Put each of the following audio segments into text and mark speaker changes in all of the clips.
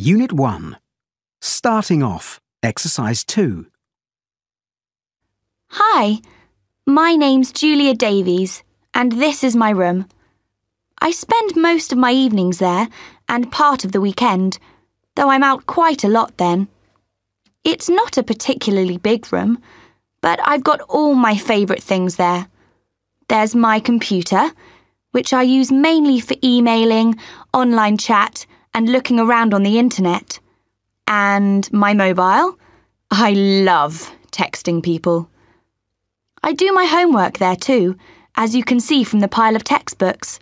Speaker 1: Unit 1. Starting off, Exercise 2.
Speaker 2: Hi, my name's Julia Davies, and this is my room. I spend most of my evenings there and part of the weekend, though I'm out quite a lot then. It's not a particularly big room, but I've got all my favourite things there. There's my computer, which I use mainly for emailing, online chat, and looking around on the internet. And my mobile. I love texting people. I do my homework there too, as you can see from the pile of textbooks.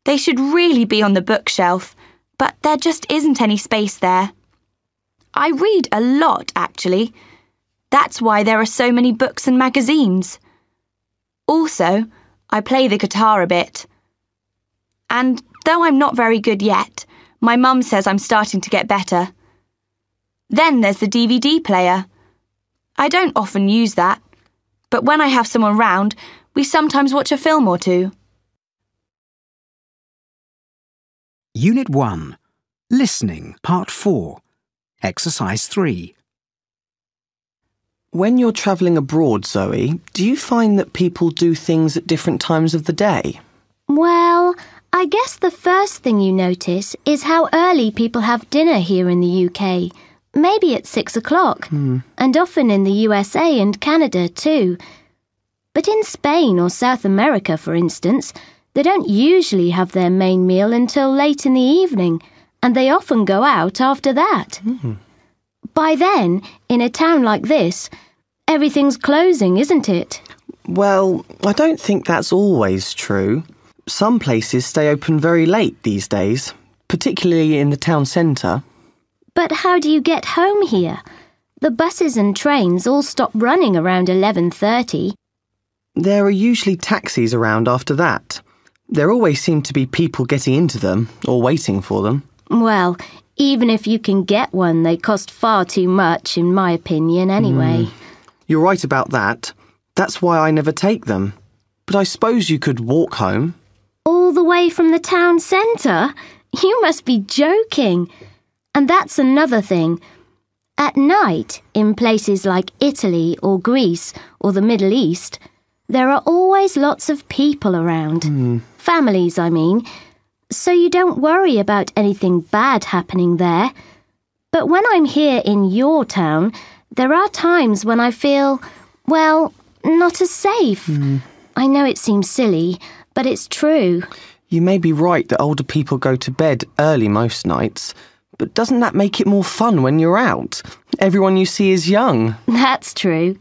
Speaker 2: They should really be on the bookshelf, but there just isn't any space there. I read a lot, actually. That's why there are so many books and magazines. Also, I play the guitar a bit. And though I'm not very good yet, my mum says I'm starting to get better. Then there's the DVD player. I don't often use that, but when I have someone round, we sometimes watch a film or two.
Speaker 1: Unit 1. Listening, Part 4. Exercise 3.
Speaker 3: When you're travelling abroad, Zoe, do you find that people do things at different times of the day?
Speaker 4: Well, I guess the first thing you notice is how early people have dinner here in the UK. Maybe at 6 o'clock, and often in the USA and Canada too. But in Spain or South America, for instance, they don't usually have their main meal until late in the evening, and they often go out after that. By then, in a town like this, everything's closing, isn't it?
Speaker 3: Well, I don't think that's always true. Some places stay open very late these days, particularly in the town centre.
Speaker 4: But how do you get home here? The buses and trains all stop running around 11:30.
Speaker 3: There are usually taxis around after that. There always seem to be people getting into them or waiting for them.
Speaker 4: Well, even if you can get one, they cost far too much, in my opinion, anyway.
Speaker 3: You're right about that. That's why I never take them. But I suppose you could walk home.
Speaker 4: All the way from the town centre? You must be joking. And that's another thing. At night, in places like Italy or Greece or the Middle East, there are always lots of people around. Families, I mean. So you don't worry about anything bad happening there. But when I'm here in your town, there are times when I feel, well, not as safe. I know it seems silly, but it's true.
Speaker 3: You may be right that older people go to bed early most nights, but doesn't that make it more fun when you're out? Everyone you see is young.
Speaker 4: That's true.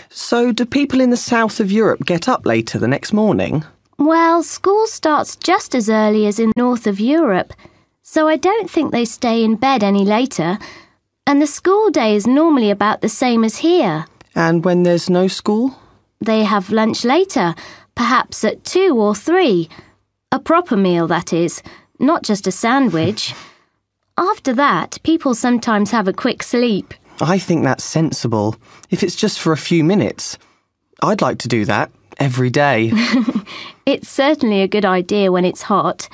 Speaker 3: So do people in the south of Europe get up later the next morning?
Speaker 4: Well, school starts just as early as in north of Europe, so I don't think they stay in bed any later. And the school day is normally about the same as here.
Speaker 3: And when there's no school?
Speaker 4: They have lunch later, perhaps at 2 or 3. A proper meal, that is, not just a sandwich. After that, people sometimes have a quick sleep.
Speaker 3: I think that's sensible, if it's just for a few minutes. I'd like to do that every day.
Speaker 4: It's certainly a good idea when it's hot.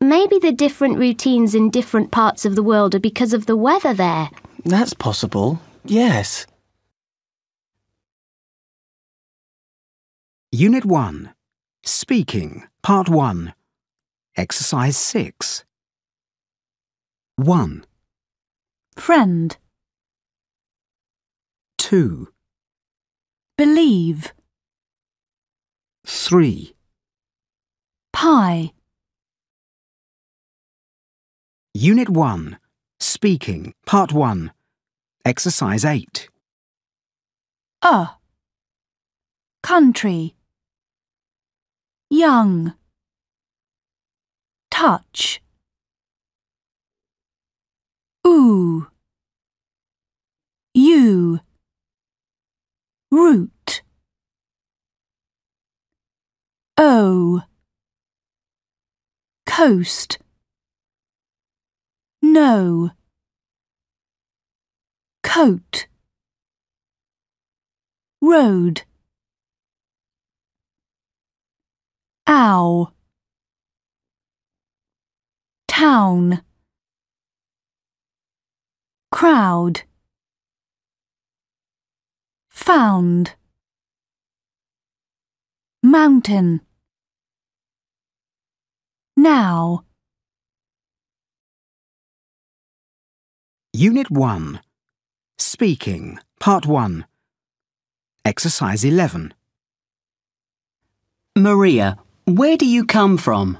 Speaker 4: Maybe the different routines in different parts of the world are because of the weather there.
Speaker 3: That's possible, yes.
Speaker 1: Unit 1. Speaking, Part 1. Exercise 6. 1,
Speaker 5: Friend.
Speaker 1: 2,
Speaker 5: Believe.
Speaker 1: 3,
Speaker 5: Pie.
Speaker 1: Unit 1. Speaking, Part 1. Exercise 8.
Speaker 5: Country. Young. Touch. Ooh. You. Root. Oh. Coast. No. Coat. Road. Ow. Town. crowd, found, mountain, now.
Speaker 1: Unit 1. Speaking, Part 1. Exercise 11.
Speaker 6: Maria, where do you come from?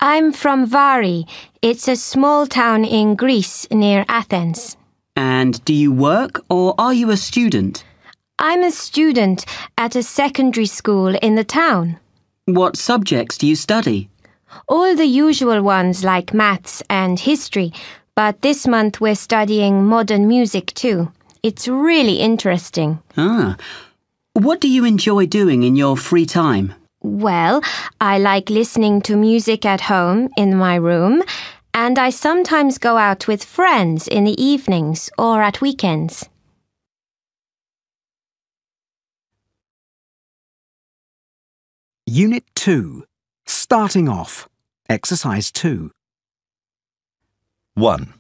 Speaker 7: I'm from Vari. It's a small town in Greece near Athens.
Speaker 6: And do you work or are you a student?
Speaker 7: I'm a student at a secondary school in the town.
Speaker 6: What subjects do you study?
Speaker 7: All the usual ones like maths and history, but this month we're studying modern music too. It's really interesting.
Speaker 6: Ah. What do you enjoy doing in your free time?
Speaker 7: Well, I like listening to music at home in my room, and I sometimes go out with friends in the evenings or at weekends.
Speaker 1: Unit 2. Starting off. Exercise 2.
Speaker 8: 1.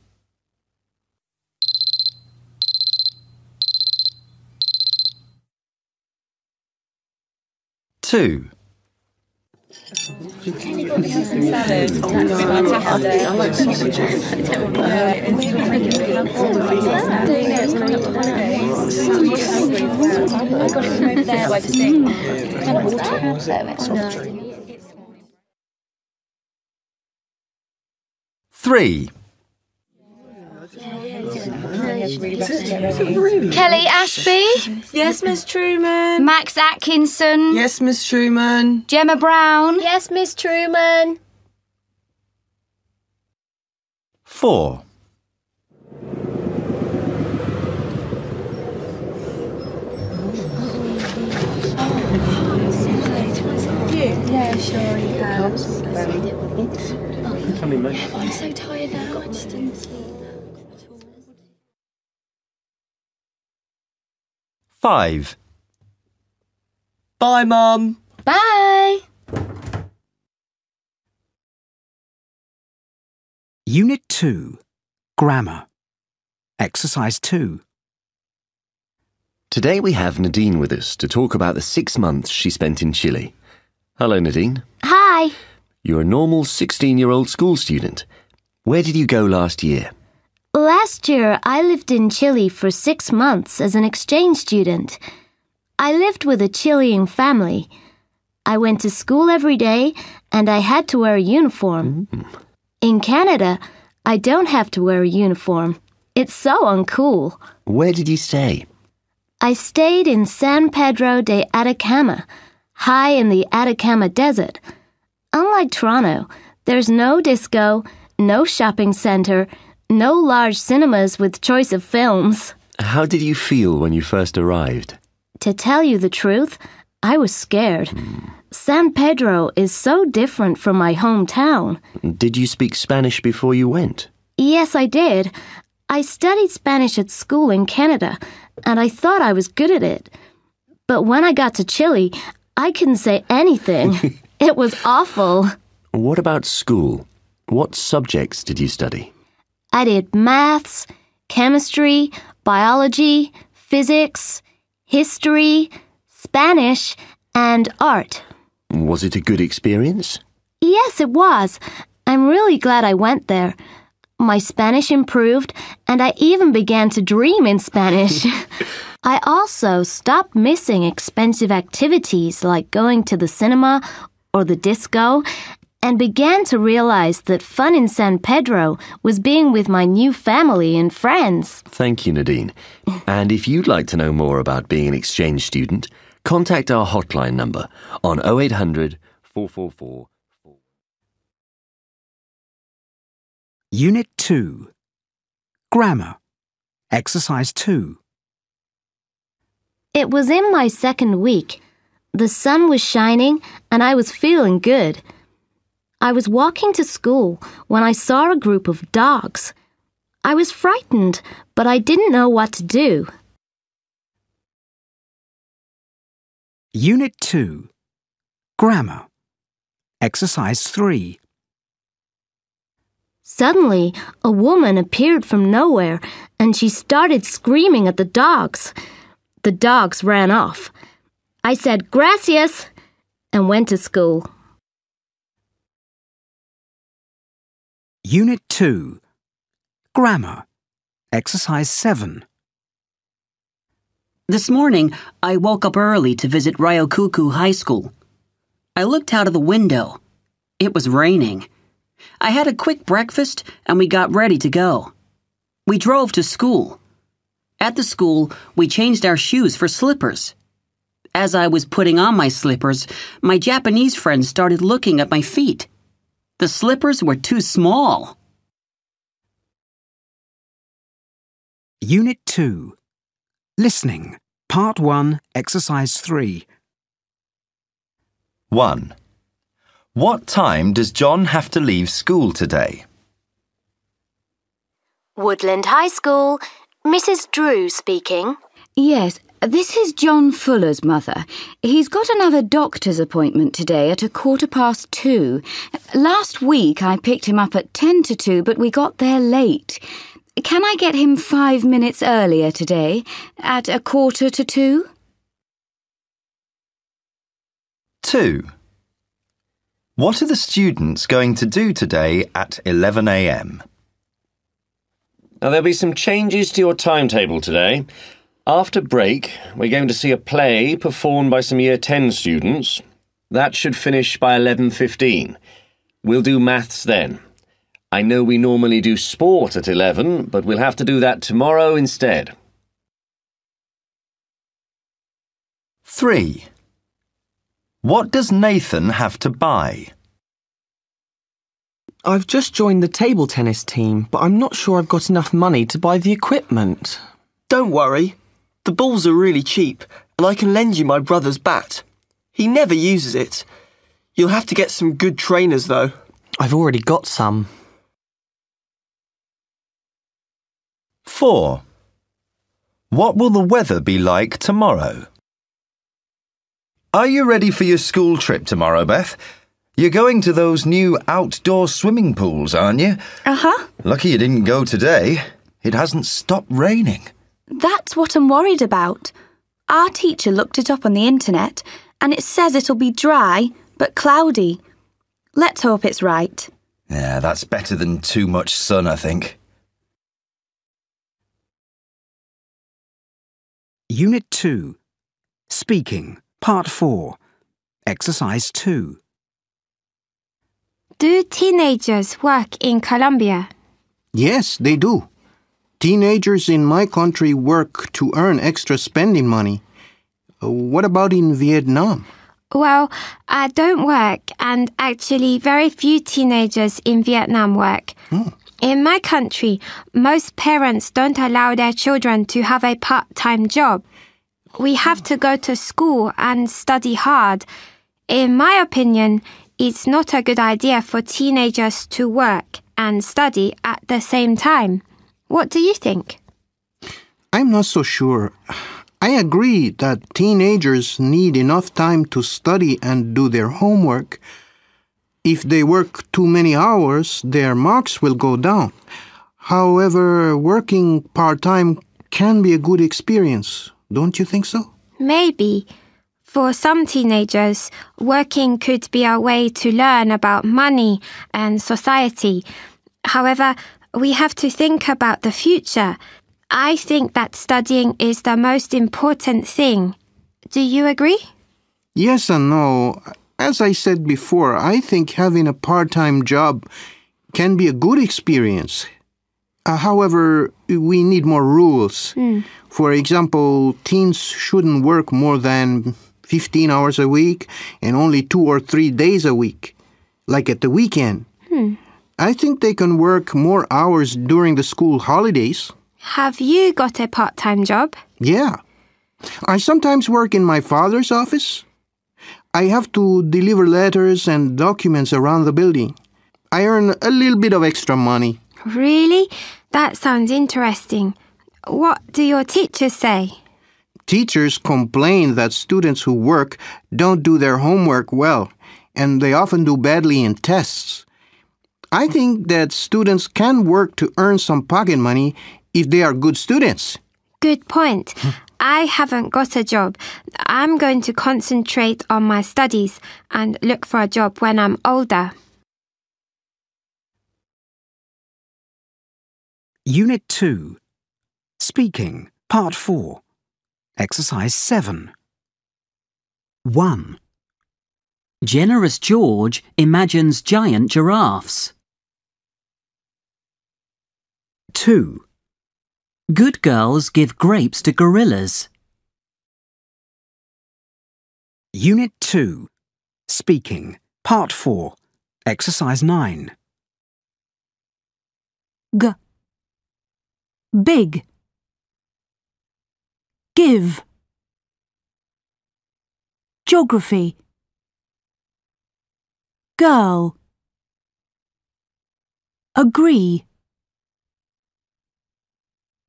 Speaker 8: Two. 3.
Speaker 2: Kelly Ashby,
Speaker 9: Yes, Miss Truman.
Speaker 2: Max Atkinson,
Speaker 9: Yes, Miss Truman.
Speaker 2: Gemma Brown,
Speaker 4: Yes, Miss Truman.
Speaker 8: 4.
Speaker 4: I'm so tired now. I just didn't sleep.
Speaker 8: 5.
Speaker 9: Bye, Mum.
Speaker 4: Bye.
Speaker 1: Unit 2. Grammar. Exercise 2.
Speaker 8: Today we have Nadine with us to talk about the 6 months she spent in Chile. Hello, Nadine.
Speaker 4: Hi.
Speaker 8: You're a normal 16-year-old school student. Where did you go last year?
Speaker 4: Last year, I lived in Chile for 6 months as an exchange student. I lived with a Chilean family. I went to school every day, and I had to wear a uniform. In Canada, I don't have to wear a uniform. It's so uncool.
Speaker 8: Where did you stay?
Speaker 4: I stayed in San Pedro de Atacama, high in the Atacama Desert. Unlike Toronto, there's no disco, no shopping centre, no large cinemas with choice of films.
Speaker 8: How did you feel when you first arrived?
Speaker 4: To tell you the truth, I was scared. San Pedro is so different from my hometown.
Speaker 8: Did you speak Spanish before you went?
Speaker 4: Yes, I did. I studied Spanish at school in Canada, and I thought I was good at it. But when I got to Chile, I couldn't say anything. It was awful.
Speaker 8: What about school? What subjects did you study?
Speaker 4: I did maths, chemistry, biology, physics, history, Spanish, and art.
Speaker 8: Was it a good experience?
Speaker 4: Yes, it was. I'm really glad I went there. My Spanish improved, and I even began to dream in Spanish. I also stopped missing expensive activities like going to the cinema or the disco, and began to realize that fun in San Pedro was being with my new family and friends.
Speaker 8: Thank you, Nadine. And if you'd like to know more about being an exchange student, contact our hotline number on 0800 444.
Speaker 1: Unit 2. Grammar. Exercise 2.
Speaker 4: It was in my second week. The sun was shining, and I was feeling good. I was walking to school when I saw a group of dogs. I was frightened, but I didn't know what to do.
Speaker 1: Unit 2. Grammar. Exercise 3.
Speaker 4: Suddenly, a woman appeared from nowhere, and she started screaming at the dogs. The dogs ran off. I said, "Gracias," and went to school.
Speaker 1: Unit 2. Grammar. Exercise 7.
Speaker 6: This morning, I woke up early to visit Ryokuku High School. I looked out of the window. It was raining. I had a quick breakfast and we got ready to go. We drove to school. At the school, we changed our shoes for slippers. As I was putting on my slippers, my Japanese friend started looking at my feet. The slippers were too small.
Speaker 1: Unit 2. Listening. Part 1, Exercise 3.
Speaker 10: 1. What time does John have to leave school today?
Speaker 4: Woodland High School. Mrs. Drew speaking.
Speaker 11: Yes, this is John Fuller's mother. He's got another doctor's appointment today at 2:15. Last week I picked him up at 2:10, but we got there late. Can I get him 5 minutes earlier today, at 1:45?
Speaker 10: 2. What are the students going to do today at 11 a.m.?
Speaker 8: Now, there'll be some changes to your timetable today. After break, we're going to see a play performed by some Year 10 students. That should finish by 11:15. We'll do maths then. I know we normally do sport at 11, but we'll have to do that tomorrow instead.
Speaker 10: 3. What does Nathan have to buy?
Speaker 3: I've just joined the table tennis team, but I'm not sure I've got enough money to buy the equipment.
Speaker 12: Don't worry. The balls are really cheap, and I can lend you my brother's bat. He never uses it. You'll have to get some good trainers, though.
Speaker 3: I've already got some.
Speaker 10: 4. What will the weather be like tomorrow? Are you ready for your school trip tomorrow, Beth? You're going to those new outdoor swimming pools, aren't you?
Speaker 2: Uh-huh.
Speaker 10: Lucky you didn't go today. It hasn't stopped raining.
Speaker 2: That's what I'm worried about. Our teacher looked it up on the internet, and it says it'll be dry, but cloudy. Let's hope it's right.
Speaker 10: Yeah, that's better than too much sun, I think.
Speaker 1: Unit 2. Speaking. Part 4. Exercise 2.
Speaker 7: Do teenagers work in Colombia?
Speaker 13: Yes, they do. Teenagers in my country work to earn extra spending money. What about in Vietnam?
Speaker 7: Well, I don't work, and actually very few teenagers in Vietnam work. In my country, most parents don't allow their children to have a part-time job. We have to go to school and study hard. In my opinion, it's not a good idea for teenagers to work and study at the same time. What do you think?
Speaker 13: I'm not so sure. I agree that teenagers need enough time to study and do their homework. If they work too many hours, their marks will go down. However, working part-time can be a good experience. Don't you think so?
Speaker 7: Maybe. For some teenagers, working could be a way to learn about money and society. However, we have to think about the future. I think that studying is the most important thing. Do you agree?
Speaker 13: Yes and no. As I said before, I think having a part-time job can be a good experience. However, we need more rules. For example, teens shouldn't work more than 15 hours a week and only 2 or 3 days a week, like at the weekend. I think they can work more hours during the school holidays.
Speaker 7: Have you got a part-time job?
Speaker 13: Yeah. I sometimes work in my father's office. I have to deliver letters and documents around the building. I earn a little bit of extra money.
Speaker 7: Really? That sounds interesting. What do your teachers say?
Speaker 13: Teachers complain that students who work don't do their homework well, and they often do badly in tests. I think that students can work to earn some pocket money if they are good students.
Speaker 7: Good point. I haven't got a job. I'm going to concentrate on my studies and look for a job when I'm older.
Speaker 1: Unit 2. Speaking, Part 4. Exercise 7. 1.
Speaker 6: Generous George imagines giant giraffes.
Speaker 1: 2.
Speaker 6: Good girls give grapes to gorillas.
Speaker 1: Unit 2. Speaking, Part 4. Exercise 9.
Speaker 5: G. Big. Give. Geography. Girl. Agree.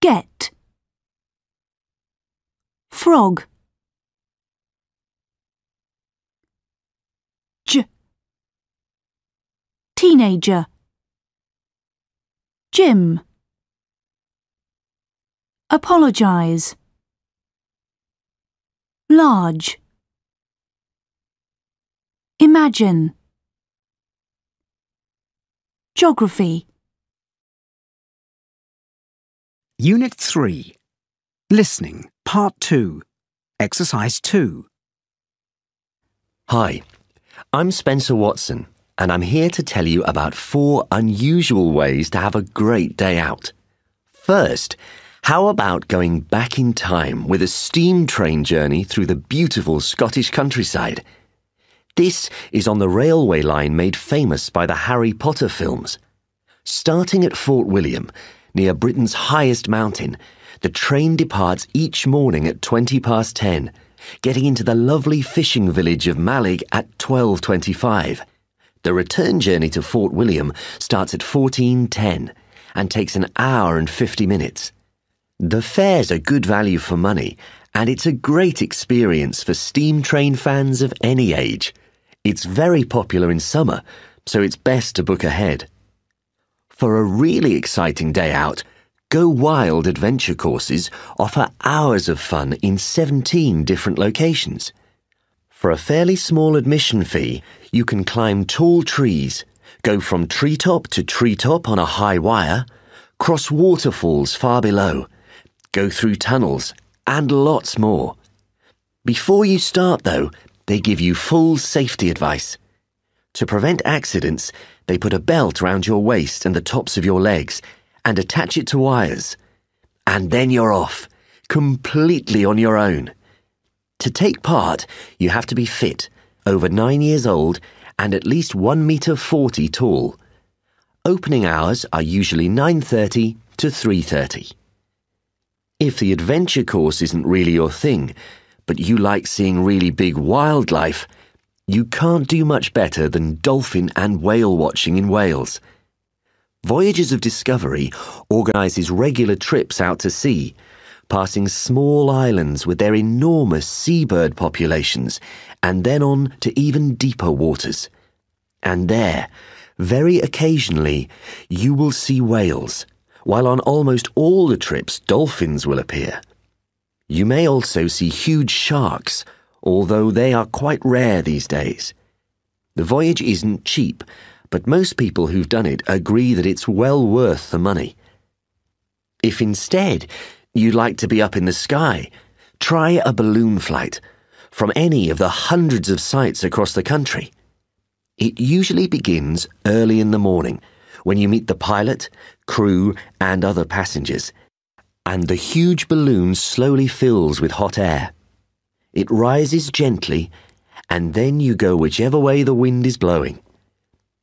Speaker 5: Get. Frog. Teenager. Gym. Apologize. Large. Imagine. Geography.
Speaker 1: Unit 3. Listening, Part 2. Exercise 2.
Speaker 14: Hi, I'm Spencer Watson, and I'm here to tell you about 4 unusual ways to have a great day out. First, how about going back in time with a steam train journey through the beautiful Scottish countryside? This is on the railway line made famous by the Harry Potter films. Starting at Fort William, near Britain's highest mountain, the train departs each morning at 10:20, getting into the lovely fishing village of Malig at 12:25. The return journey to Fort William starts at 14:10 and takes an hour and 50 minutes. The fares are good value for money, and it's a great experience for steam train fans of any age. It's very popular in summer, so it's best to book ahead. For a really exciting day out, Go Wild adventure courses offer hours of fun in 17 different locations. For a fairly small admission fee, you can climb tall trees, go from treetop to treetop on a high wire, cross waterfalls far below, go through tunnels, and lots more. Before you start, though, they give you full safety advice. To prevent accidents, they put a belt around your waist and the tops of your legs and attach it to wires. And then you're off, completely on your own. To take part, you have to be fit, over 9 years old, and at least 1.40 meters tall. Opening hours are usually 9:30 to 3:30. If the adventure course isn't really your thing, but you like seeing really big wildlife, you can't do much better than dolphin and whale watching in Wales. Voyages of Discovery organises regular trips out to sea, passing small islands with their enormous seabird populations, and then on to even deeper waters. And there, very occasionally, you will see whales, while on almost all the trips dolphins will appear. You may also see huge sharks, although they are quite rare these days. The voyage isn't cheap, but most people who've done it agree that it's well worth the money. If instead you'd like to be up in the sky, try a balloon flight from any of the hundreds of sites across the country. It usually begins early in the morning when you meet the pilot, crew, and other passengers, and the huge balloon slowly fills with hot air. It rises gently, and then you go whichever way the wind is blowing.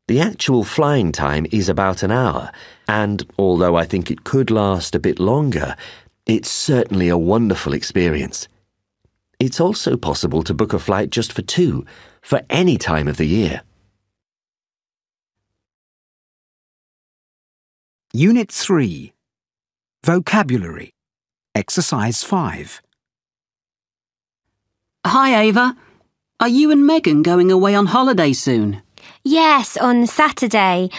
Speaker 14: The actual flying time is about an hour, and although I think it could last a bit longer, it's certainly a wonderful experience. It's also possible to book a flight just for 2, for any time of the year.
Speaker 1: Unit 3. Vocabulary. Exercise 5.
Speaker 6: Hi, Ava. Are you and Megan going away on holiday soon?
Speaker 7: Yes, on Saturday.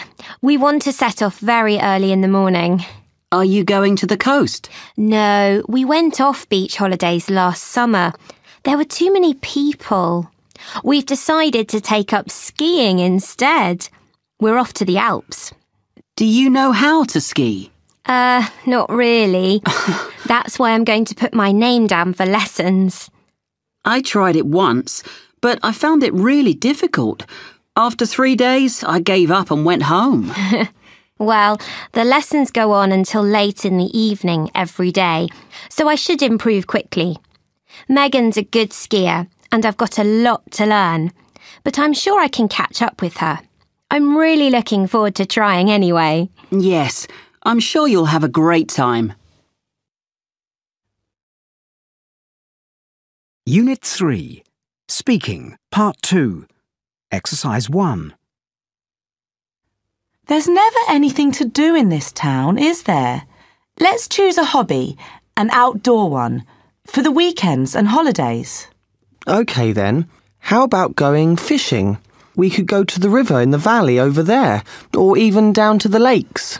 Speaker 7: We want to set off very early in the morning.
Speaker 6: Are you going to the coast?
Speaker 7: No, we went off beach holidays last summer. There were too many people. We've decided to take up skiing instead. We're off to the Alps.
Speaker 6: Do you know how to ski?
Speaker 7: Not really. That's why I'm going to put my name down for lessons.
Speaker 6: I tried it once, but I found it really difficult. After 3 days, I gave up and went home.
Speaker 7: Well, the lessons go on until late in the evening every day, so I should improve quickly. Megan's a good skier, and I've got a lot to learn, but I'm sure I can catch up with her. I'm really looking forward to trying anyway.
Speaker 6: Yes, I'm sure you'll have a great time.
Speaker 1: Unit 3. Speaking, Part 2. Exercise 1.
Speaker 9: There's never anything to do in this town, is there? Let's choose a hobby, an outdoor one, for the weekends and holidays.
Speaker 3: OK then. How about going fishing? We could go to the river in the valley over there, or even down to the lakes.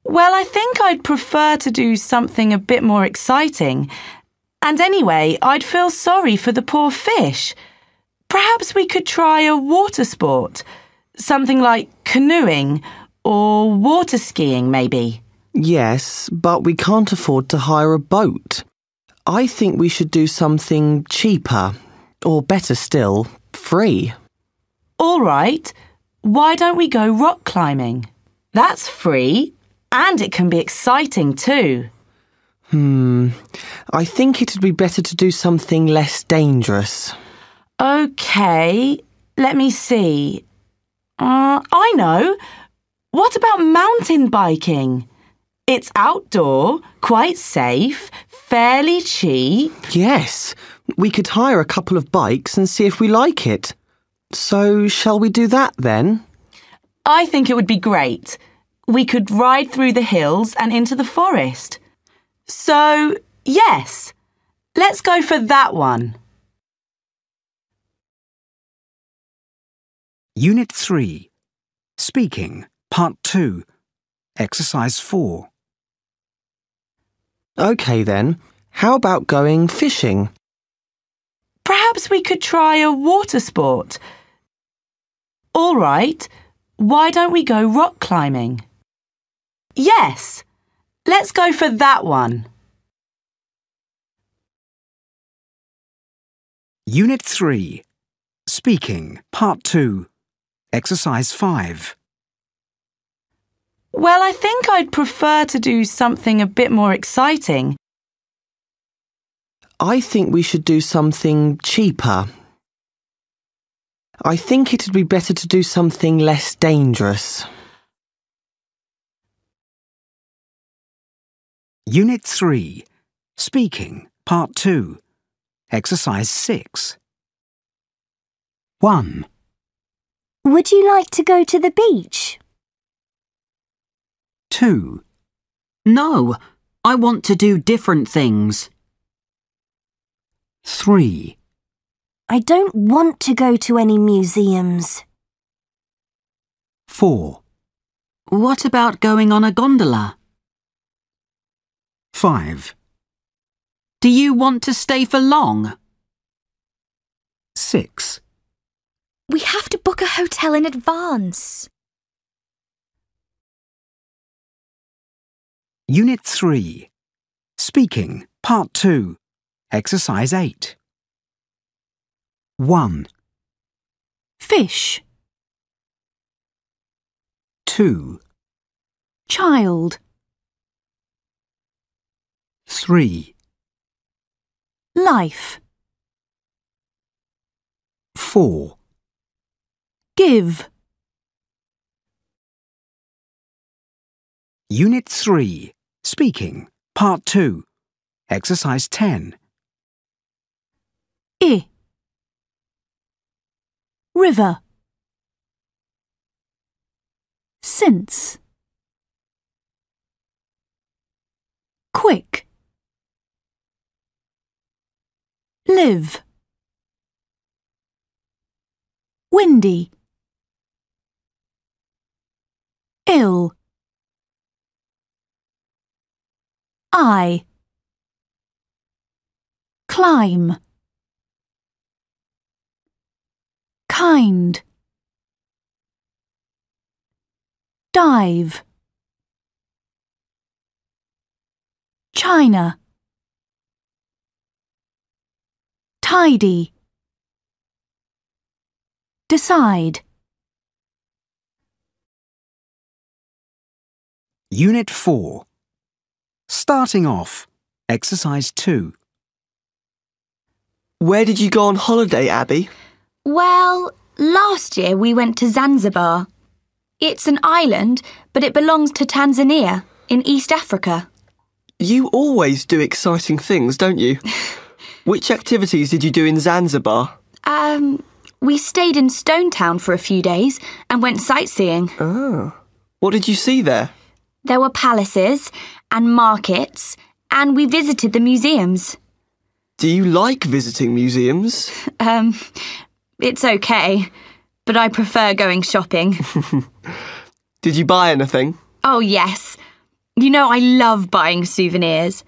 Speaker 9: Well, I think I'd prefer to do something a bit more exciting. And anyway, I'd feel sorry for the poor fish. Perhaps we could try a water sport. Something like canoeing or water skiing, maybe.
Speaker 3: Yes, but we can't afford to hire a boat. I think we should do something cheaper, or better still, free.
Speaker 9: All right. Why don't we go rock climbing? That's free, and it can be exciting too.
Speaker 3: I think it'd be better to do something less dangerous.
Speaker 9: OK, let me see. I know. What about mountain biking? It's outdoor, quite safe, fairly cheap.
Speaker 3: Yes, we could hire a couple of bikes and see if we like it. So, shall we do that then?
Speaker 9: I think it would be great. We could ride through the hills and into the forest. So, yes, let's go for that one.
Speaker 1: Unit 3. Speaking, Part 2. Exercise 4.
Speaker 3: OK then. How about going fishing?
Speaker 9: Perhaps we could try a water sport. All right. Why don't we go rock climbing? Yes. Let's go for that one.
Speaker 1: Unit 3. Speaking, Part 2. Exercise 5.
Speaker 9: Well, I think I'd prefer to do something a bit more exciting.
Speaker 3: I think we should do something cheaper. I think it'd be better to do something less dangerous.
Speaker 1: Unit 3. Speaking, Part 2. Exercise 6. 1.
Speaker 15: Would you like to go to the beach?
Speaker 1: 2.
Speaker 6: No, I want to do different things.
Speaker 1: 3.
Speaker 15: I don't want to go to any museums.
Speaker 1: 4.
Speaker 6: What about going on a gondola?
Speaker 1: 5.
Speaker 6: Do you want to stay for long?
Speaker 1: 6.
Speaker 15: We have to book a hotel in advance.
Speaker 1: Unit 3. Speaking, Part 2. Exercise 8. 1.
Speaker 5: Fish.
Speaker 1: 2.
Speaker 5: Child.
Speaker 1: 3.
Speaker 5: Life.
Speaker 1: 4.
Speaker 5: Give.
Speaker 1: Unit 3. Speaking, Part 2. Exercise 10.
Speaker 5: River. Since. Quick. Live. Windy. ill. I. Climb. Kind. Dive. China. Tidy. Decide.
Speaker 1: Unit 4. Starting off, Exercise 2.
Speaker 12: Where did you go on holiday, Abby?
Speaker 2: Well, last year we went to Zanzibar. It's an island, but it belongs to Tanzania in East Africa.
Speaker 12: You always do exciting things, don't you? Which activities did you do in Zanzibar?
Speaker 2: We stayed in Stone Town for a few days and went sightseeing.
Speaker 12: Oh. What did you see there?
Speaker 2: There were palaces and markets, and we visited the museums.
Speaker 12: Do you like visiting museums?
Speaker 2: It's okay, but I prefer going shopping.
Speaker 12: Did you buy anything?
Speaker 2: Oh, yes. You know I love buying souvenirs.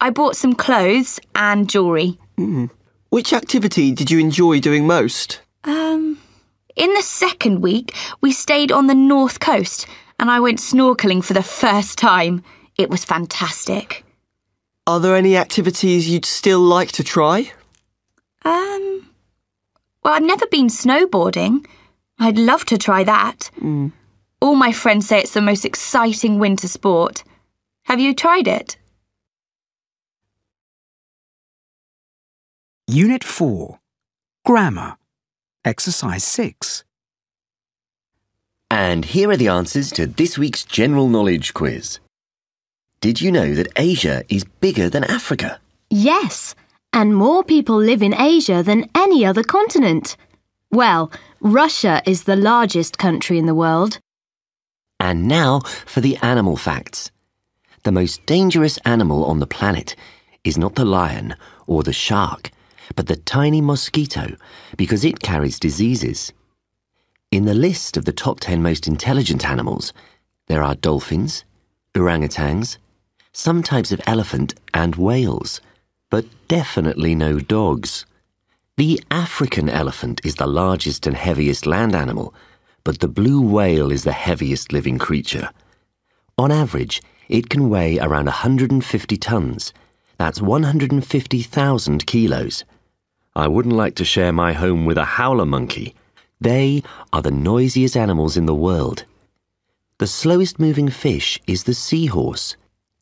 Speaker 2: I bought some clothes and jewellery.
Speaker 12: Which activity did you enjoy doing most?
Speaker 2: In the second week, we stayed on the north coast and I went snorkelling for the first time. It was fantastic.
Speaker 12: Are there any activities you'd still like to try?
Speaker 2: Well, I've never been snowboarding. I'd love to try that. All my friends say it's the most exciting winter sport. Have you tried it?
Speaker 1: Unit 4. Grammar. Exercise 6.
Speaker 14: And here are the answers to this week's general knowledge quiz. Did you know that Asia is bigger than Africa?
Speaker 4: Yes, and more people live in Asia than any other continent. Well, Russia is the largest country in the world.
Speaker 14: And now for the animal facts. The most dangerous animal on the planet is not the lion or the shark, but the tiny mosquito, because it carries diseases. In the list of the top 10 most intelligent animals, there are dolphins, orangutans, some types of elephant and whales, but definitely no dogs. The African elephant is the largest and heaviest land animal, but the blue whale is the heaviest living creature. On average, it can weigh around 150 tons. That's 150,000 kilos. I wouldn't like to share my home with a howler monkey. They are the noisiest animals in the world. The slowest moving fish is the seahorse.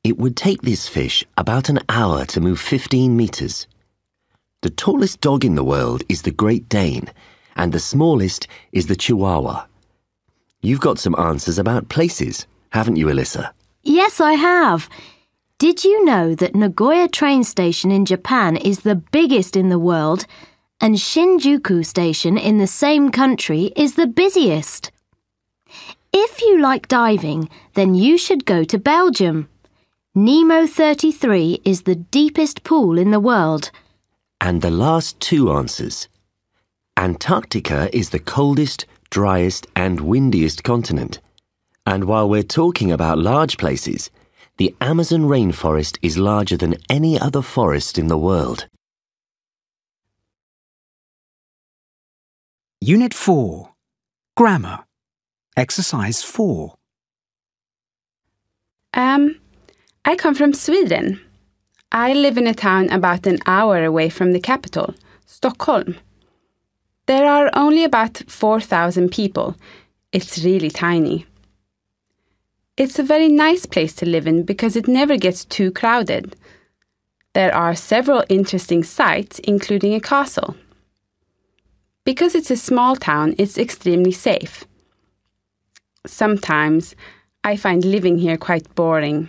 Speaker 14: It would take this fish about an hour to move 15 meters. The tallest dog in the world is the Great Dane, and the smallest is the Chihuahua. You've got some answers about places, haven't you, Alyssa?
Speaker 4: Yes, I have. Did you know that Nagoya train station in Japan is the biggest in the world, and Shinjuku station in the same country is the busiest? If you like diving, then you should go to Belgium. Nemo 33 is the deepest pool in the world.
Speaker 14: And the last two answers. Antarctica is the coldest, driest and windiest continent. And while we're talking about large places, the Amazon rainforest is larger than any other forest in the world.
Speaker 1: Unit 4. Grammar. Exercise 4.
Speaker 16: I come from Sweden. I live in a town about an hour away from the capital, Stockholm. There are only about 4,000 people. It's really tiny. It's a very nice place to live in because it never gets too crowded. There are several interesting sights, including a castle. Because it's a small town, it's extremely safe. Sometimes I find living here quite boring.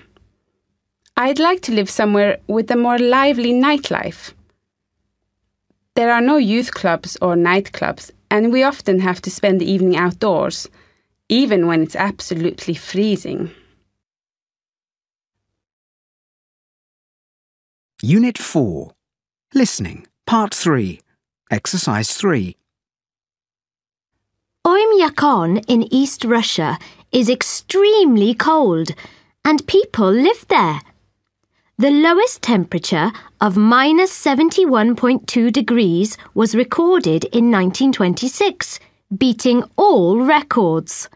Speaker 16: I'd like to live somewhere with a more lively nightlife. There are no youth clubs or nightclubs, and we often have to spend the evening outdoors, even when it's absolutely freezing.
Speaker 1: Unit 4. Listening. Part 3. Exercise 3.
Speaker 4: Oymyakon in East Russia is extremely cold, and people live there. The lowest temperature of -71.2 degrees was recorded in 1926, beating all records.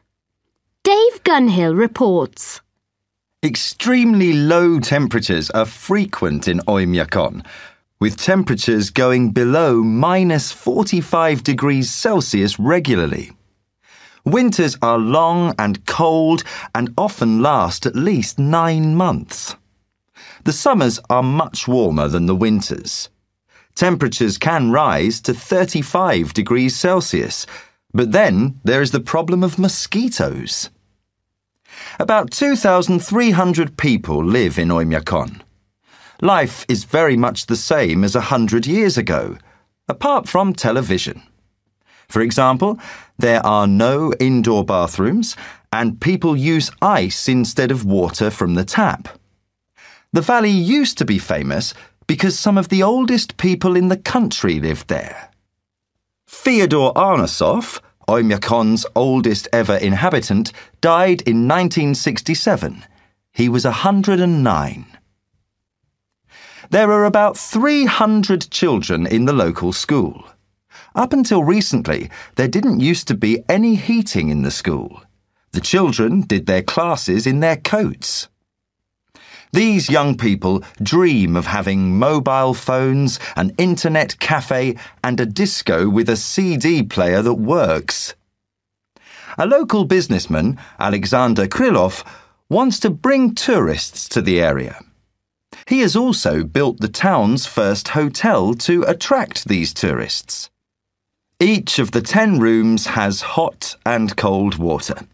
Speaker 4: Dave Gunhill reports.
Speaker 10: Extremely low temperatures are frequent in Oymyakon, with temperatures going below -45 degrees Celsius regularly. Winters are long and cold and often last at least 9 months. The summers are much warmer than the winters. Temperatures can rise to 35 degrees Celsius, but then there is the problem of mosquitoes. About 2,300 people live in Oymyakon. Life is very much the same as 100 years ago, apart from television. For example, there are no indoor bathrooms and people use ice instead of water from the tap. The valley used to be famous because some of the oldest people in the country lived there. Fyodor Arnasov, Oymyakon's oldest ever inhabitant, died in 1967. He was 109. There are about 300 children in the local school. Up until recently, there didn't used to be any heating in the school. The children did their classes in their coats. These young people dream of having mobile phones, an internet cafe, and a disco with a CD player that works. A local businessman, Alexander Krylov, wants to bring tourists to the area. He has also built the town's first hotel to attract these tourists. Each of the 10 rooms has hot and cold water.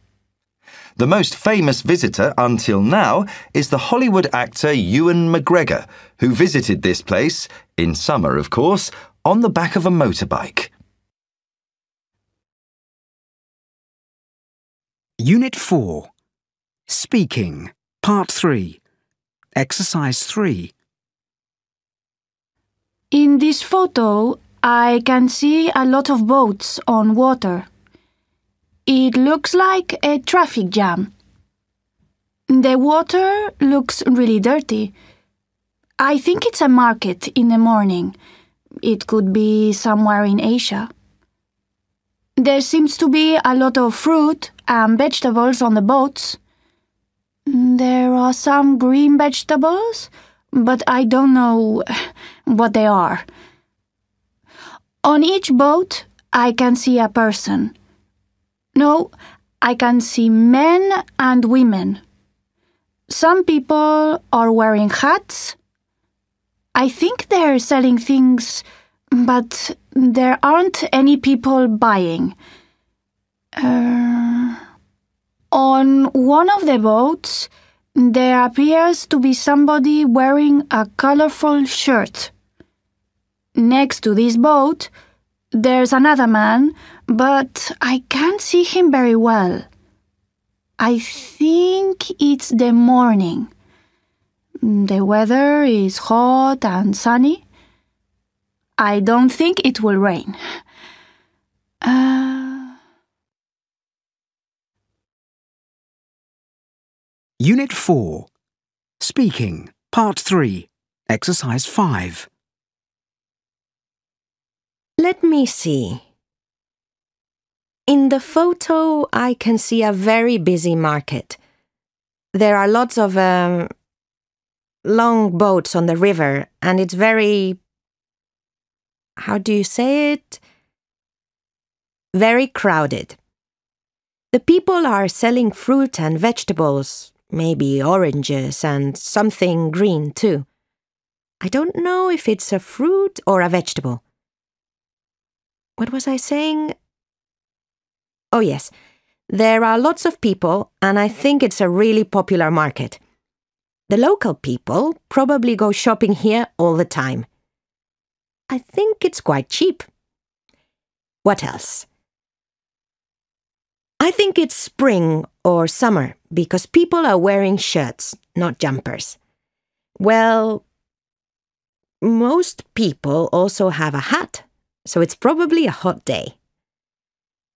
Speaker 10: The most famous visitor until now is the Hollywood actor Ewan McGregor, who visited this place, in summer of course, on the back of a motorbike.
Speaker 1: Unit 4. Speaking, Part 3. Exercise 3.
Speaker 17: In this photo, I can see a lot of boats on water. It looks like a traffic jam. The water looks really dirty. I think it's a market in the morning. It could be somewhere in Asia. There seems to be a lot of fruit and vegetables on the boats. There are some green vegetables, but I don't know what they are. On each boat, I can see a person. No, I can see men and women. Some people are wearing hats. I think they're selling things, but there aren't any people buying. On one of the boats, there appears to be somebody wearing a colorful shirt. Next to this boat, there's another man, but I can't see him very well. I think it's the morning. The weather is hot and sunny. I don't think it will rain.
Speaker 1: Unit 4. Speaking, Part 3. Exercise 5.
Speaker 18: Let me see. In the photo, I can see a very busy market. There are lots of long boats on the river, and it's very... how do you say it? Very crowded. The people are selling fruit and vegetables, maybe oranges and something green too. I don't know if it's a fruit or a vegetable. What was I saying? Oh yes, there are lots of people and I think it's a really popular market. The local people probably go shopping here all the time. I think it's quite cheap. What else? I think it's spring or summer because people are wearing shirts, not jumpers. Well, most people also have a hat, so it's probably a hot day.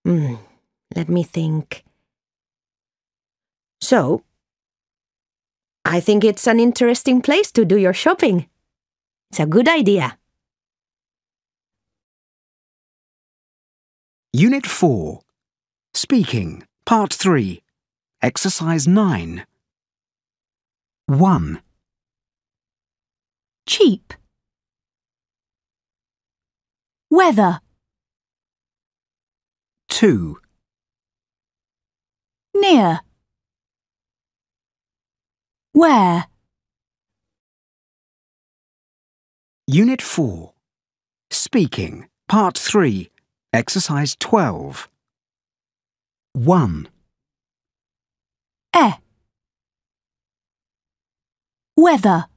Speaker 18: Let me think. So, I think it's an interesting place to do your shopping. It's a good idea.
Speaker 1: Unit 4. Speaking, Part 3. Exercise 9. 1.
Speaker 5: Cheap. Weather.
Speaker 1: 2.
Speaker 5: Near. Where.
Speaker 1: Unit 4. Speaking, Part 3. Exercise 12. 1.
Speaker 5: Weather.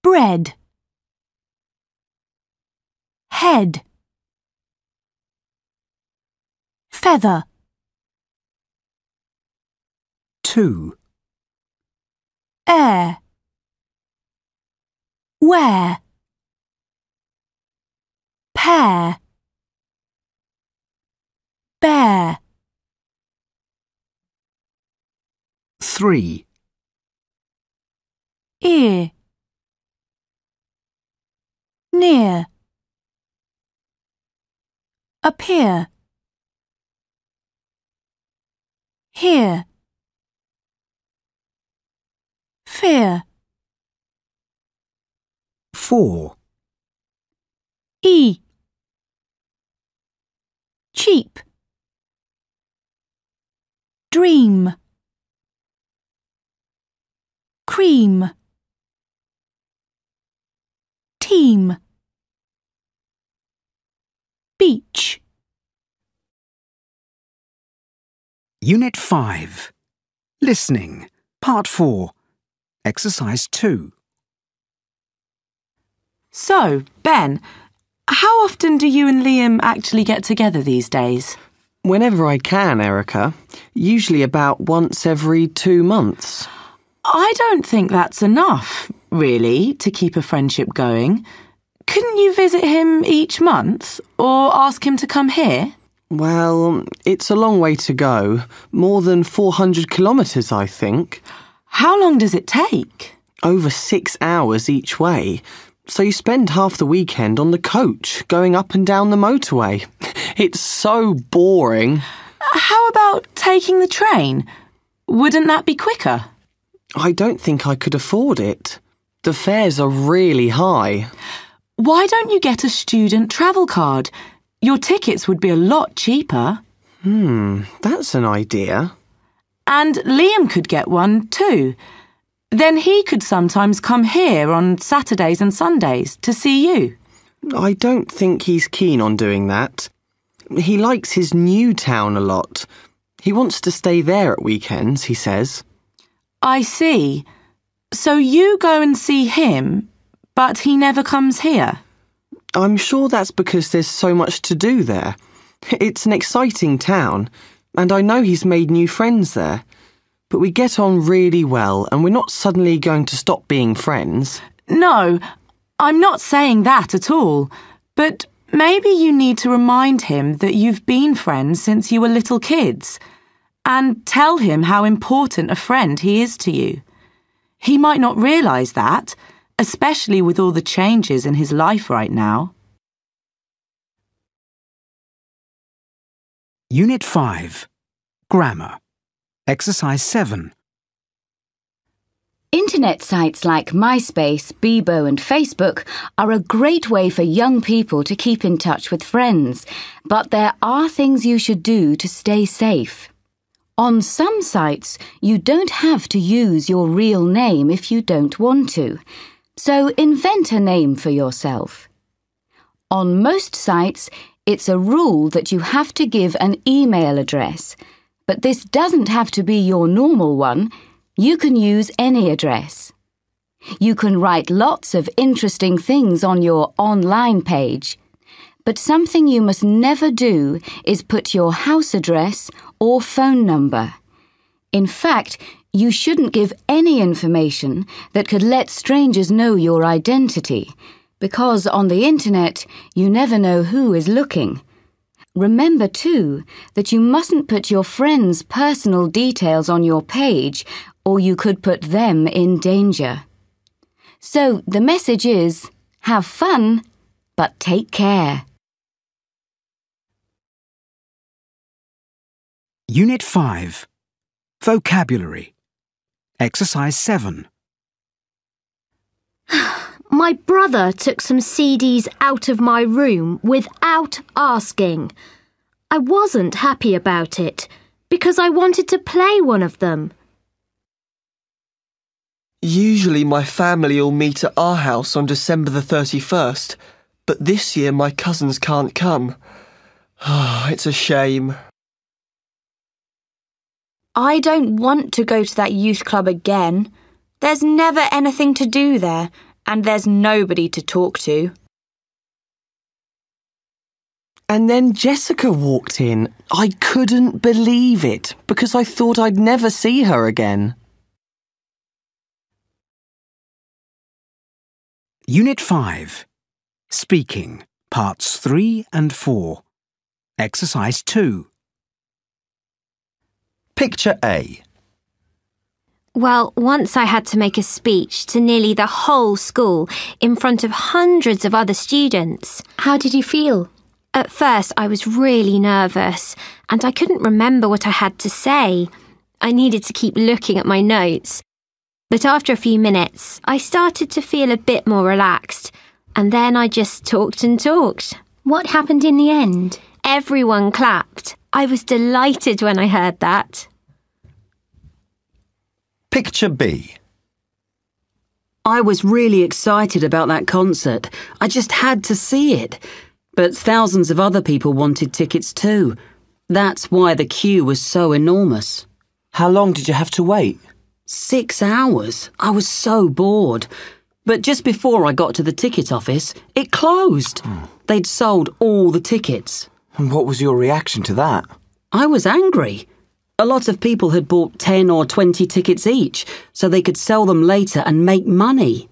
Speaker 5: Bread. Head. Feather.
Speaker 1: 2.
Speaker 5: Air. Where. Pear. Bear.
Speaker 1: 3.
Speaker 5: Ear. Near. Appear. Here. Fear.
Speaker 1: 4.
Speaker 5: Cheap. Dream. Cream. Team. Beach.
Speaker 1: Unit 5. Listening, Part 4. Exercise 2.
Speaker 9: So, Ben, how often do you and Liam actually get together these days?
Speaker 3: Whenever I can, Erica. Usually about once every 2 months.
Speaker 9: I don't think that's enough, really, to keep a friendship going. Couldn't you visit him each month or ask him to come here?
Speaker 3: Well, it's a long way to go. More than 400 kilometres, I think.
Speaker 9: How long does it take?
Speaker 3: Over 6 hours each way. So you spend half the weekend on the coach, going up and down the motorway. It's so boring.
Speaker 9: How about taking the train? Wouldn't that be quicker?
Speaker 3: I don't think I could afford it. The fares are really high.
Speaker 9: Why don't you get a student travel card? Your tickets would be a lot cheaper.
Speaker 3: That's an idea.
Speaker 9: And Liam could get one too. Then he could sometimes come here on Saturdays and Sundays to see you.
Speaker 3: I don't think he's keen on doing that. He likes his new town a lot. He wants to stay there at weekends, he says.
Speaker 9: I see. So you go and see him, but he never comes here?
Speaker 3: I'm sure that's because there's so much to do there. It's an exciting town, and I know he's made new friends there. But we get on really well, and we're not suddenly going to stop being friends.
Speaker 9: No, I'm not saying that at all. But maybe you need to remind him that you've been friends since you were little kids, and tell him how important a friend he is to you. He might not realise that, especially with all the changes in his life right now.
Speaker 1: Unit 5. Grammar. Exercise 7.
Speaker 11: Internet sites like MySpace, Bebo and Facebook are a great way for young people to keep in touch with friends, but there are things you should do to stay safe. On some sites, you don't have to use your real name if you don't want to, so invent a name for yourself. On most sites, it's a rule that you have to give an email address, but this doesn't have to be your normal one. You can use any address. You can write lots of interesting things on your online page, but something you must never do is put your house address or phone number. In fact, you shouldn't give any information that could let strangers know your identity, because on the internet you never know who is looking. Remember, too, that you mustn't put your friends' personal details on your page, or you could put them in danger. So the message is, have fun, but take care.
Speaker 1: Unit 5. Vocabulary. Exercise 7.
Speaker 4: My brother took some CDs out of my room without asking. I wasn't happy about it because I wanted to play one of them.
Speaker 12: Usually my family all meet at our house on December the 31st, but this year my cousins can't come. It's a shame.
Speaker 2: I don't want to go to that youth club again. There's never anything to do there, and there's nobody to talk to.
Speaker 3: And then Jessica walked in. I couldn't believe it, because I thought I'd never see her again.
Speaker 1: Unit 5. Speaking, Parts 3 and 4. Exercise 2.
Speaker 10: Picture A.
Speaker 7: Well, once I had to make a speech to nearly the whole school in front of hundreds of other students.
Speaker 4: How did you feel?
Speaker 7: At first, I was really nervous, and I couldn't remember what I had to say. I needed to keep looking at my notes. But after a few minutes, I started to feel a bit more relaxed, and then I just talked and talked.
Speaker 4: What happened in the end?
Speaker 7: Everyone clapped. I was delighted when I heard that.
Speaker 10: Picture B.
Speaker 6: I was really excited about that concert. I just had to see it. But thousands of other people wanted tickets too. That's why the queue was so enormous.
Speaker 3: How long did you have to wait?
Speaker 6: 6 hours. I was so bored. But just before I got to the ticket office, it closed. They'd sold all the tickets.
Speaker 3: And what was your reaction to that?
Speaker 6: I was angry. A lot of people had bought 10 or 20 tickets each, so they could sell them later and make money.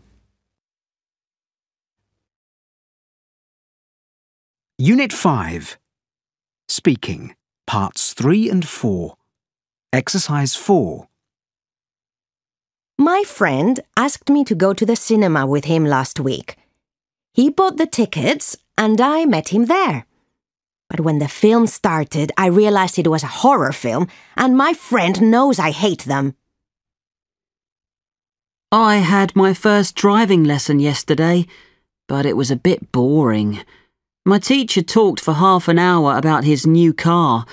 Speaker 1: Unit 5. Speaking, Parts 3 and 4. Exercise 4.
Speaker 18: My friend asked me to go to the cinema with him last week. He bought the tickets and I met him there. But when the film started, I realized it was a horror film, and my friend knows I hate them.
Speaker 6: I had my first driving lesson yesterday, but it was a bit boring. My teacher talked for half an hour about his new car,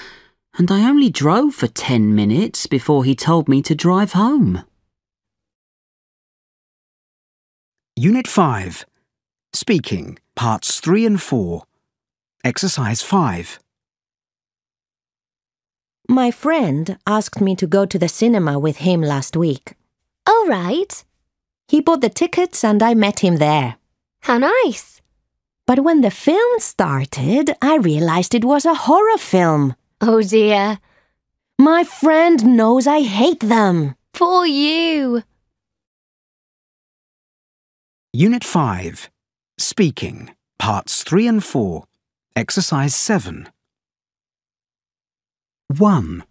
Speaker 6: and I only drove for 10 minutes before he told me to drive home.
Speaker 1: Unit 5. Speaking, Parts 3 and 4. Exercise 5.
Speaker 18: My friend asked me to go to the cinema with him last week.
Speaker 4: All right.
Speaker 18: He bought the tickets and I met him there.
Speaker 4: How nice.
Speaker 18: But when the film started, I realized it was a horror film.
Speaker 4: Oh dear.
Speaker 18: My friend knows I hate them.
Speaker 4: Poor you.
Speaker 1: Unit 5. Speaking, Parts 3 and 4. Exercise 7. 1.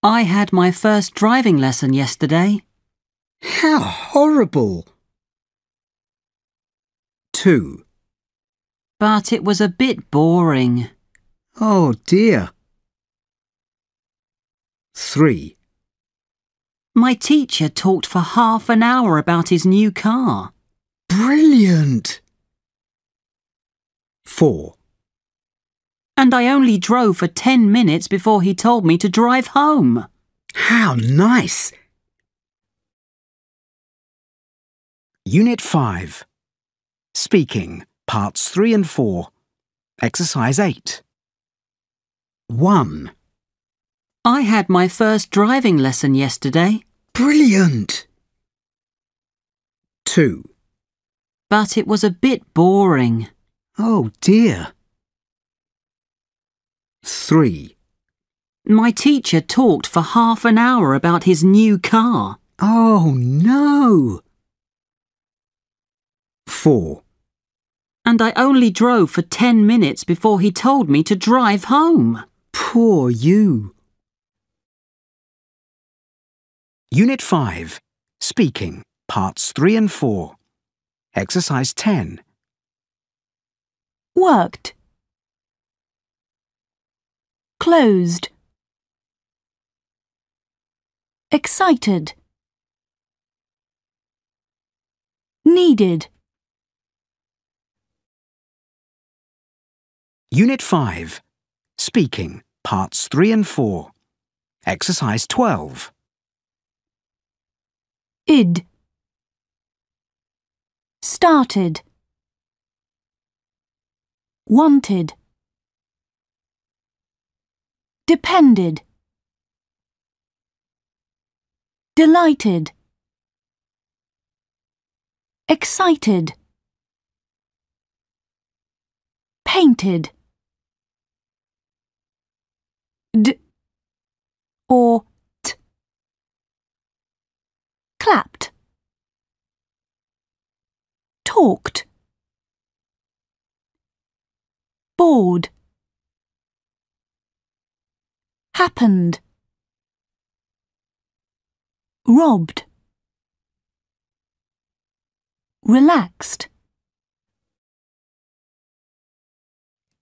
Speaker 6: I had my first driving lesson yesterday.
Speaker 13: How horrible!
Speaker 1: 2.
Speaker 6: But it was a bit boring.
Speaker 13: Oh dear.
Speaker 1: 3.
Speaker 6: My teacher talked for half an hour about his new car.
Speaker 13: Brilliant!
Speaker 1: 4.
Speaker 6: And I only drove for 10 minutes before he told me to drive home.
Speaker 13: How nice!
Speaker 1: Unit 5. Speaking, Parts 3 and 4. Exercise 8. 1.
Speaker 6: I had my first driving lesson yesterday.
Speaker 13: Brilliant!
Speaker 1: 2.
Speaker 6: But it was a bit boring.
Speaker 13: Oh dear.
Speaker 1: 3.
Speaker 6: My teacher talked for half an hour about his new car.
Speaker 13: Oh no!
Speaker 1: 4.
Speaker 19: And I only drove for 10 minutes before he told me to drive home.
Speaker 1: Poor you. Unit 5. Speaking, Parts 3 and 4. Exercise 10.
Speaker 5: Worked. Closed. Excited. Needed.
Speaker 1: Unit 5. Speaking, Parts 3 and 4. Exercise 12.
Speaker 5: Id. Started. Wanted. Depended. Delighted. Excited. Painted. D or t. Clapped. Talked. Bored. Happened. Robbed. Relaxed.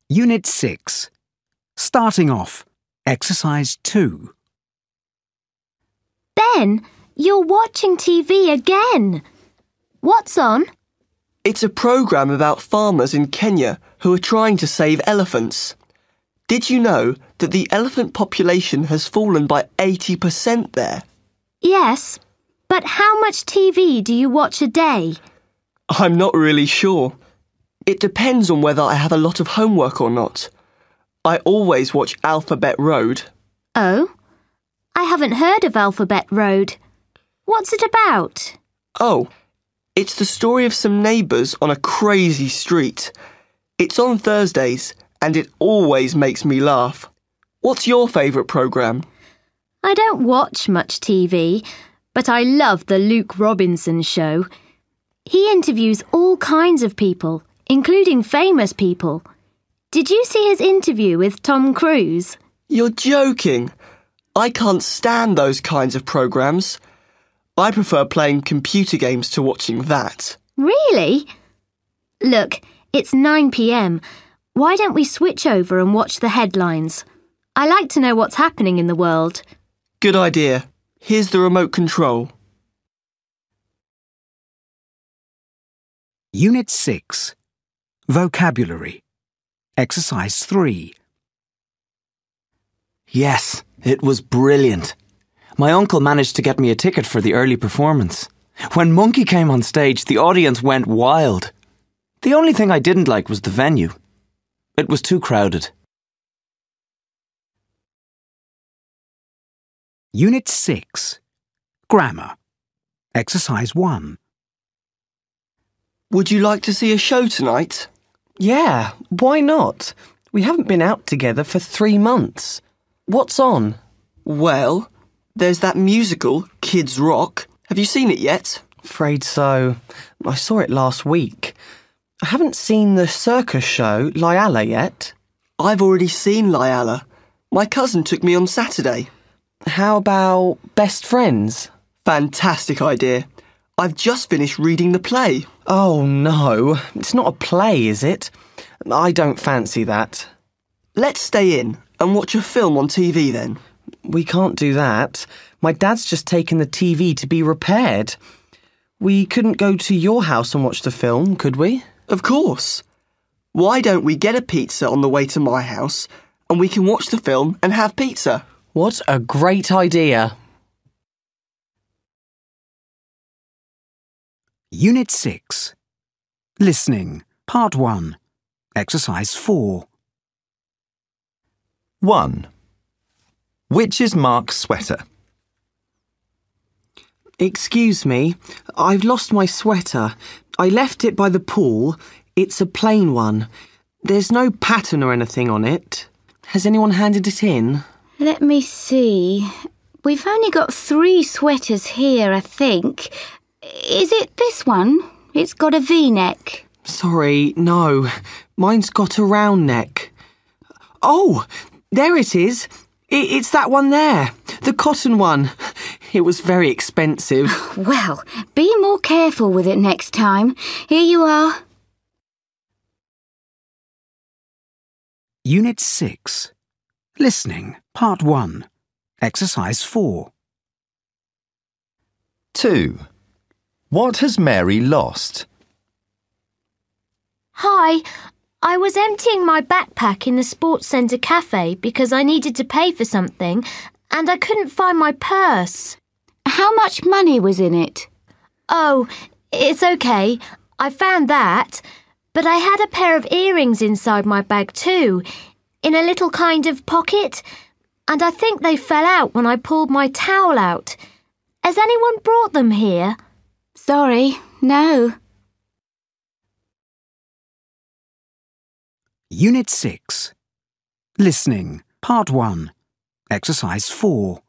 Speaker 1: Unit 6. Starting off. Exercise 2.
Speaker 4: Ben, you're watching TV again. What's on?
Speaker 12: It's a programme about farmers in Kenya who are trying to save elephants. Did you know that the elephant population has fallen by 80% there?
Speaker 4: Yes, but how much TV do you watch a day?
Speaker 12: I'm not really sure. It depends on whether I have a lot of homework or not. I always watch Alphabet Road.
Speaker 4: Oh? I haven't heard of Alphabet Road. What's it about?
Speaker 12: Oh, it's the story of some neighbours on a crazy street. It's on Thursdays, and it always makes me laugh. What's your favourite programme?
Speaker 4: I don't watch much TV, but I love the Luke Robinson show. He interviews all kinds of people, including famous people. Did you see his interview with Tom Cruise?
Speaker 12: You're joking. I can't stand those kinds of programmes. I prefer playing computer games to watching that.
Speaker 4: Really? Look, it's 9 p.m. Why don't we switch over and watch the headlines? I like to know what's happening in the world.
Speaker 12: Good idea. Here's the remote control.
Speaker 1: Unit 6. Vocabulary. Exercise 3.
Speaker 20: Yes, it was brilliant. My uncle managed to get me a ticket for the early performance. When Monkey came on stage, the audience went wild. The only thing I didn't like was the venue. It was too crowded.
Speaker 1: Unit 6. Grammar. Exercise 1.
Speaker 12: Would you like to see a show tonight?
Speaker 3: Yeah, why not? We haven't been out together for 3 months. What's on?
Speaker 12: Well, there's that musical, Kids Rock. Have you seen it yet?
Speaker 3: Afraid so. I saw it last week. I haven't seen the circus show, Lyalla, yet.
Speaker 12: I've already seen Lyalla. My cousin took me on Saturday.
Speaker 3: How about Best Friends?
Speaker 12: Fantastic idea. I've just finished reading the play.
Speaker 3: Oh, no. It's not a play, is it? I don't fancy that.
Speaker 12: Let's stay in and watch a film on TV then.
Speaker 3: We can't do that. My dad's just taken the TV to be repaired. We couldn't go to your house and watch the film, could we?
Speaker 12: Of course. Why don't we get a pizza on the way to my house and we can watch the film and have pizza?
Speaker 3: What a great idea.
Speaker 1: Unit 6. Listening. Part 1. Exercise 4.
Speaker 10: 1. Which is Mark's sweater?
Speaker 3: Excuse me, I've lost my sweater. I left it by the pool. It's a plain one. There's no pattern or anything on it. Has anyone handed it in?
Speaker 11: Let me see. We've only got 3 sweaters here, I think. Is it this one? It's got a V-neck.
Speaker 3: Sorry, no. Mine's got a round neck. Oh, there it is. It's that one there. The cotton one. It was very expensive.
Speaker 11: Well, be more careful with it next time. Here you are.
Speaker 1: Unit 6. Listening, Part 1. Exercise 4.
Speaker 10: 2. What has Mary lost?
Speaker 4: Hi, I was emptying my backpack in the sports centre cafe because I needed to pay for something and I couldn't find my purse.
Speaker 11: How much money was in it?
Speaker 4: Oh, it's okay. I found that. But I had a pair of earrings inside my bag too, in a little kind of pocket, and I think they fell out when I pulled my towel out. Has anyone brought them here?
Speaker 11: Sorry, no.
Speaker 1: Unit 6. Listening, Part 1. Exercise 4.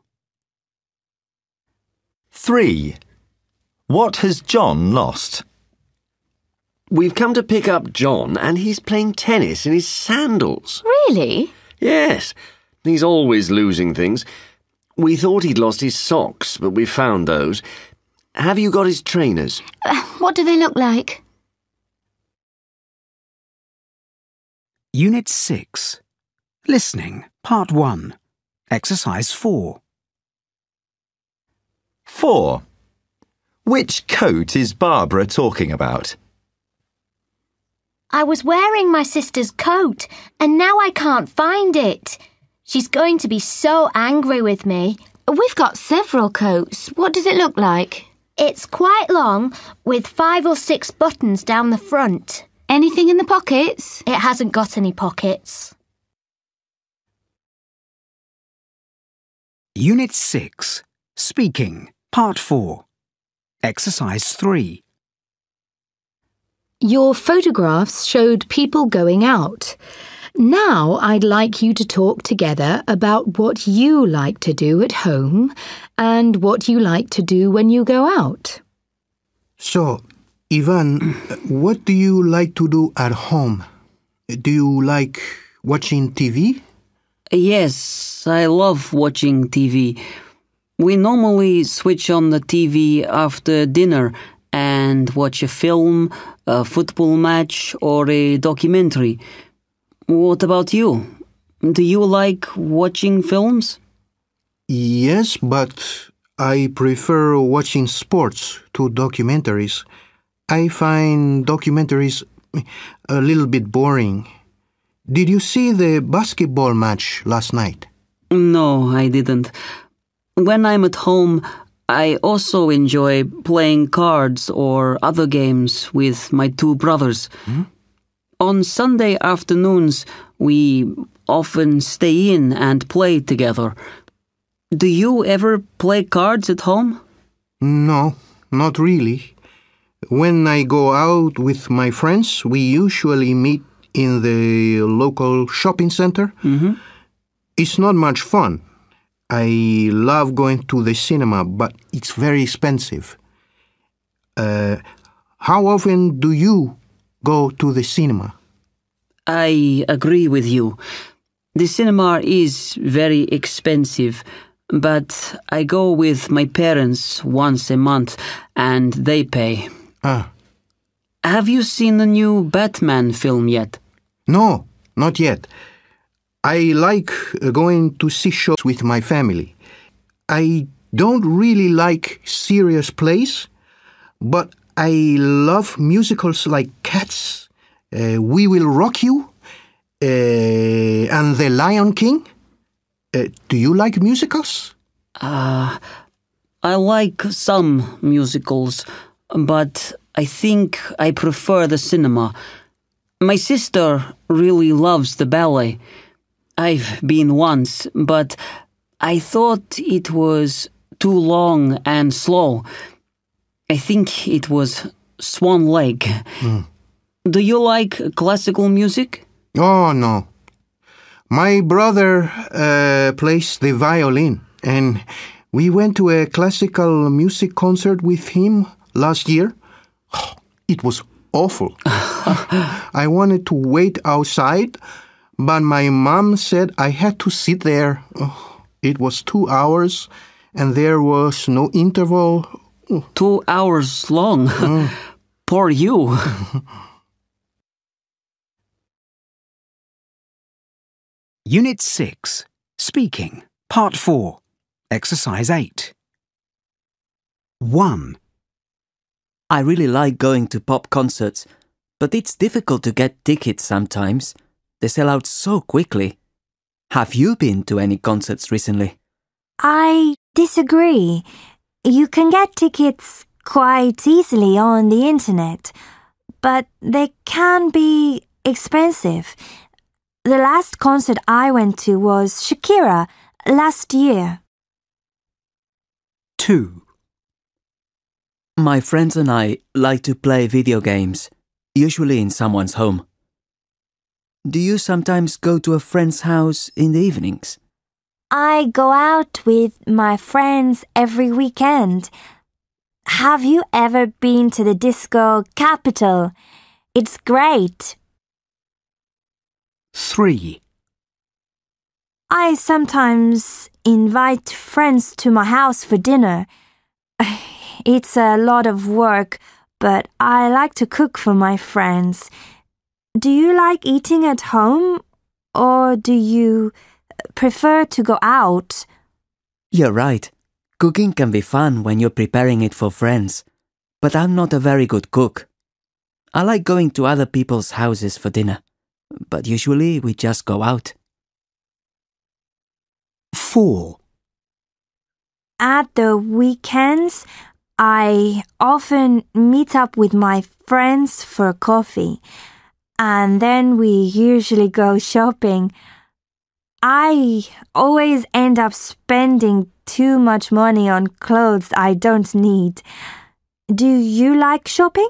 Speaker 10: 3. What has John lost?
Speaker 14: We've come to pick up John and he's playing tennis in his sandals.
Speaker 11: Really?
Speaker 14: Yes. He's always losing things. We thought he'd lost his socks, but we found those. Have you got his trainers?
Speaker 11: What do they look like?
Speaker 1: Unit 6. Listening, Part 1. Exercise 4.
Speaker 10: 4. Which coat is Barbara talking about?
Speaker 4: I was wearing my sister's coat and now I can't find it. She's going to be so angry with me.
Speaker 11: We've got several coats. What does it look like?
Speaker 4: It's quite long, with 5 or 6 buttons down the front.
Speaker 11: Anything in the pockets?
Speaker 4: It hasn't got any pockets.
Speaker 1: Unit 6. Speaking, Part 4. Exercise 3.
Speaker 21: Your photographs showed people going out. Now I'd like you to talk together about what you like to do at home and what you like to do when you go out.
Speaker 13: So, Ivan, what do you like to do at home? Do you like watching TV?
Speaker 6: Yes, I love watching TV. We normally switch on the TV after dinner and watch a film, a football match, or a documentary. What about you? Do you like watching films?
Speaker 13: Yes, but I prefer watching sports to documentaries. I find documentaries a little bit boring. Did you see the basketball match last night?
Speaker 6: No, I didn't. When I'm at home, I also enjoy playing cards or other games with my 2 brothers. On Sunday afternoons, we often stay in and play together. Do you ever play cards at home?
Speaker 13: No, not really. When I go out with my friends, we usually meet in the local shopping center. It's not much fun. I love going to the cinema, but it's very expensive. How often do you go to the cinema?
Speaker 6: I agree with you. The cinema is very expensive, but I go with my parents once a month and they pay. Have you seen the new Batman film yet?
Speaker 13: No, not yet. I like going to see shows with my family. I don't really like serious plays, but I love musicals like Cats, We Will Rock You, and The Lion King. Do you like musicals?
Speaker 6: I like some musicals, but I think I prefer the cinema. My sister really loves the ballet. I've been once, but I thought it was too long and slow. I think it was Swan Lake. Do you like classical music?
Speaker 13: Oh, no. My brother plays the violin, and we went to a classical music concert with him last year. It was awful. I wanted to wait outside, but my mom said I had to sit there. Oh, it was 2 hours, and there was no interval.
Speaker 6: 2 hours long. Poor you.
Speaker 1: Unit 6. Speaking. Part 4. Exercise 8. 1.
Speaker 8: I really like going to pop concerts, but it's difficult to get tickets sometimes. They sell out so quickly. Have you been to any concerts recently?
Speaker 15: I disagree. You can get tickets quite easily on the internet, but they can be expensive. The last concert I went to was Shakira last year.
Speaker 1: 2.
Speaker 8: My friends and I like to play video games, usually in someone's home. Do you sometimes go to a friend's house in the evenings?
Speaker 15: I go out with my friends every weekend. Have you ever been to the disco Capitol? It's great.
Speaker 1: 3.
Speaker 15: I sometimes invite friends to my house for dinner. It's a lot of work, but I like to cook for my friends. Do you like eating at home, or do you prefer to go out?
Speaker 8: You're right. Cooking can be fun when you're preparing it for friends, but I'm not a very good cook. I like going to other people's houses for dinner, but usually we just go out.
Speaker 1: 4.
Speaker 15: At the weekends, I often meet up with my friends for coffee, and then we usually go shopping. I always end up spending too much money on clothes I don't need. Do you like shopping?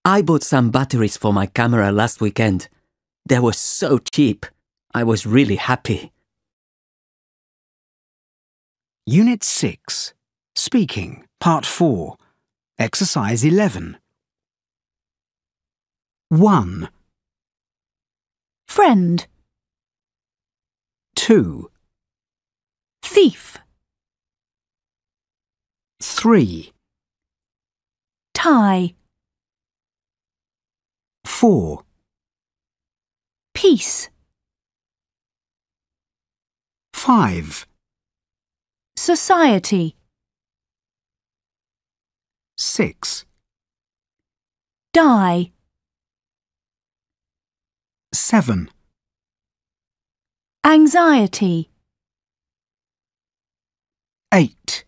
Speaker 8: I bought some batteries for my camera last weekend. They were so cheap. I was really happy.
Speaker 1: Unit 6. Speaking. Part 4. Exercise 11. 1.
Speaker 5: Friend.
Speaker 1: 2.
Speaker 5: Thief.
Speaker 1: 3.
Speaker 5: Tie.
Speaker 1: 4.
Speaker 5: Peace.
Speaker 1: 5.
Speaker 5: Society.
Speaker 1: 6.
Speaker 5: Die.
Speaker 1: 7.
Speaker 5: Anxiety.
Speaker 1: 8.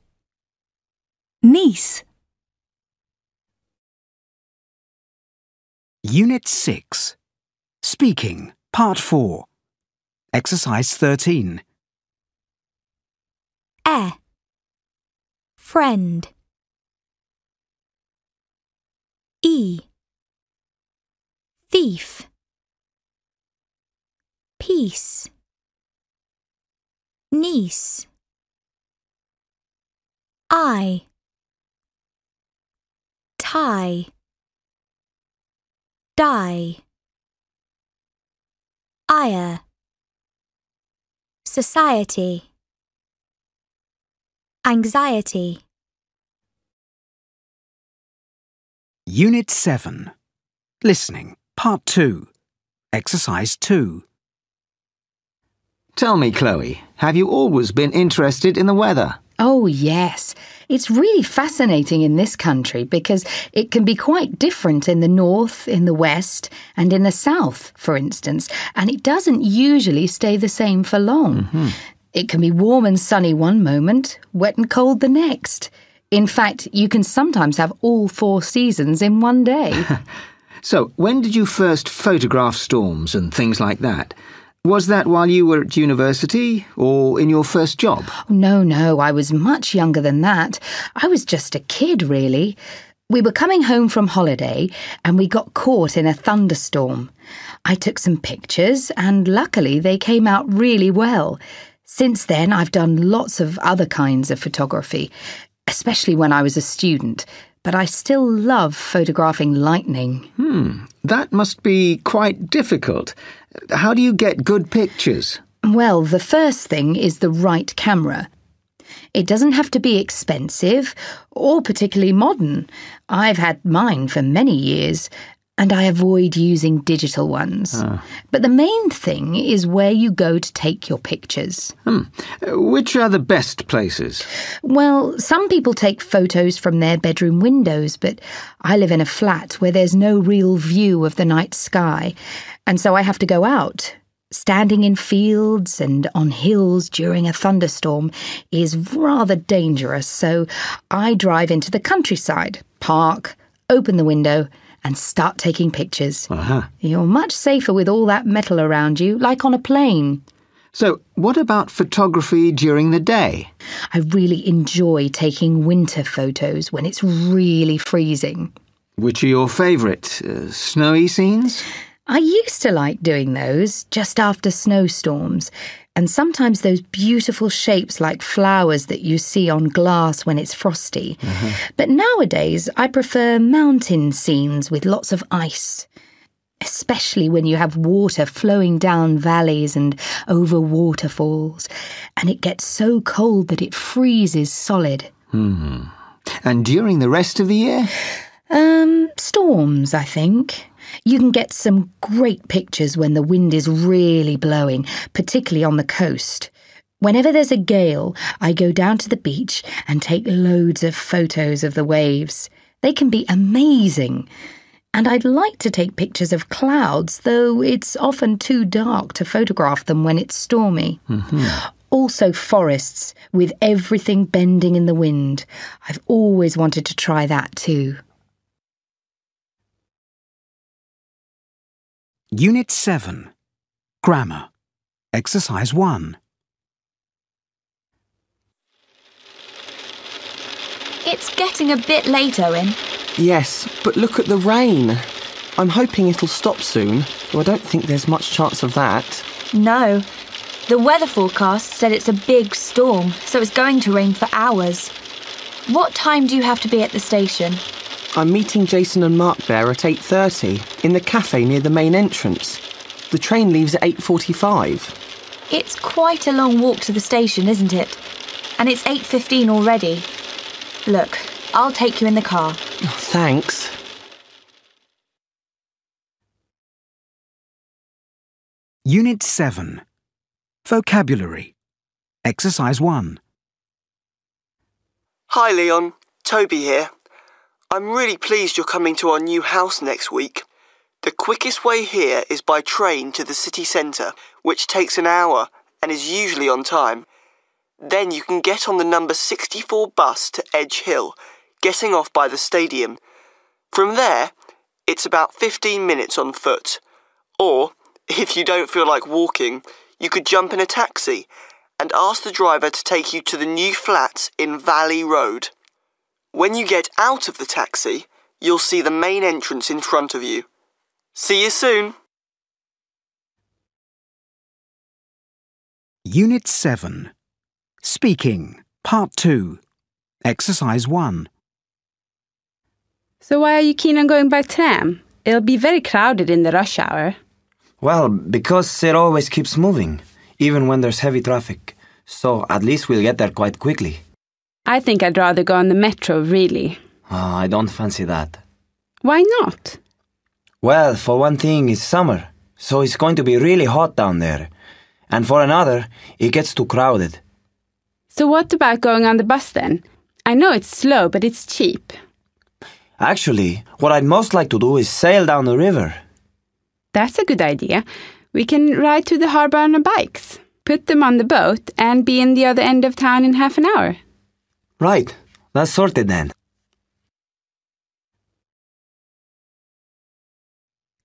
Speaker 5: Niece.
Speaker 1: Unit 6. Speaking. Part 4. Exercise 13.
Speaker 2: Friend. Thief. Peace. Niece. Tie. Die. Ire. Society. Anxiety.
Speaker 1: Unit 7. Listening. Part 2. Exercise 2.
Speaker 22: Tell me, Chloe, have you always been interested in the weather?
Speaker 21: Oh, yes. It's really fascinating in this country because it can be quite different in the north, in the west, and in the south, for instance, and it doesn't usually stay the same for long. It can be warm and sunny one moment, wet and cold the next. In fact, you can sometimes have all 4 seasons in one day.
Speaker 22: So, when did you first photograph storms and things like that? Was that while you were at university or in your first job?
Speaker 21: No, I was much younger than that. I was just a kid, really. We were coming home from holiday and we got caught in a thunderstorm. I took some pictures and luckily they came out really well. Since then, I've done lots of other kinds of photography, especially when I was a student. but I still love photographing lightning.
Speaker 22: That must be quite difficult. How do you get good pictures?
Speaker 21: Well, the first thing is the right camera. It doesn't have to be expensive or particularly modern. I've had mine for many years, and I avoid using digital ones. But the main thing is where you go to take your pictures.
Speaker 22: Which are the best places?
Speaker 21: Well, some people take photos from their bedroom windows, but I live in a flat where there's no real view of the night sky, and so I have to go out. Standing in fields and on hills during a thunderstorm is rather dangerous, so I drive into the countryside, park, open the window, and start taking pictures. You're much safer with all that metal around you, like on a plane.
Speaker 22: So, what about photography during the day?
Speaker 21: I really enjoy taking winter photos when it's really freezing.
Speaker 22: Which are your favourite? Snowy scenes?
Speaker 21: I used to like doing those just after snowstorms, and sometimes those beautiful shapes like flowers that you see on glass when it's frosty. But nowadays I prefer mountain scenes with lots of ice, especially when you have water flowing down valleys and over waterfalls, and it gets so cold that it freezes solid.
Speaker 22: And during the rest of the year?
Speaker 21: Storms, I think. You can get some great pictures when the wind is really blowing, particularly on the coast. Whenever there's a gale, I go down to the beach and take loads of photos of the waves. They can be amazing. And I'd like to take pictures of clouds, though it's often too dark to photograph them when it's stormy. Also forests, with everything bending in the wind. I've always wanted to try that too.
Speaker 1: Unit 7. Grammar. Exercise 1.
Speaker 2: It's getting a bit late, Owen.
Speaker 3: Yes, but look at the rain. I'm hoping it'll stop soon, though I don't think there's much chance of that.
Speaker 2: No. The weather forecast said it's a big storm, so it's going to rain for hours. What time do you have to be at the station?
Speaker 3: I'm meeting Jason and Mark there at 8:30 in the cafe near the main entrance. The train leaves at 8:45.
Speaker 2: It's quite a long walk to the station, isn't it? And it's 8:15 already. Look, I'll take you in the car.
Speaker 3: Thanks.
Speaker 1: Unit 7. Vocabulary. Exercise 1.
Speaker 12: Hi, Leon. Toby here. I'm really pleased you're coming to our new house next week. The quickest way here is by train to the city centre, which takes an hour and is usually on time. Then you can get on the number 64 bus to Edge Hill, getting off by the stadium. From there, it's about 15 minutes on foot. Or, if you don't feel like walking, you could jump in a taxi and ask the driver to take you to the new flats in Valley Road. When you get out of the taxi, you'll see the main entrance in front of you. See you soon.
Speaker 1: Unit 7. Speaking. Part 2. Exercise 1.
Speaker 16: So why are you keen on going by tram? It'll be very crowded in the rush hour.
Speaker 20: Well, because it always keeps moving, even when there's heavy traffic. So at least we'll get there quite quickly.
Speaker 16: I think I'd rather go on the metro, really.
Speaker 20: I don't fancy that.
Speaker 16: Why not?
Speaker 20: Well, for one thing, it's summer, so it's going to be really hot down there. And for another, it gets too crowded.
Speaker 16: So what about going on the bus then? I know it's slow, but it's cheap.
Speaker 20: Actually, what I'd most like to do is sail down the river.
Speaker 16: That's a good idea. We can ride to the harbour on our bikes, put them on the boat, and be in the other end of town in half an hour.
Speaker 20: Right, that's sorted then.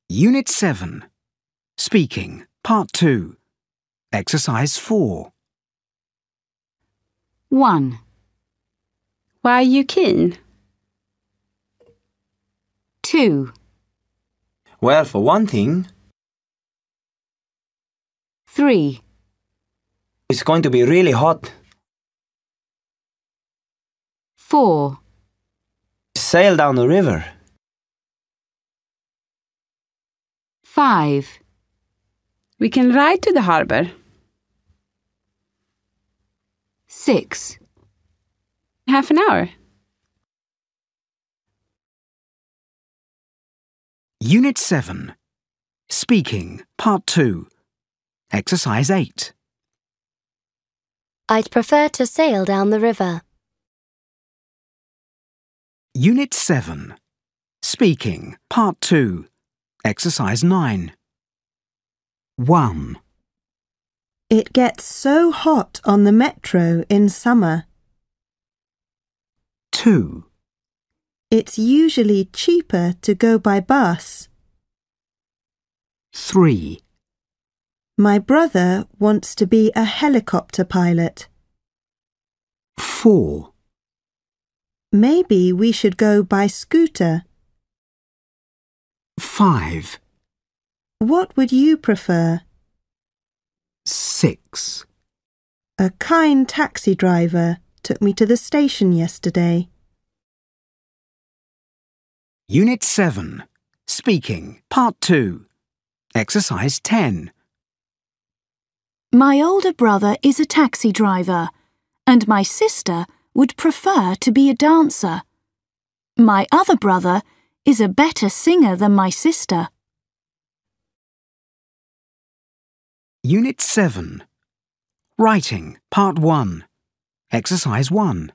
Speaker 1: Unit 7. Speaking. Part 2. Exercise 4.
Speaker 11: 1.
Speaker 16: Why are you keen?
Speaker 11: 2.
Speaker 20: Well, for one thing,
Speaker 11: 3.
Speaker 20: it's going to be really hot.
Speaker 11: 4.
Speaker 20: sail down the river.
Speaker 2: 5.
Speaker 16: We can ride to the harbour.
Speaker 2: 6.
Speaker 16: Half an hour.
Speaker 1: Unit 7. Speaking, Part 2. Exercise 8.
Speaker 9: I'd prefer to sail down the river.
Speaker 1: Unit 7. Speaking, Part 2. Exercise 9. 1.
Speaker 17: It gets so hot on the metro in summer.
Speaker 1: 2.
Speaker 17: It's usually cheaper to go by bus.
Speaker 1: 3.
Speaker 17: My brother wants to be a helicopter pilot.
Speaker 1: 4.
Speaker 17: Maybe we should go by scooter.
Speaker 1: 5.
Speaker 17: What would you prefer?
Speaker 1: 6.
Speaker 17: A kind taxi driver took me to the station yesterday.
Speaker 1: Unit 7. Speaking, Part 2. Exercise 10.
Speaker 5: My older brother is a taxi driver, and my sister would prefer to be a dancer. My other brother is a better singer than my sister.
Speaker 1: Unit 7. Writing, Part 1. Exercise 1.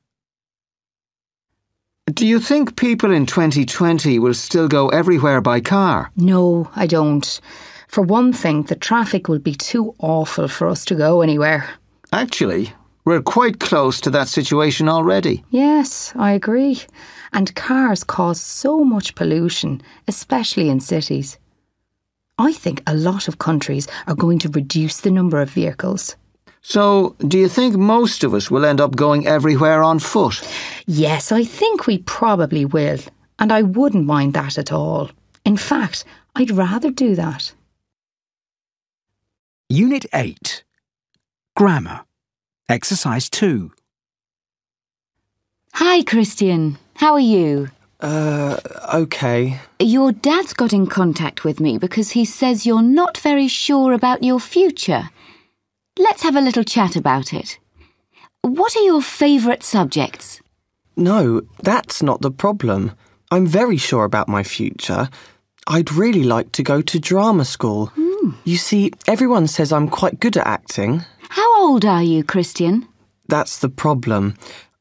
Speaker 22: Do you think people in 2020 will still go everywhere by car?
Speaker 21: No, I don't. For one thing, the traffic will be too awful for us to go anywhere.
Speaker 22: Actually, we're quite close to that situation already.
Speaker 21: Yes, I agree. And cars cause so much pollution, especially in cities. I think a lot of countries are going to reduce the number of vehicles.
Speaker 22: So, do you think most of us will end up going everywhere on foot?
Speaker 21: Yes, I think we probably will. And I wouldn't mind that at all. In fact, I'd rather do that.
Speaker 1: Unit 8. Grammar. Exercise 2.
Speaker 11: Hi, Christian. How are you?
Speaker 3: Okay.
Speaker 11: Your dad's got in contact with me because he says you're not very sure about your future. Let's have a little chat about it. What are your favourite subjects?
Speaker 3: No, that's not the problem. I'm very sure about my future. I'd really like to go to drama school. You see, everyone says I'm quite good at acting.
Speaker 11: How old are you, Christian?
Speaker 3: That's the problem.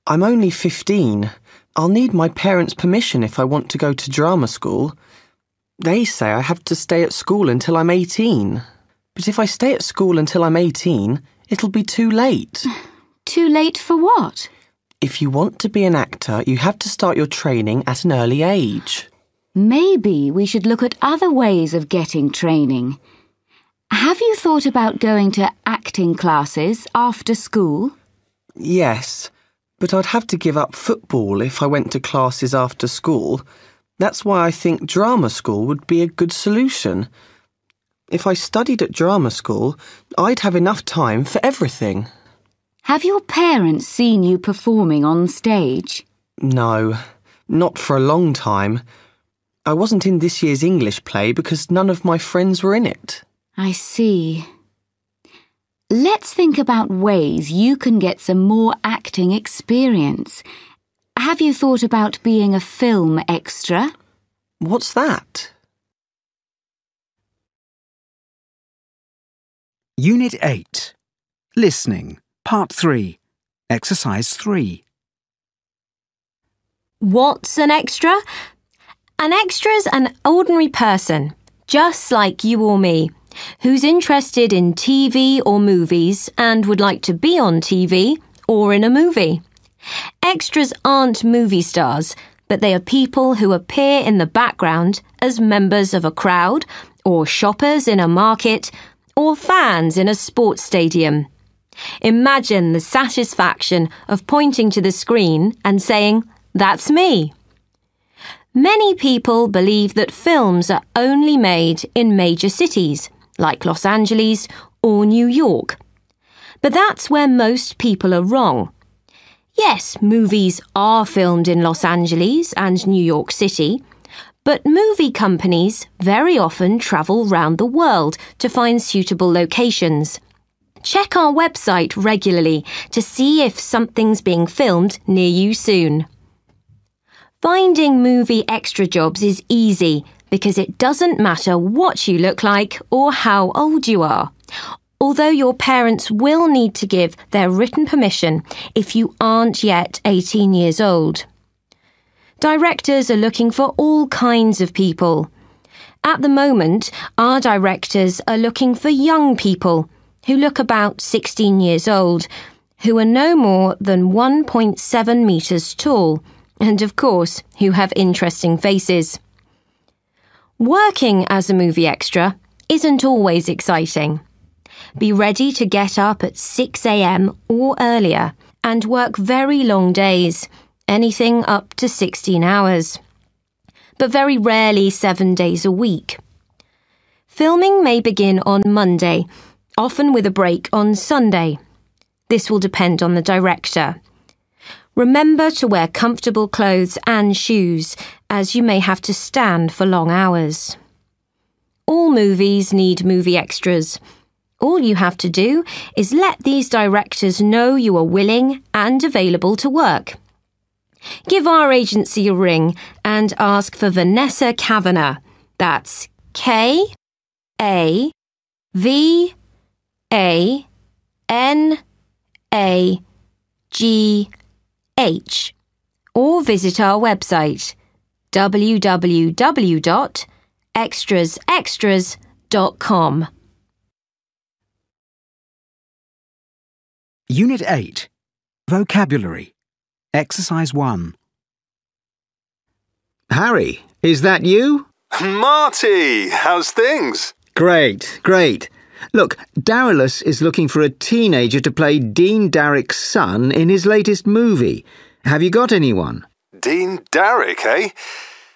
Speaker 3: I'm only 15. I'll need my parents' permission if I want to go to drama school. They say I have to stay at school until I'm 18. But if I stay at school until I'm 18, it'll be too late.
Speaker 11: Too late for what?
Speaker 3: If you want to be an actor, you have to start your training at an early age.
Speaker 11: Maybe we should look at other ways of getting training. Have you thought about going to acting classes after school?
Speaker 3: Yes, but I'd have to give up football if I went to classes after school. That's why I think drama school would be a good solution. If I studied at drama school, I'd have enough time for everything.
Speaker 11: Have your parents seen you performing on stage?
Speaker 3: No, not for a long time. I wasn't in this year's English play because none of my friends were in it.
Speaker 11: I see. Let's think about ways you can get some more acting experience. Have you thought about being a film extra?
Speaker 3: What's that?
Speaker 1: Unit 8. Listening, Part 3. Exercise 3.
Speaker 23: What's an extra? An extra's an ordinary person, just like you or me, who's interested in TV or movies and would like to be on TV or in a movie. Extras aren't movie stars, but they are people who appear in the background as members of a crowd, or shoppers in a market, or fans in a sports stadium. Imagine the satisfaction of pointing to the screen and saying, "That's me." Many people believe that films are only made in major cities, like Los Angeles or New York. But that's where most people are wrong. Yes, movies are filmed in Los Angeles and New York City, but movie companies very often travel round the world to find suitable locations. Check our website regularly to see if something's being filmed near you soon. Finding movie extra jobs is easy because it doesn't matter what you look like or how old you are, although your parents will need to give their written permission if you aren't yet 18 years old. Directors are looking for all kinds of people. At the moment, our directors are looking for young people who look about 16 years old, who are no more than 1.7 metres tall, and of course, who have interesting faces. Working as a movie extra isn't always exciting. Be ready to get up at 6 a.m. or earlier and work very long days, anything up to 16 hours, but very rarely 7 days a week. Filming may begin on Monday, often with a break on Sunday. This will depend on the director. Remember to wear comfortable clothes and shoes, as you may have to stand for long hours. All movies need movie extras. All you have to do is let these directors know you are willing and available to work. Give our agency a ring and ask for Vanessa Kavanagh. That's Kavanagh, or visit our website www.extrasextras.com.
Speaker 1: Unit 8. Vocabulary. Exercise 1.
Speaker 22: Harry, is that you?
Speaker 10: Marty, how's things?
Speaker 22: Great, great. Look, Darylus is looking for a teenager to play Dean Darrick's son in his latest movie. Have you got anyone?
Speaker 10: Dean Darrick, eh?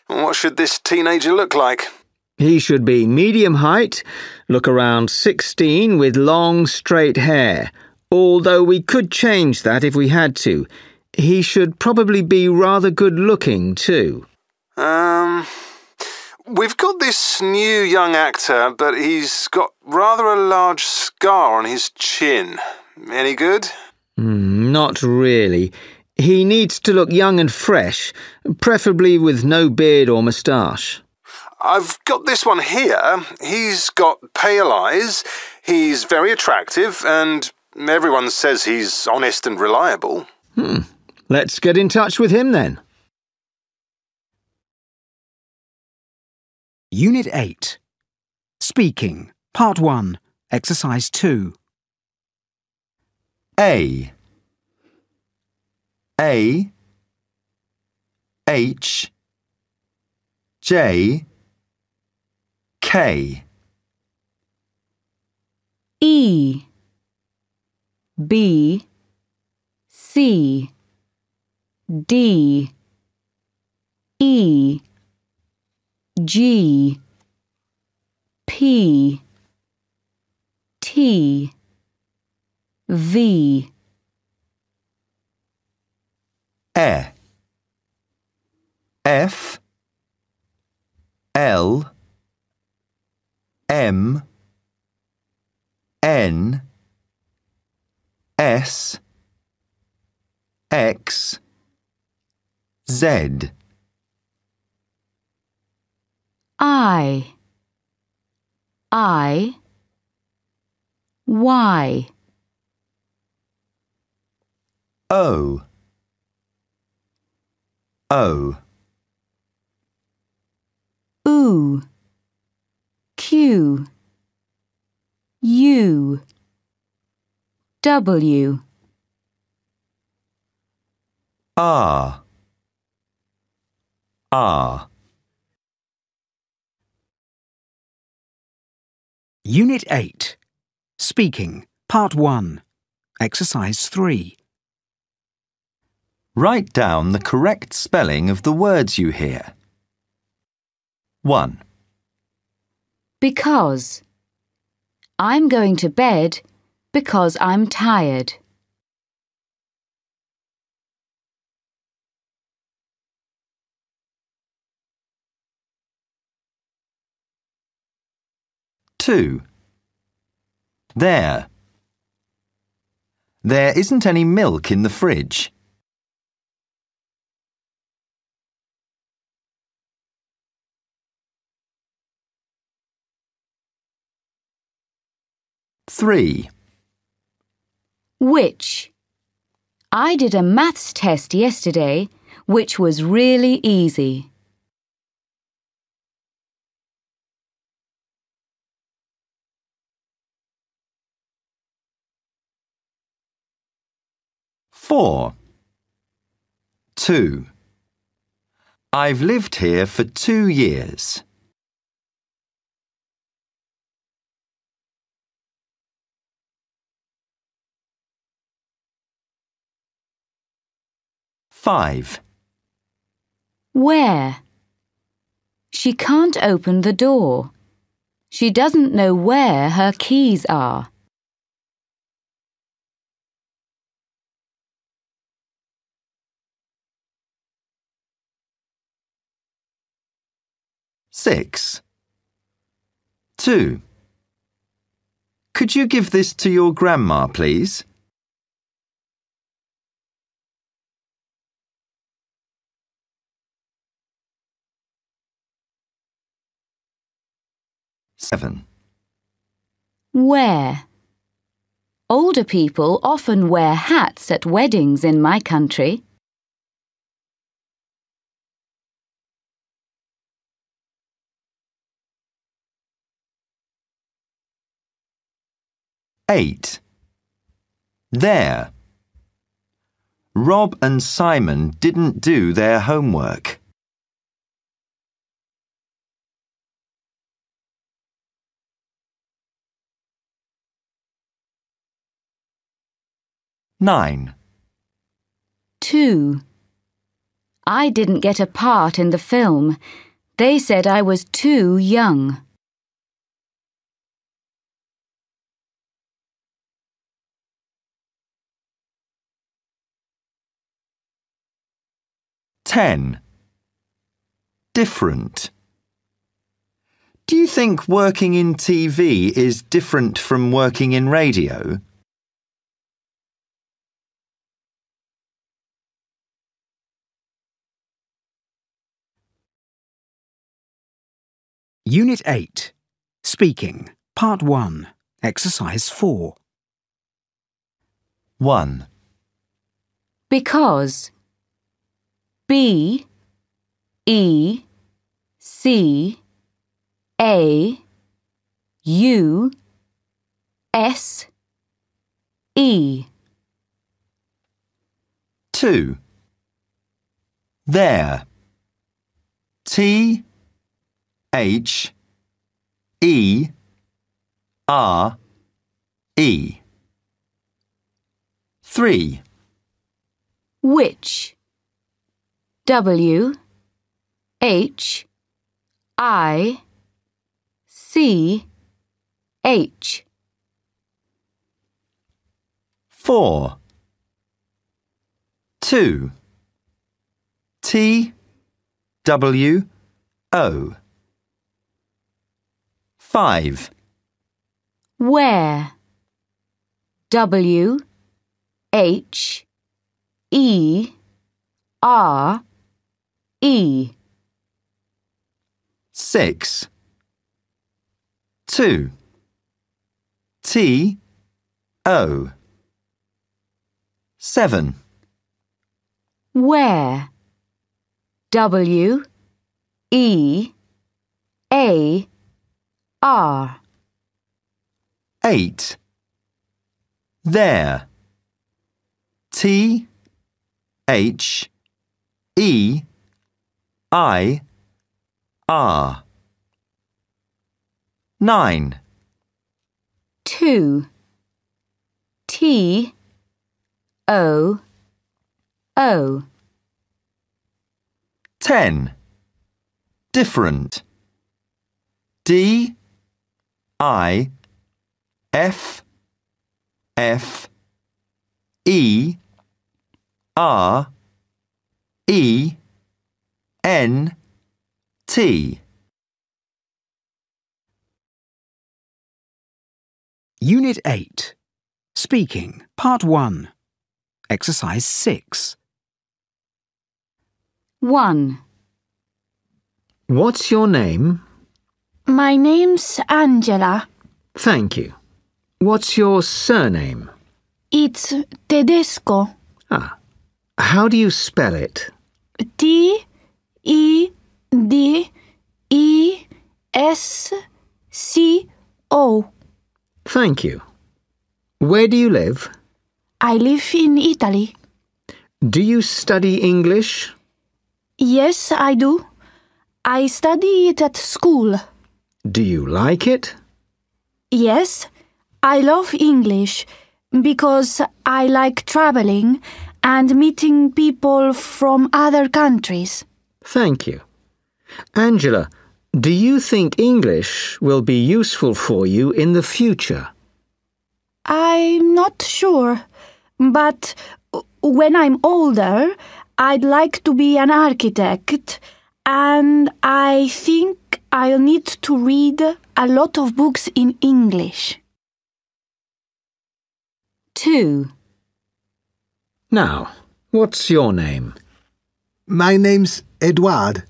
Speaker 10: What should this teenager look like?
Speaker 22: He should be medium height, look around 16 with long, straight hair. Although we could change that if we had to. He should probably be rather good-looking, too.
Speaker 10: We've got this new young actor, but he's got rather a large scar on his chin. Any good?
Speaker 22: Not really. He needs to look young and fresh, preferably with no beard or moustache.
Speaker 10: I've got this one here. He's got pale eyes, he's very attractive, and everyone says he's honest and reliable.
Speaker 22: Let's get in touch with him then.
Speaker 1: Unit 8. Speaking. Part 1. Exercise 2.
Speaker 10: A H J K
Speaker 11: E B C D E G P T V
Speaker 10: F L M N S X Z
Speaker 11: I Y
Speaker 10: O
Speaker 11: U Q U W
Speaker 10: R
Speaker 1: Unit 8. Speaking. Part 1. Exercise 3.
Speaker 10: Write down the correct spelling of the words you hear. 1.
Speaker 11: Because I'm going to bed because I'm tired.
Speaker 10: 2. There. There isn't any milk in the fridge. 3.
Speaker 11: Which? I did a maths test yesterday, which was really easy.
Speaker 10: 4. 2. I've lived here for 2 years. 5.
Speaker 11: Where? She can't open the door. She doesn't know where her keys are.
Speaker 10: 6. 2. Could you give this to your grandma, please? 7.
Speaker 11: Where? Older people often wear hats at weddings in my country.
Speaker 10: 8. There. Rob and Simon didn't do their homework. 9.
Speaker 11: 2. I didn't get a part in the film. They said I was too young.
Speaker 10: 10. Different. Do you think working in TV is different from working in radio?
Speaker 1: Unit 8. Speaking. Part 1. Exercise 4.
Speaker 10: 1.
Speaker 11: Because. B, E, C, A, U, S, E.
Speaker 10: 2. There. T, H, E, R, E. 3.
Speaker 11: Which? W, H, I, C, H.
Speaker 10: 4. 2. T, W, O. 5.
Speaker 11: Where? W, H, E, R, E.
Speaker 10: 6. 2. T, O. 7.
Speaker 11: Where? W, E, A, R.
Speaker 10: 8. There. T, H, E, I, R. 9.
Speaker 11: 2. T, O, O.
Speaker 10: 10. Different. D, I, F, F, E, R, E, N, T.
Speaker 1: Unit 8. Speaking, Part 1. Exercise 6.
Speaker 11: 1.
Speaker 22: What's your name?
Speaker 5: My name's Angela.
Speaker 22: Thank you. What's your surname?
Speaker 5: It's Tedesco.
Speaker 22: Ah. How do you spell it?
Speaker 5: T-E-D-E-S-C-O.
Speaker 22: Thank you. Where do you live?
Speaker 5: I live in Italy.
Speaker 22: Do you study English?
Speaker 5: Yes, I do. I study it at school.
Speaker 22: Do you like it?
Speaker 5: Yes, I love English because I like traveling and meeting people from other countries.
Speaker 22: Thank you. Angela, do you think English will be useful for you in the future?
Speaker 5: I'm not sure, but when I'm older, I'd like to be an architect, and I think I'll need to read a lot of books in English.
Speaker 11: 2.
Speaker 22: Now, what's your name?
Speaker 13: My name's Edward.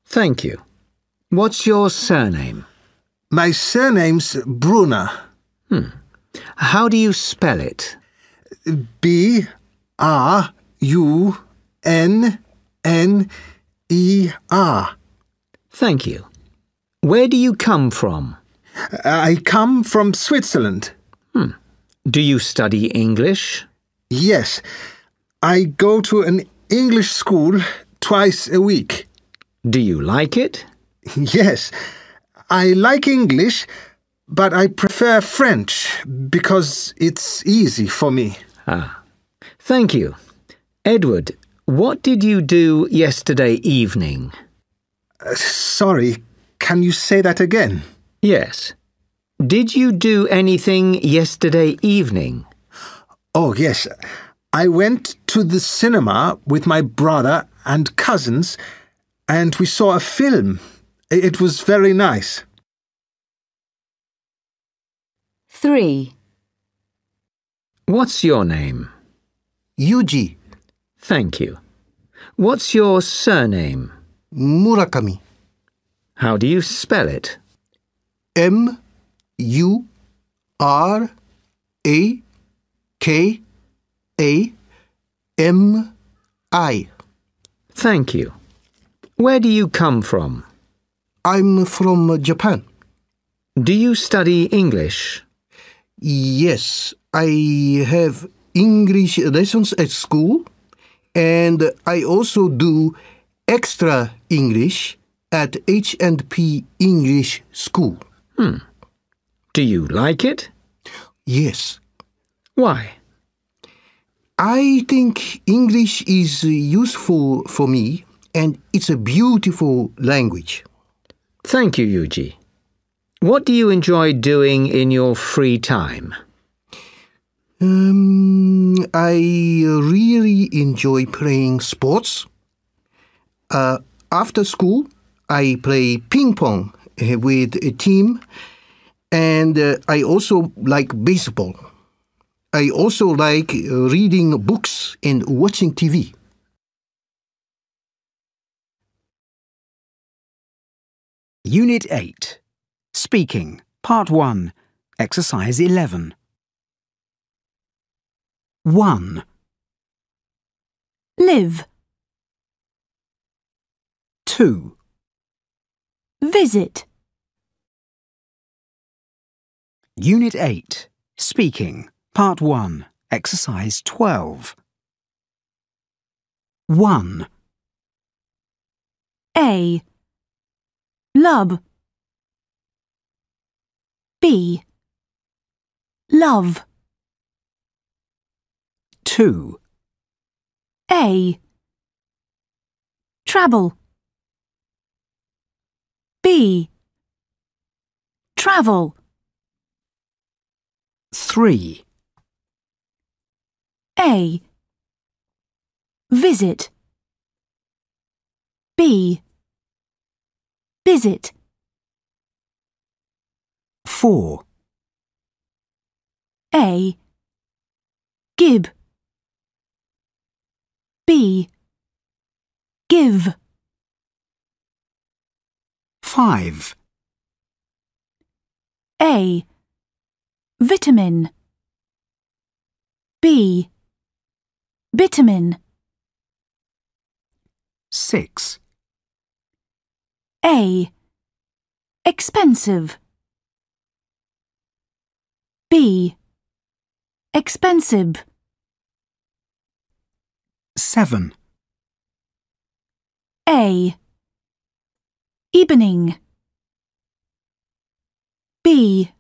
Speaker 22: Thank you. What's your surname?
Speaker 13: My surname's Brunner.
Speaker 22: How do you spell it?
Speaker 13: B-R-U-N-N-E-R.
Speaker 22: Thank you. Where do you come from?
Speaker 13: I come from Switzerland.
Speaker 22: Do you study English?
Speaker 13: Yes. I go to an English school twice a week.
Speaker 22: Do you like it?
Speaker 13: Yes. I like English, but I prefer French because it's easy for me.
Speaker 22: Thank you. Edward, what did you do yesterday evening?
Speaker 13: Sorry, can you say that again?
Speaker 22: Yes. Did you do anything yesterday evening?
Speaker 13: Oh, yes. I went to the cinema with my brother and cousins, and we saw a film. It was very nice.
Speaker 11: 3.
Speaker 22: What's your name?
Speaker 13: Yuji.
Speaker 22: Thank you. What's your surname?
Speaker 13: Murakami.
Speaker 22: How do you spell it?
Speaker 13: M-U-R-A-K-A-M-I.
Speaker 22: Thank you. Where do you come from?
Speaker 13: I'm from Japan.
Speaker 22: Do you study English?
Speaker 13: Yes, I have English lessons at school, and I also do extra English at H&P English School.
Speaker 22: Do you like it?
Speaker 13: Yes.
Speaker 22: Why?
Speaker 13: I think English is useful for me, and it's a beautiful language.
Speaker 22: Thank you, Yuji. What do you enjoy doing in your free time?
Speaker 13: I really enjoy playing sports. After school, I play ping pong with a team, and I also like baseball. I also like reading books and watching TV.
Speaker 1: Unit 8. Speaking, Part 1, Exercise 11. 1.
Speaker 5: Live.
Speaker 1: 2.
Speaker 5: Visit.
Speaker 1: Unit 8. Speaking, Part 1, Exercise 12. 1.
Speaker 5: A. Love. B. Love.
Speaker 1: 2.
Speaker 5: A. Travel. B. Travel.
Speaker 1: 3.
Speaker 5: A. Visit. B. Visit.
Speaker 1: 4.
Speaker 5: A. Gib. B. Give.
Speaker 1: 5.
Speaker 5: A. Vitamin. B. Vitamin.
Speaker 1: 6.
Speaker 5: A. Expensive. B. Expensive.
Speaker 1: 7.
Speaker 5: A. Evening. B.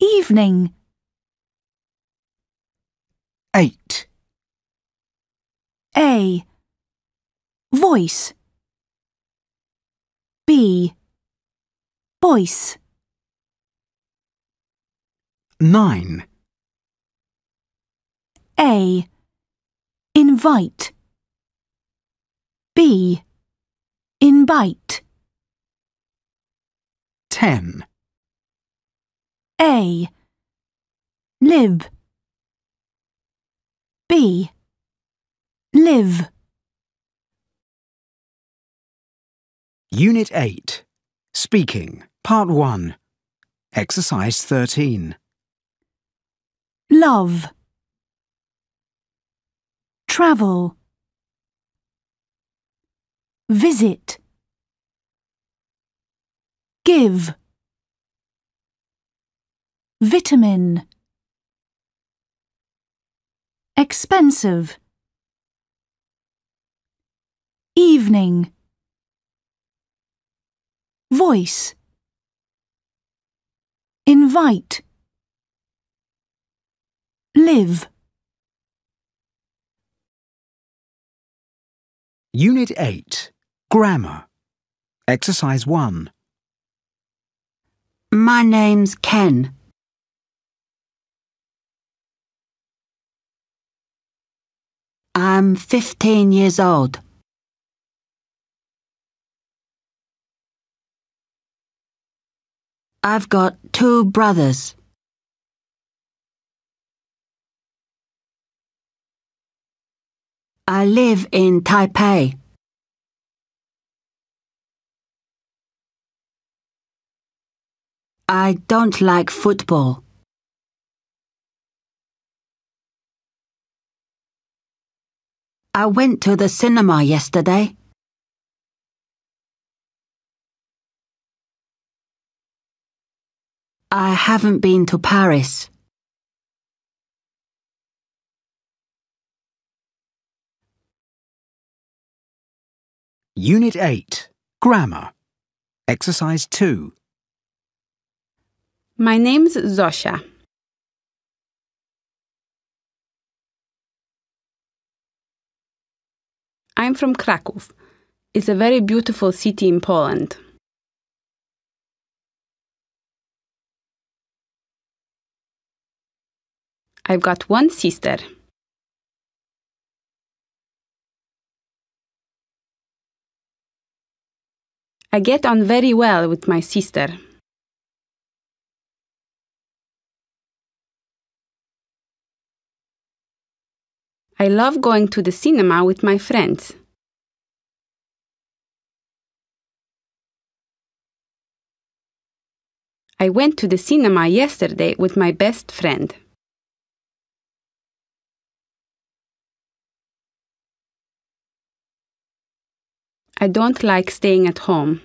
Speaker 5: Evening.
Speaker 1: 8.
Speaker 5: A. Voice. B. Voice.
Speaker 1: 9.
Speaker 5: A. Invite. B. Invite.
Speaker 1: 10.
Speaker 5: A. Live. B. Live.
Speaker 1: Unit 8. Speaking, Part 1. Exercise 13.
Speaker 5: Love. Travel. Visit. Give. Vitamin. Expensive. Evening. Voice. Invite. Live.
Speaker 1: Unit 8. Grammar. Exercise 1.
Speaker 6: My name's Ken. I'm 15 years old. I've got 2 brothers. I live in Taipei. I don't like football. I went to the cinema yesterday. I haven't been to Paris.
Speaker 1: Unit 8. Grammar. Exercise 2.
Speaker 16: My name's Zosia. I'm from Kraków. It's a very beautiful city in Poland. I've got 1 sister. I get on very well with my sister. I love going to the cinema with my friends. I went to the cinema yesterday with my best friend. I don't like staying at home.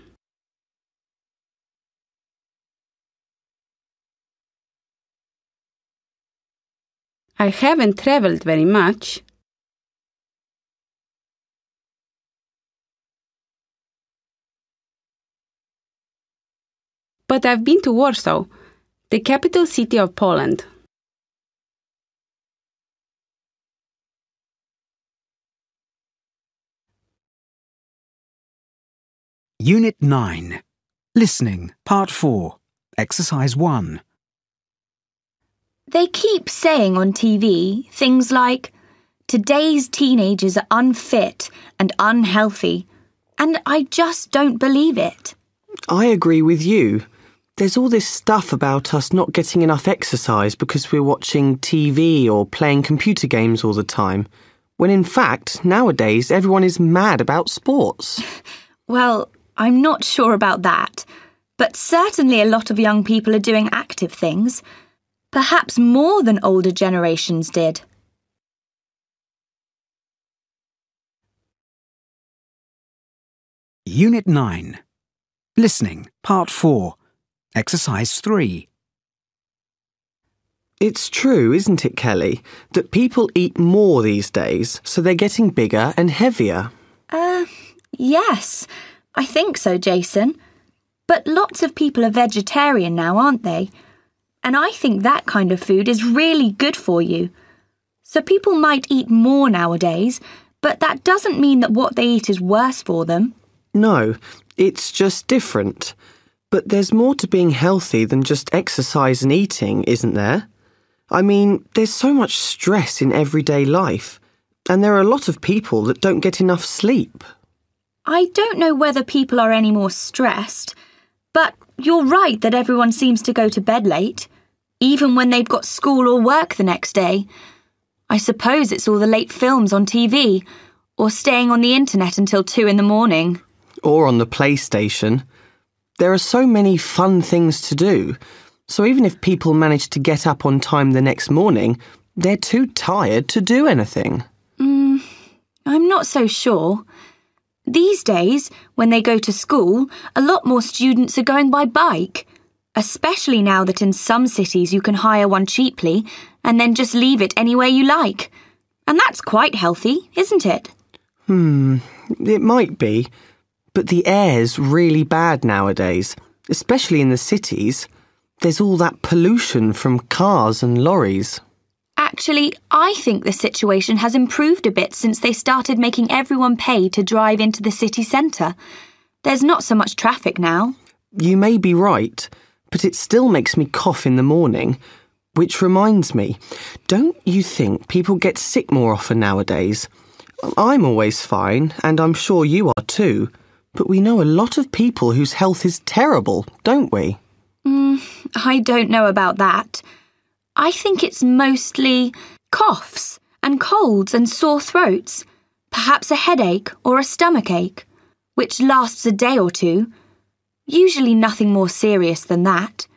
Speaker 16: I haven't traveled very much. But I've been to Warsaw, the capital city of Poland.
Speaker 1: Unit 9. Listening, Part 4. Exercise 1.
Speaker 2: They keep saying on TV things like, today's teenagers are unfit and unhealthy, and I just don't believe it.
Speaker 3: I agree with you. There's all this stuff about us not getting enough exercise because we're watching TV or playing computer games all the time, when in fact, nowadays, everyone is mad about sports.
Speaker 2: Well, I'm not sure about that, but certainly a lot of young people are doing active things, perhaps more than older generations did.
Speaker 1: Unit 9. Listening, Part 4. Exercise 3.
Speaker 3: It's true, isn't it, Kelly, that people eat more these days, so they're getting bigger and heavier?
Speaker 2: Yes, I think so, Jason. But lots of people are vegetarian now, aren't they? And I think that kind of food is really good for you. So people might eat more nowadays, but that doesn't mean that what they eat is worse for them.
Speaker 3: No, it's just different. But there's more to being healthy than just exercise and eating, isn't there? I mean, there's so much stress in everyday life, and there are a lot of people that don't get enough sleep.
Speaker 2: I don't know whether people are any more stressed, but you're right that everyone seems to go to bed late, even when they've got school or work the next day. I suppose it's all the late films on TV, or staying on the internet until 2 a.m.
Speaker 3: Or on the PlayStation. There are so many fun things to do, so even if people manage to get up on time the next morning, they're too tired to do anything.
Speaker 2: I'm not so sure. These days, when they go to school, a lot more students are going by bike, especially now that in some cities you can hire one cheaply and then just leave it anywhere you like. And that's quite healthy, isn't it?
Speaker 3: It might be. But the air's really bad nowadays, especially in the cities. There's all that pollution from cars and lorries.
Speaker 2: Actually, I think the situation has improved a bit since they started making everyone pay to drive into the city centre. There's not so much traffic now.
Speaker 3: You may be right, but it still makes me cough in the morning. Which reminds me, don't you think people get sick more often nowadays? I'm always fine, and I'm sure you are too. But we know a lot of people whose health is terrible, don't we?
Speaker 2: I don't know about that. I think it's mostly coughs and colds and sore throats, perhaps a headache or a stomachache, which lasts a day or two. Usually nothing more serious than that.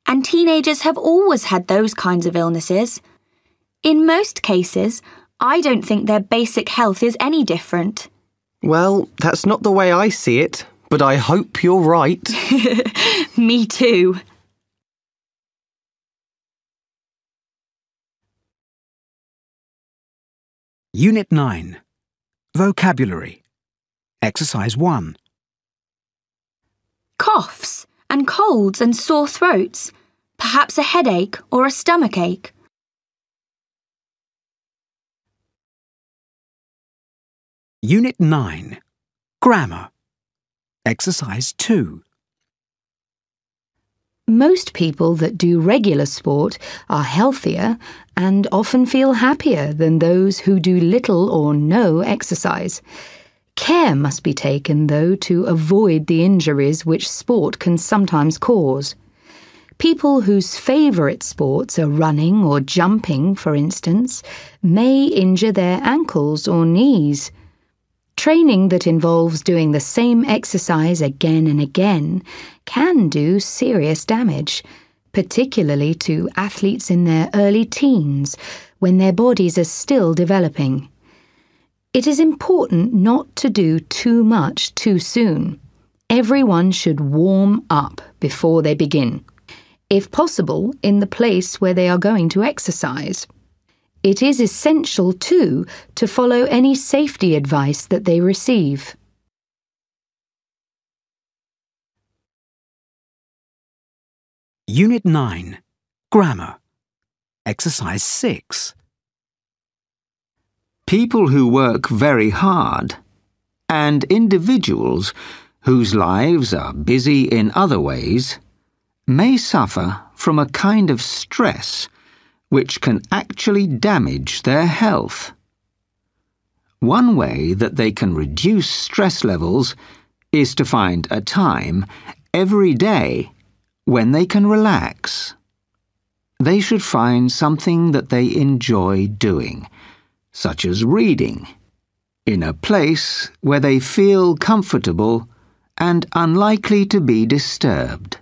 Speaker 2: And teenagers have always had those kinds of illnesses. In most cases, I don't think their basic health is any different.
Speaker 3: Well, that's not the way I see it, but I hope you're right.
Speaker 2: Me too.
Speaker 1: Unit 9. Vocabulary. Exercise 1.
Speaker 2: Coughs and colds and sore throats, perhaps a headache or a stomachache.
Speaker 1: Unit 9. Grammar. Exercise 2.
Speaker 21: Most people that do regular sport are healthier and often feel happier than those who do little or no exercise. Care must be taken, though, to avoid the injuries which sport can sometimes cause. People whose favourite sports are running or jumping, for instance, may injure their ankles or knees. Training that involves doing the same exercise again and again can do serious damage, particularly to athletes in their early teens, when their bodies are still developing. It is important not to do too much too soon. Everyone should warm up before they begin, if possible in the place where they are going to exercise. It is essential, too, to follow any safety advice that they receive.
Speaker 1: Unit 9. Grammar. Exercise 6.
Speaker 22: People who work very hard, and individuals whose lives are busy in other ways, may suffer from a kind of stress which can actually damage their health. One way that they can reduce stress levels is to find a time every day when they can relax. They should find something that they enjoy doing, such as reading, in a place where they feel comfortable and unlikely to be disturbed.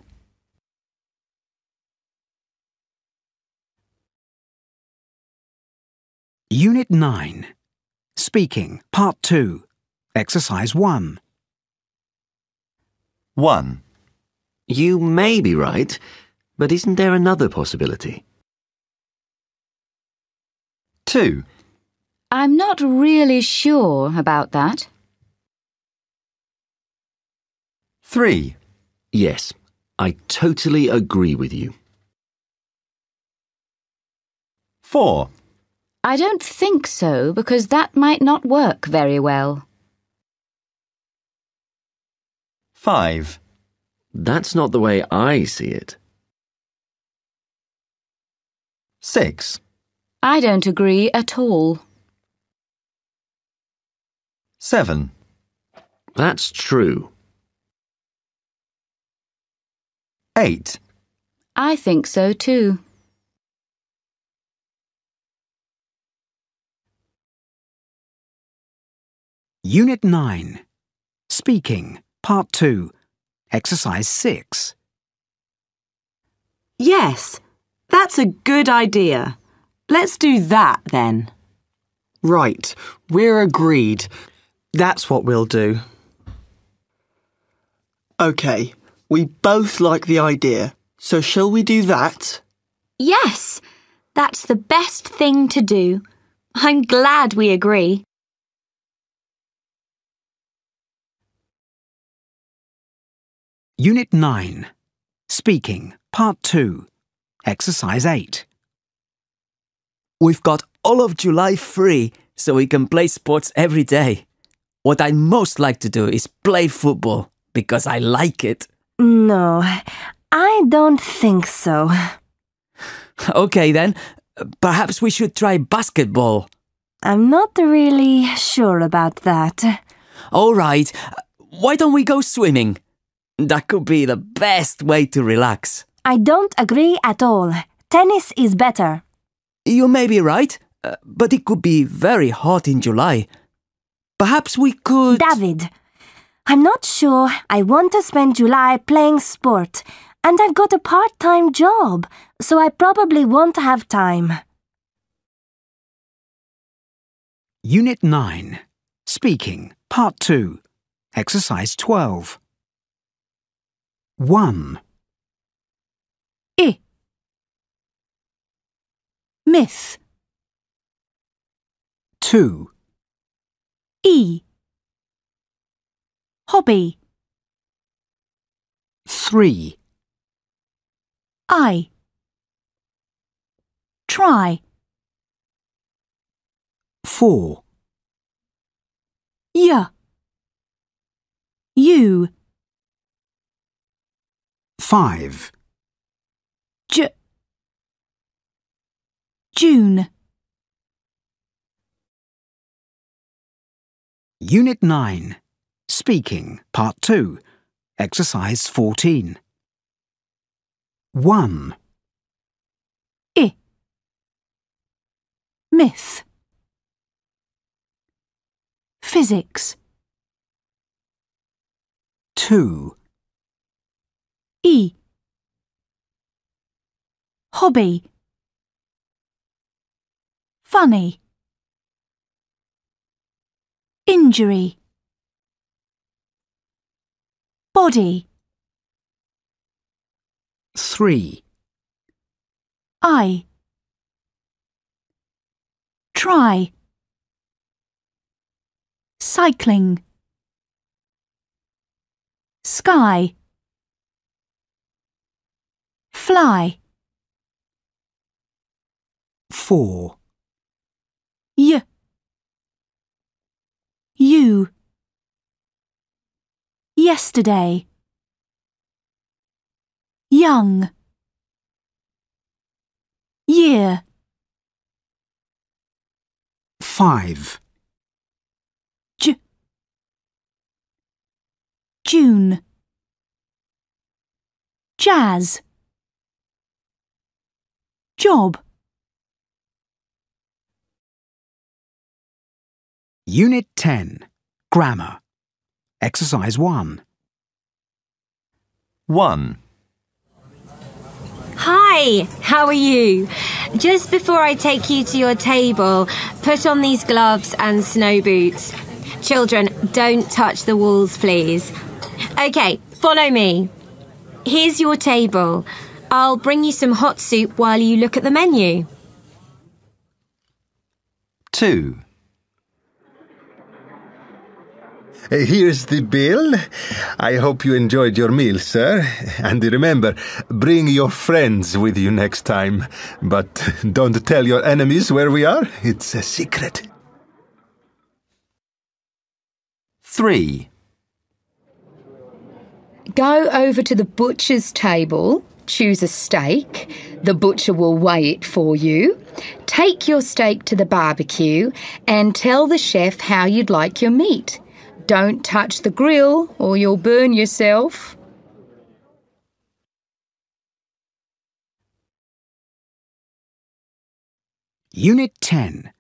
Speaker 1: Unit 9. Speaking, Part 2. Exercise 1.
Speaker 14: 1. You may be right, but isn't there another possibility?
Speaker 10: 2.
Speaker 11: I'm not really sure about that.
Speaker 10: 3.
Speaker 14: Yes, I totally agree with you.
Speaker 10: 4.
Speaker 11: I don't think so, because that might not work very well.
Speaker 10: 5.
Speaker 14: That's not the way I see it.
Speaker 10: 6.
Speaker 11: I don't agree at all.
Speaker 10: 7.
Speaker 14: That's true.
Speaker 10: 8.
Speaker 11: I think so too.
Speaker 1: Unit 9. Speaking, Part 2. Exercise 6.
Speaker 7: Yes, that's a good idea. Let's do that then.
Speaker 3: Right, we're agreed. That's what we'll do.
Speaker 12: OK, we both like the idea, so shall we do that?
Speaker 2: Yes, that's the best thing to do. I'm glad we agree.
Speaker 1: Unit 9. Speaking, Part 2. Exercise 8.
Speaker 8: We've got all of July free, so we can play sports every day. What I most like to do is play football, because I like it.
Speaker 15: No, I don't think so.
Speaker 8: Okay then, perhaps we should try basketball.
Speaker 15: I'm not really sure about that.
Speaker 8: All right, why don't we go swimming? That could be the best way to relax.
Speaker 15: I don't agree at all. Tennis is better.
Speaker 8: You may be right, but it could be very hot in July. Perhaps we could...
Speaker 15: David, I'm not sure I want to spend July playing sport, and I've got a part-time job, so I probably won't have time.
Speaker 1: Unit 9. Speaking, Part 2. Exercise 12. 1.
Speaker 5: Myth.
Speaker 1: 2.
Speaker 5: Hobby.
Speaker 1: 3.
Speaker 5: Try.
Speaker 1: 4.
Speaker 5: You.
Speaker 1: 5.
Speaker 5: June.
Speaker 1: Unit 9. Speaking, Part 2. Exercise 14. 1.
Speaker 5: Myth. Physics.
Speaker 1: 2.
Speaker 5: Hobby. Funny. Injury. Body.
Speaker 1: 3.
Speaker 5: Try. Cycling. Sky. Fly.
Speaker 1: 4.
Speaker 5: You. Yesterday. Young. Year.
Speaker 1: 5.
Speaker 5: June. jazz. Job.
Speaker 1: Unit 10. Grammar. Exercise 1.
Speaker 10: 1.
Speaker 23: Hi, how are you? Just before I take you to your table, put on these gloves and snow boots. Children, don't touch the walls, please. Okay, follow me. Here's your table. I'll bring you some hot soup while you look at the menu.
Speaker 10: 2. Here's the bill. I hope you enjoyed your meal, sir. And remember, bring your friends with you next time. But don't tell your enemies where we are. It's a secret.
Speaker 14: 3.
Speaker 21: Go over to the butcher's table, choose a steak. The butcher will weigh it for you. Take your steak to the barbecue and tell the chef how you'd like your meat. Don't touch the grill or you'll burn yourself.
Speaker 1: Unit 10.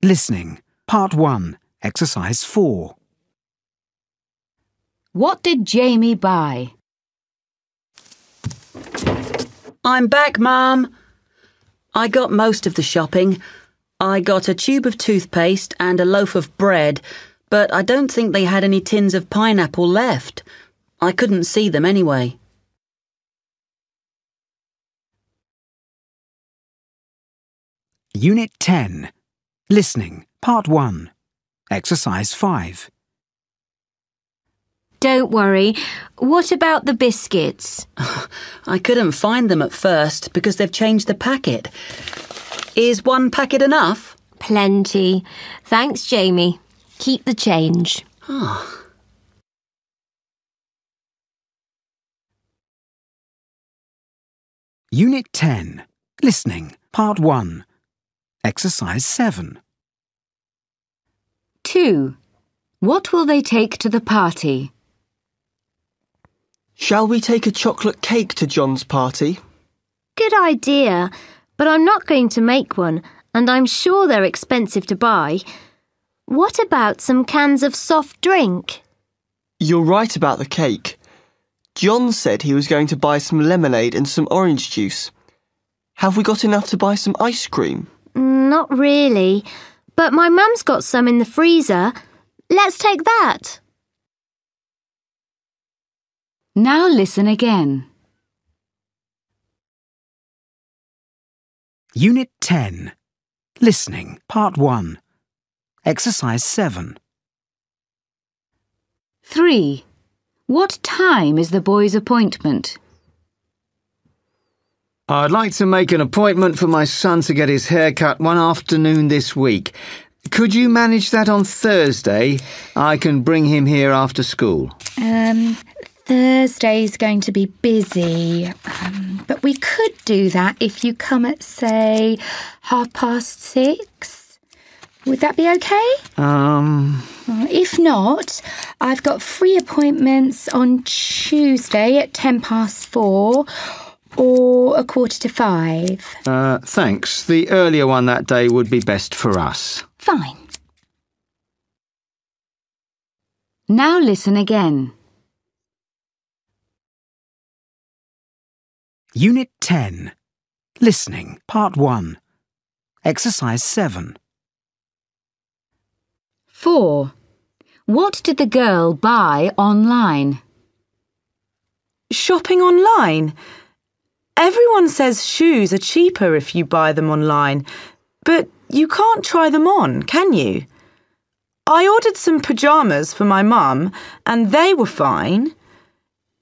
Speaker 1: Listening. Part 1. Exercise 4.
Speaker 21: What did Jamie buy?
Speaker 6: I'm back, Mum. I got most of the shopping. I got a tube of toothpaste and a loaf of bread, but I don't think they had any tins of pineapple left. I couldn't see them anyway.
Speaker 1: Unit 10. Listening. Part 1. Exercise 5.
Speaker 23: Don't worry. What about the biscuits?
Speaker 6: I couldn't find them at first because they've changed the packet. Is one packet enough?
Speaker 23: Plenty. Thanks, Jamie. Keep the change.
Speaker 6: Oh.
Speaker 1: Unit 10. Listening. Part 1. Exercise 7.
Speaker 21: 2. What will they take to the party?
Speaker 12: Shall we take a chocolate cake to John's party?
Speaker 4: Good idea, but I'm not going to make one, and I'm sure they're expensive to buy. What about some cans of soft drink?
Speaker 12: You're right about the cake. John said he was going to buy some lemonade and some orange juice. Have we got enough to buy some ice cream?
Speaker 4: Not really, but my mum's got some in the freezer. Let's take that.
Speaker 21: Now listen again.
Speaker 1: Unit 10. Listening. Part 1. Exercise 7.
Speaker 21: 3. What time is the boy's appointment?
Speaker 22: I'd like to make an appointment for my son to get his hair cut one afternoon this week. Could you manage that on Thursday? I can bring him here after school.
Speaker 21: Thursday's going to be busy, but we could do that if you come at, say, 6:30. Would that be okay? If not, I've got free appointments on Tuesday at 4:10 or 4:45.
Speaker 22: Thanks. The earlier one that day would be best for us.
Speaker 21: Fine. Now listen again.
Speaker 1: Unit 10. Listening. Part 1. Exercise 7.
Speaker 21: 4. What did the girl buy online?
Speaker 7: Shopping online? Everyone says shoes are cheaper if you buy them online, but you can't try them on, can you? I ordered some pyjamas for my mum, and they were fine.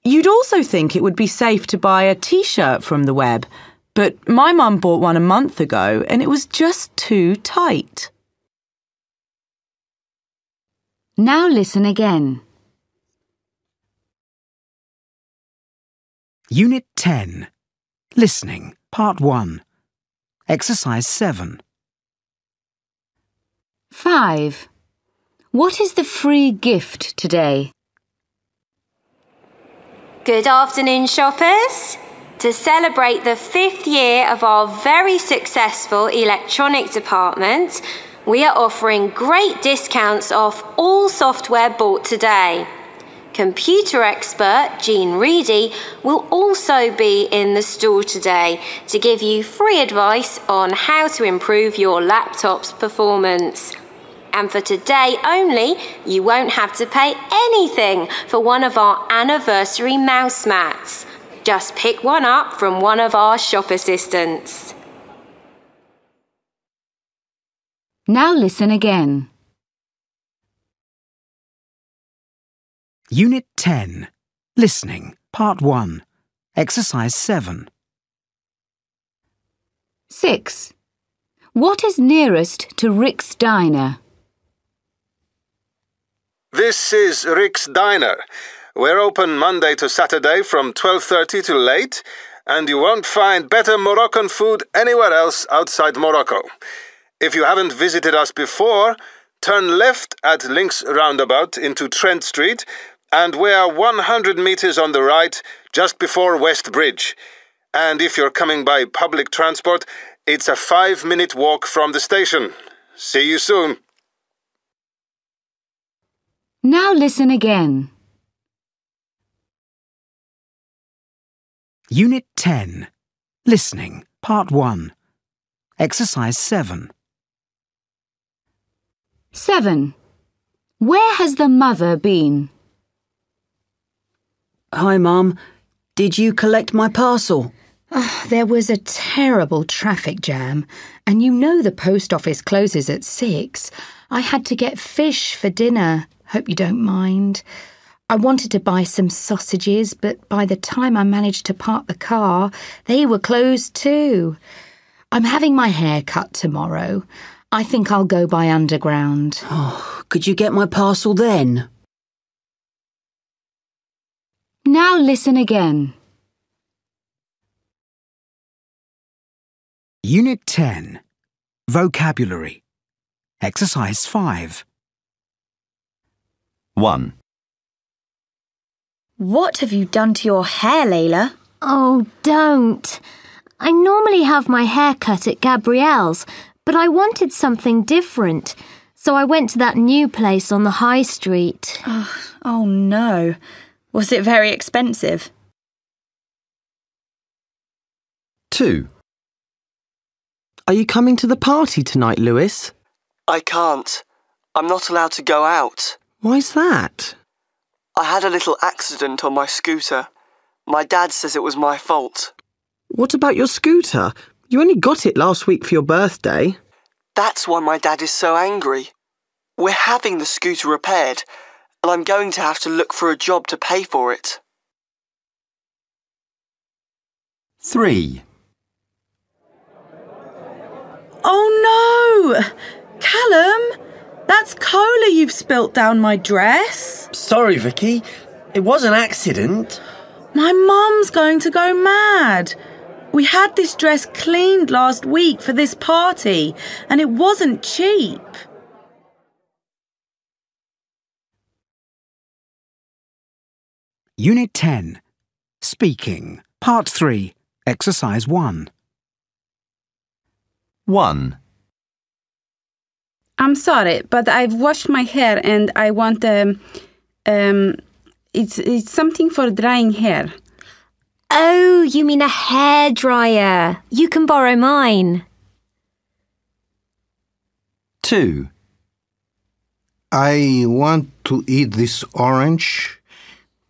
Speaker 7: You'd also think it would be safe to buy a t-shirt from the web, but my mum bought one a month ago, and it was just too tight.
Speaker 21: Now listen again.
Speaker 1: Unit 10. Listening. Part 1. Exercise 7.
Speaker 21: 5. What is the free gift today?
Speaker 23: Good afternoon, shoppers. To celebrate the 5th year of our very successful electronic department, we are offering great discounts off all software bought today. Computer expert Jean Reedy will also be in the store today to give you free advice on how to improve your laptop's performance. And for today only, you won't have to pay anything for one of our anniversary mouse mats. Just pick one up from one of our shop assistants.
Speaker 11: Now listen again.
Speaker 1: Unit 10. Listening, Part 1. Exercise 7.
Speaker 23: 6. What is nearest to Rick's Diner?
Speaker 18: This is Rick's Diner. We're open Monday to Saturday from 12:30 to late, and you won't find better Moroccan food anywhere else outside Morocco. If you haven't visited us before, turn left at Links Roundabout into Trent Street, and we're 100 meters on the right, just before West Bridge. And if you're coming by public transport, it's a 5-minute walk from the station. See you soon.
Speaker 11: Now listen again.
Speaker 1: Unit 10. Listening, Part 1. Exercise 7.
Speaker 23: 7. Where has the mother been?
Speaker 6: Hi, Mum. Did you collect my parcel?
Speaker 21: There was a terrible traffic jam, and you know the post office closes at 6. I had to get fish for dinner. Hope you don't mind. I wanted to buy some sausages, but by the time I managed to park the car, they were closed too. I'm having my hair cut tomorrow. I think I'll go by Underground.
Speaker 6: Oh, could you get my parcel then?
Speaker 23: Now listen again.
Speaker 1: Unit 10. Vocabulary. Exercise 5.
Speaker 10: 1.
Speaker 2: What have you done to your hair, Layla?
Speaker 4: Oh, don't. I normally have my hair cut at Gabrielle's, but I wanted something different, so I went to that new place on the high street.
Speaker 2: Oh no. Was it very expensive?
Speaker 10: 2.
Speaker 3: Are you coming to the party tonight, Lewis?
Speaker 12: I can't. I'm not allowed to go out.
Speaker 3: Why's that?
Speaker 12: I had a little accident on my scooter. My dad says it was my fault.
Speaker 3: What about your scooter? You only got it last week for your birthday.
Speaker 12: That's why my dad is so angry. We're having the scooter repaired, and I'm going to have to look for a job to pay for it.
Speaker 10: 3.
Speaker 7: Oh no! Callum! That's cola you've spilt down my dress.
Speaker 14: Sorry, Vicky. It was an accident.
Speaker 7: My mum's going to go mad. We had this dress cleaned last week for this party, and it wasn't cheap.
Speaker 1: Unit 10. Speaking, Part 3, Exercise 1.
Speaker 10: 1.
Speaker 16: I'm sorry, but I've washed my hair and I want it's something for drying hair.
Speaker 23: Oh, you mean a hairdryer. You can borrow mine.
Speaker 10: 2.
Speaker 13: I want to eat this orange.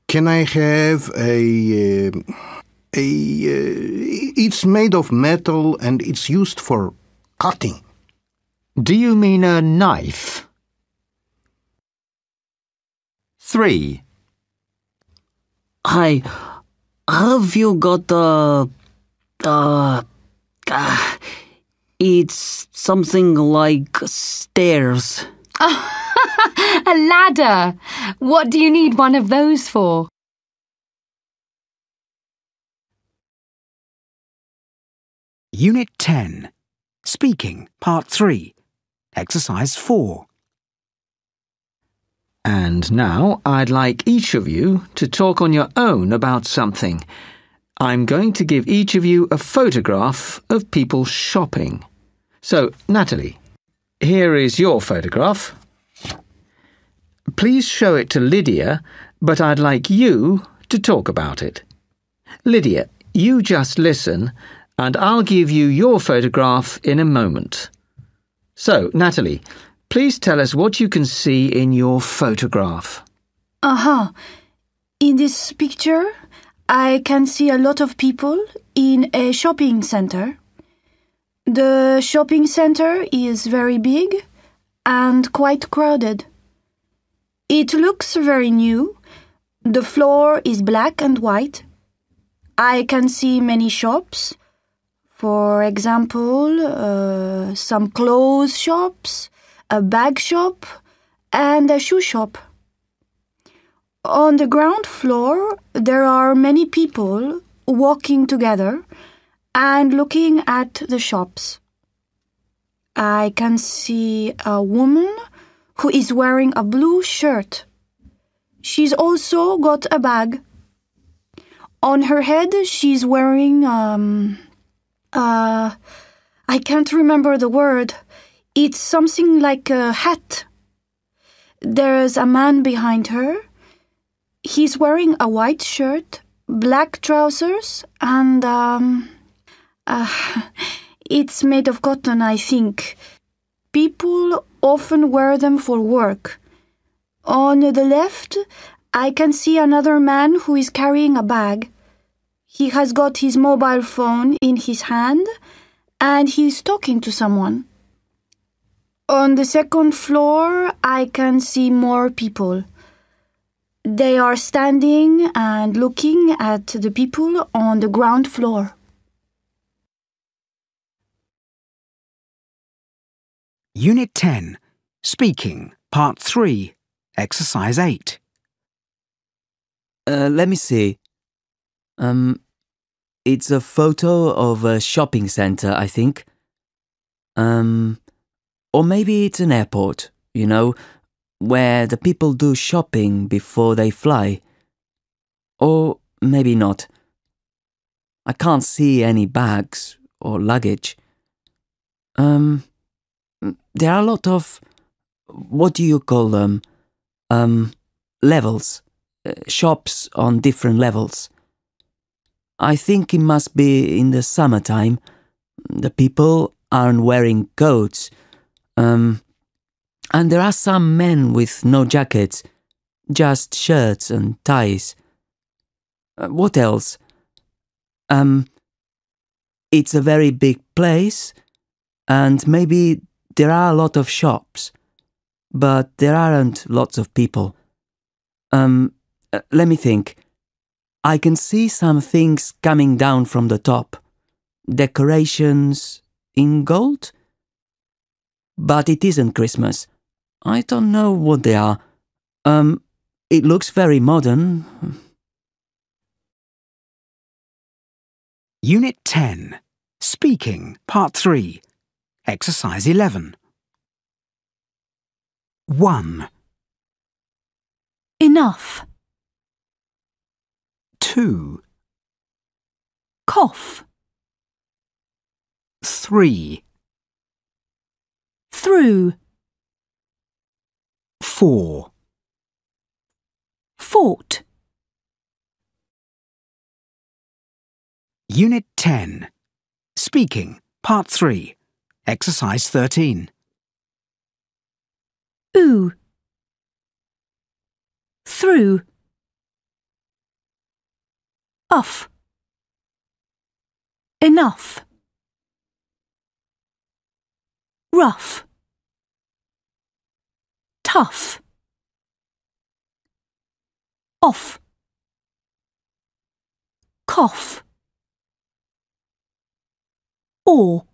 Speaker 13: Can I have it's made of metal and it's used for cutting.
Speaker 22: Do you mean a knife?
Speaker 10: 3.
Speaker 6: Hi, have you got it's something like stairs.
Speaker 23: A ladder. What do you need one of those for?
Speaker 1: Unit 10. Speaking, Part 3. Exercise 4.
Speaker 22: And now I'd like each of you to talk on your own about something. I'm going to give each of you a photograph of people shopping. So, Natalie, here is your photograph. Please show it to Lydia, but I'd like you to talk about it. Lydia, you just listen, and I'll give you your photograph in a moment. So, Natalie, please tell us what you can see in your photograph.
Speaker 5: In this picture, I can see a lot of people in a shopping center. The shopping center is very big and quite crowded. It looks very new. The floor is black and white. I can see many shops. For example, some clothes shops, a bag shop, and a shoe shop. On the ground floor, there are many people walking together and looking at the shops. I can see a woman who is wearing a blue shirt. She's also got a bag. On her head, she's wearing, I can't remember the word. It's something like a hat. There's a man behind her. He's wearing a white shirt, black trousers, and, it's made of cotton, I think. People often wear them for work. On the left, I can see another man who is carrying a bag. He has got his mobile phone in his hand, and he's talking to someone. On the second floor, I can see more people. They are standing and looking at the people on the ground floor.
Speaker 1: Unit 10, Speaking, Part 3, Exercise 8.
Speaker 8: Let me see. It's a photo of a shopping center, I think. Or maybe it's an airport, you know, where the people do shopping before they fly. Or maybe not. I can't see any bags or luggage. There are a lot of, what do you call them? Levels. Shops on different levels. I think it must be in the summertime. The people aren't wearing coats. And there are some men with no jackets, just shirts and ties. What else? It's a very big place, and maybe there are a lot of shops, but there aren't lots of people. Let me think. I can see some things coming down from the top. Decorations in gold? But it isn't Christmas. I don't know what they are. It looks very modern.
Speaker 1: Unit 10, Speaking, Part 3, Exercise 11. 1,
Speaker 5: Enough.
Speaker 1: 2,
Speaker 5: Cough.
Speaker 1: 3,
Speaker 5: Through.
Speaker 1: 4,
Speaker 5: Fought.
Speaker 1: Unit 10, Speaking, Part 3, Exercise 13.
Speaker 5: Ooh. Through. Off. Enough. Rough. Tough. Off. Cough. Or.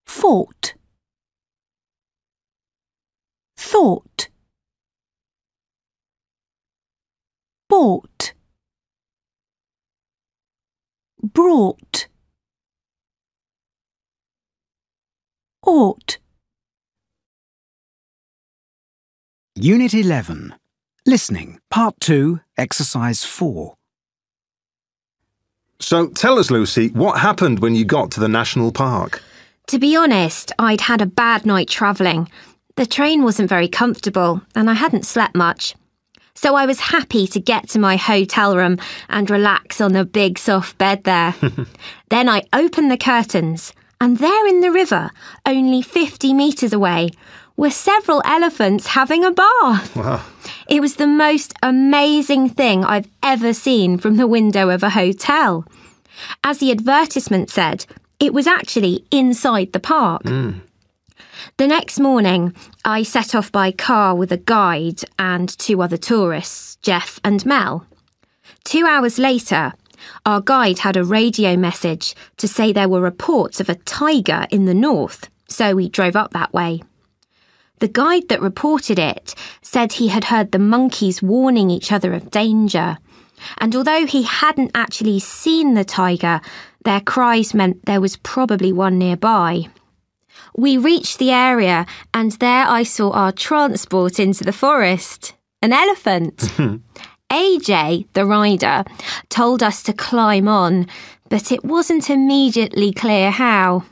Speaker 5: Fought. Thought. Bought. Brought. Ought.
Speaker 1: Unit 11. Listening, Part 2, Exercise 4.
Speaker 18: So tell us, Lucy, what happened when you got to the national park?
Speaker 23: To be honest, I'd had a bad night travelling. The train wasn't very comfortable and I hadn't slept much. So I was happy to get to my hotel room and relax on the big soft bed there. Then I opened the curtains and there in the river, only 50 metres away, were several elephants having a bath.
Speaker 18: Wow.
Speaker 23: It was the most amazing thing I've ever seen from the window of a hotel. As the advertisement said, it was actually inside the park. The next morning, I set off by car with a guide and 2 other tourists, Jeff and Mel. 2 hours later, our guide had a radio message to say there were reports of a tiger in the north, so we drove up that way. The guide that reported it said he had heard the monkeys warning each other of danger, and although he hadn't actually seen the tiger, their cries meant there was probably one nearby. We reached the area and there I saw our transport into the forest. An elephant. AJ, the rider, told us to climb on, but it wasn't immediately clear how.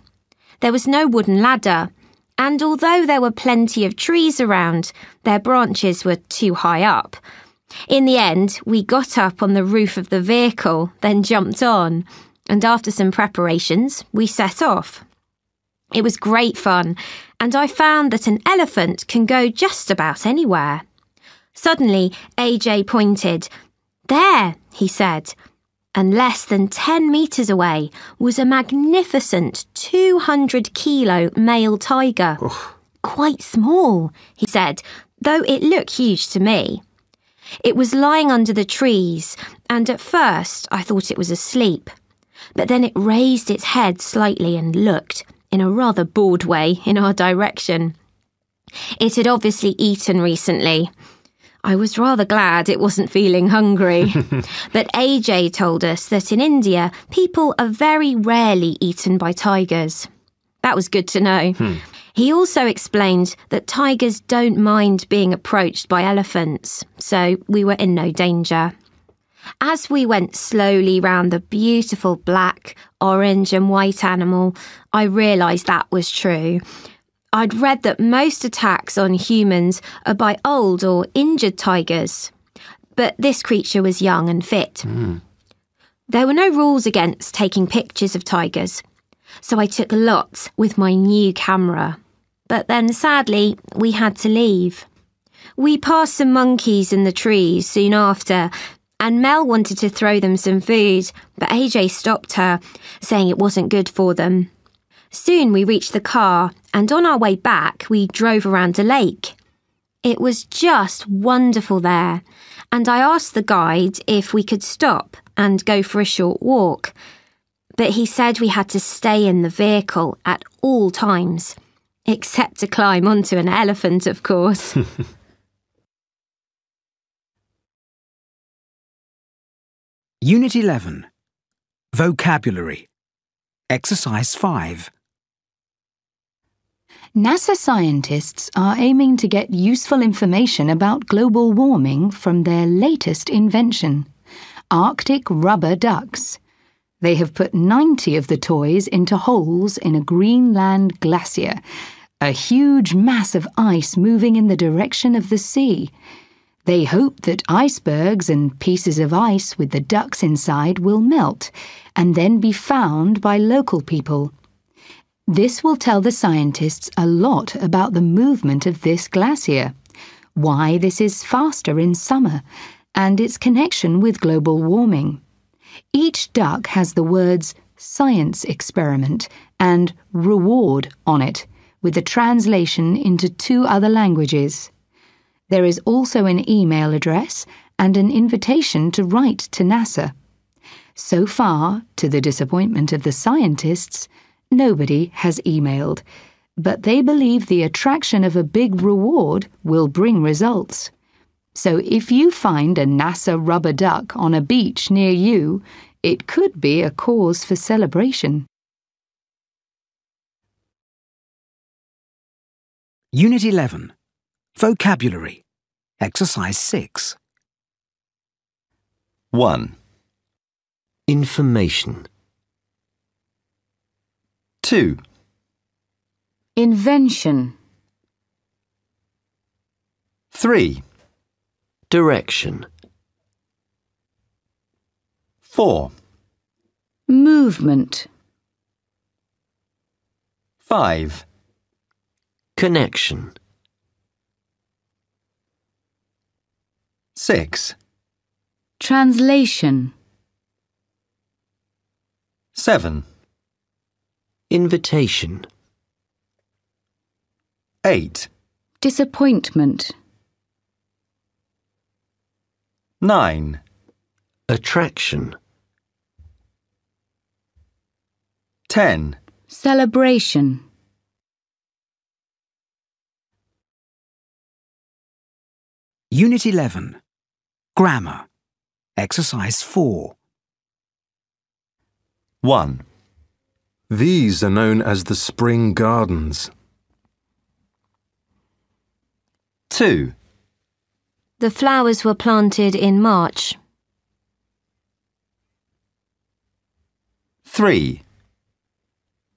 Speaker 23: There was no wooden ladder, and although there were plenty of trees around, their branches were too high up. In the end, we got up on the roof of the vehicle, then jumped on, and after some preparations, we set off. It was great fun, and I found that an elephant can go just about anywhere. Suddenly, AJ pointed. There, he said, and less than 10 metres away was a magnificent 200-kilo male tiger. Quite small, he said, though it looked huge to me. It was lying under the trees, and at first I thought it was asleep. But then it raised its head slightly and looked, in a rather bored way, in our direction. It had obviously eaten recently. I was rather glad it wasn't feeling hungry. But AJ told us that in India, people are very rarely eaten by tigers. That was good to know. He also explained that tigers don't mind being approached by elephants, so we were in no danger. As we went slowly round the beautiful black, orange and white animal, I realised that was true. I'd read that most attacks on humans are by old or injured tigers, but this creature was young and fit. There were no rules against taking pictures of tigers, so I took lots with my new camera. But then, sadly, we had to leave. We passed some monkeys in the trees soon after, and Mel wanted to throw them some food, but AJ stopped her, saying it wasn't good for them. Soon we reached the car, and on our way back, we drove around a lake. It was just wonderful there, and I asked the guide if we could stop and go for a short walk. But he said we had to stay in the vehicle at all times, except to climb onto an elephant, of course.
Speaker 1: Unit 11. Vocabulary. Exercise 5.
Speaker 21: NASA scientists are aiming to get useful information about global warming from their latest invention, Arctic rubber ducks. They have put 90 of the toys into holes in a Greenland glacier, a huge mass of ice moving in the direction of the sea. They hope that icebergs and pieces of ice with the ducks inside will melt and then be found by local people. This will tell the scientists a lot about the movement of this glacier, why this is faster in summer, and its connection with global warming. Each duck has the words science experiment and reward on it, with the translation into 2 other languages. There is also an email address and an invitation to write to NASA. So far, to the disappointment of the scientists, nobody has emailed, but they believe the attraction of a big reward will bring results. So if you find a NASA rubber duck on a beach near you, it could be a cause for celebration.
Speaker 1: Unit 11. Vocabulary. Exercise 6.
Speaker 14: 1. Information. 2.
Speaker 11: Invention.
Speaker 14: 3. Direction. 4.
Speaker 11: Movement.
Speaker 14: 5. Connection. 6.
Speaker 11: Translation.
Speaker 14: 7. Invitation. 8.
Speaker 11: Disappointment.
Speaker 14: 9. Attraction. 10.
Speaker 11: Celebration.
Speaker 1: Unit 11. Grammar. Exercise 4.
Speaker 9: 1. These are known as the spring gardens.
Speaker 14: 2.
Speaker 23: The flowers were planted in March.
Speaker 14: 3.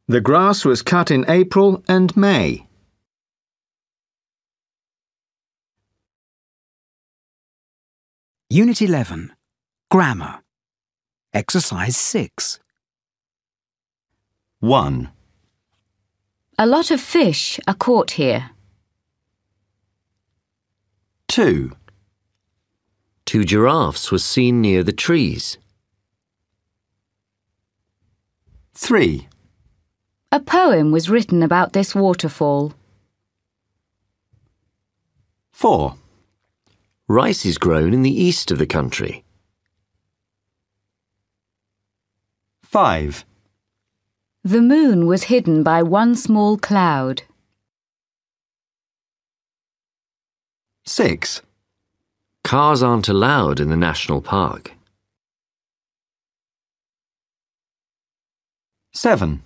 Speaker 22: The grass was cut in April and May.
Speaker 1: Unit 11. Grammar. Exercise 6.
Speaker 14: 1.
Speaker 11: A lot of fish are caught here.
Speaker 14: 2. 2 giraffes were seen near the trees. 3.
Speaker 11: A poem was written about this waterfall.
Speaker 14: 4. Rice is grown in the east of the country. 5.
Speaker 11: The moon was hidden by one small cloud.
Speaker 14: 6. Cars aren't allowed in the national park. 7.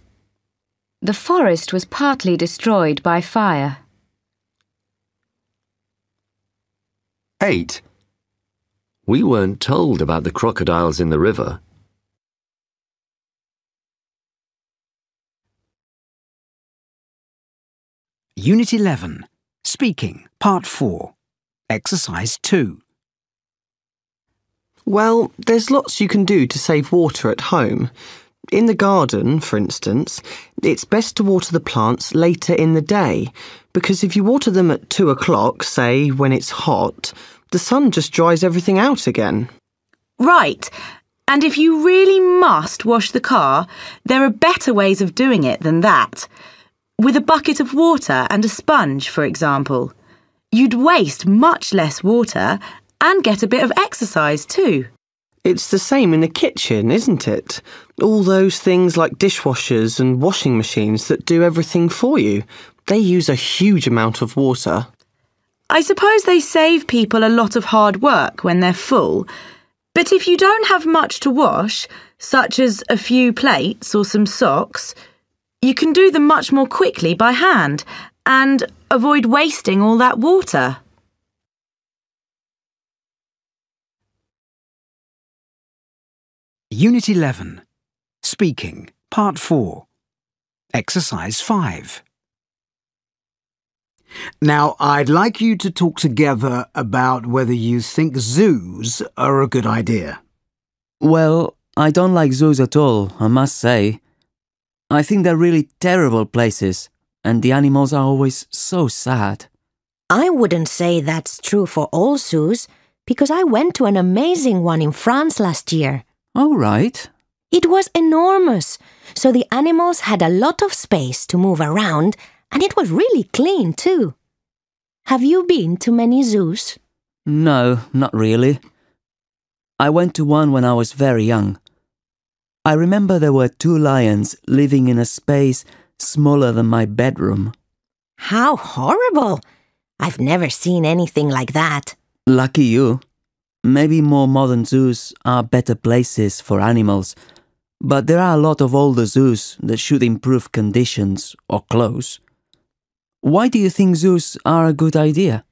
Speaker 11: The forest was partly destroyed by fire.
Speaker 14: 8. We weren't told about the crocodiles in the river.
Speaker 1: Unit 11. Speaking, Part 4. Exercise 2.
Speaker 3: Well, there's lots you can do to save water at home. In the garden, for instance, it's best to water the plants later in the day, because if you water them at 2 o'clock, say, when it's hot, the sun just dries everything out again.
Speaker 7: Right. And if you really must wash the car, there are better ways of doing it than that. With a bucket of water and a sponge, for example. You'd waste much less water and get a bit of exercise too.
Speaker 3: It's the same in the kitchen, isn't it? All those things like dishwashers and washing machines that do everything for you. They use a huge amount of water.
Speaker 7: I suppose they save people a lot of hard work when they're full. But if you don't have much to wash, such as a few plates or some socks, you can do them much more quickly by hand and avoid wasting all that water.
Speaker 1: Unit 11. Speaking, Part 4. Exercise 5. Now, I'd like you to talk together about whether you think zoos are a good idea.
Speaker 8: Well, I don't like zoos at all, I must say. I think they're really terrible places, and the animals are always so sad.
Speaker 19: I wouldn't say that's true for all zoos, because I went to an amazing one in France last year.
Speaker 8: All right.
Speaker 19: It was enormous, so the animals had a lot of space to move around, and it was really clean too. Have you been to many zoos?
Speaker 8: No, not really. I went to one when I was very young. I remember there were 2 lions living in a space smaller than my bedroom.
Speaker 19: How horrible! I've never seen anything like that.
Speaker 8: Lucky you. Maybe more modern zoos are better places for animals, but there are a lot of older zoos that should improve conditions or close. Why do you think zoos are a good idea?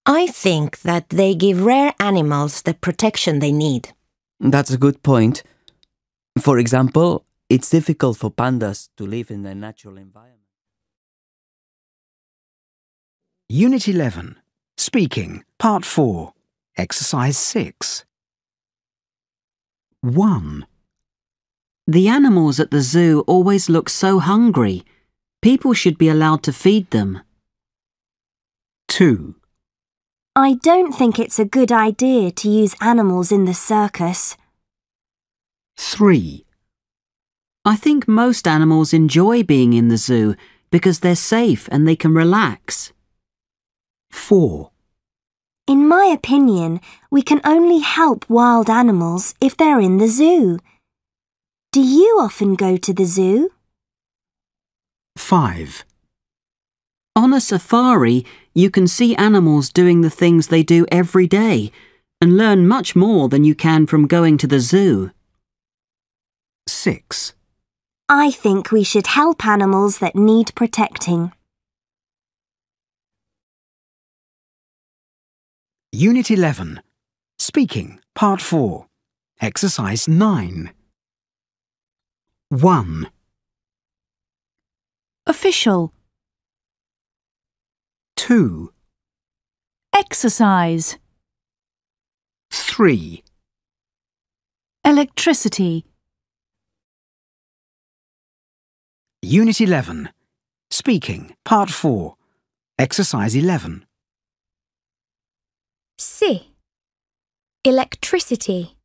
Speaker 19: I think that they give rare animals the protection they need.
Speaker 8: That's a good point. For example, it's difficult for pandas to live in their natural environment.
Speaker 1: Unit 11. Speaking, Part 4. Exercise 6. 1.
Speaker 6: The animals at the zoo always look so hungry. People should be allowed to feed them.
Speaker 1: 2.
Speaker 15: I don't think it's a good idea to use animals in the circus.
Speaker 1: 3.
Speaker 6: I think most animals enjoy being in the zoo because they're safe and they can relax.
Speaker 1: 4.
Speaker 15: In my opinion, we can only help wild animals if they're in the zoo. Do you often go to the zoo?
Speaker 1: 5.
Speaker 6: On a safari, you can see animals doing the things they do every day and learn much more than you can from going to the zoo.
Speaker 1: 6.
Speaker 15: I think we should help animals that need protecting.
Speaker 1: Unit 11. Speaking, Part 4. Exercise 9. 1.
Speaker 5: Official.
Speaker 1: 2.
Speaker 5: Exercise.
Speaker 1: 3.
Speaker 5: Electricity.
Speaker 1: Unit 11. Speaking, Part 4. Exercise 11.
Speaker 15: C. Electricity.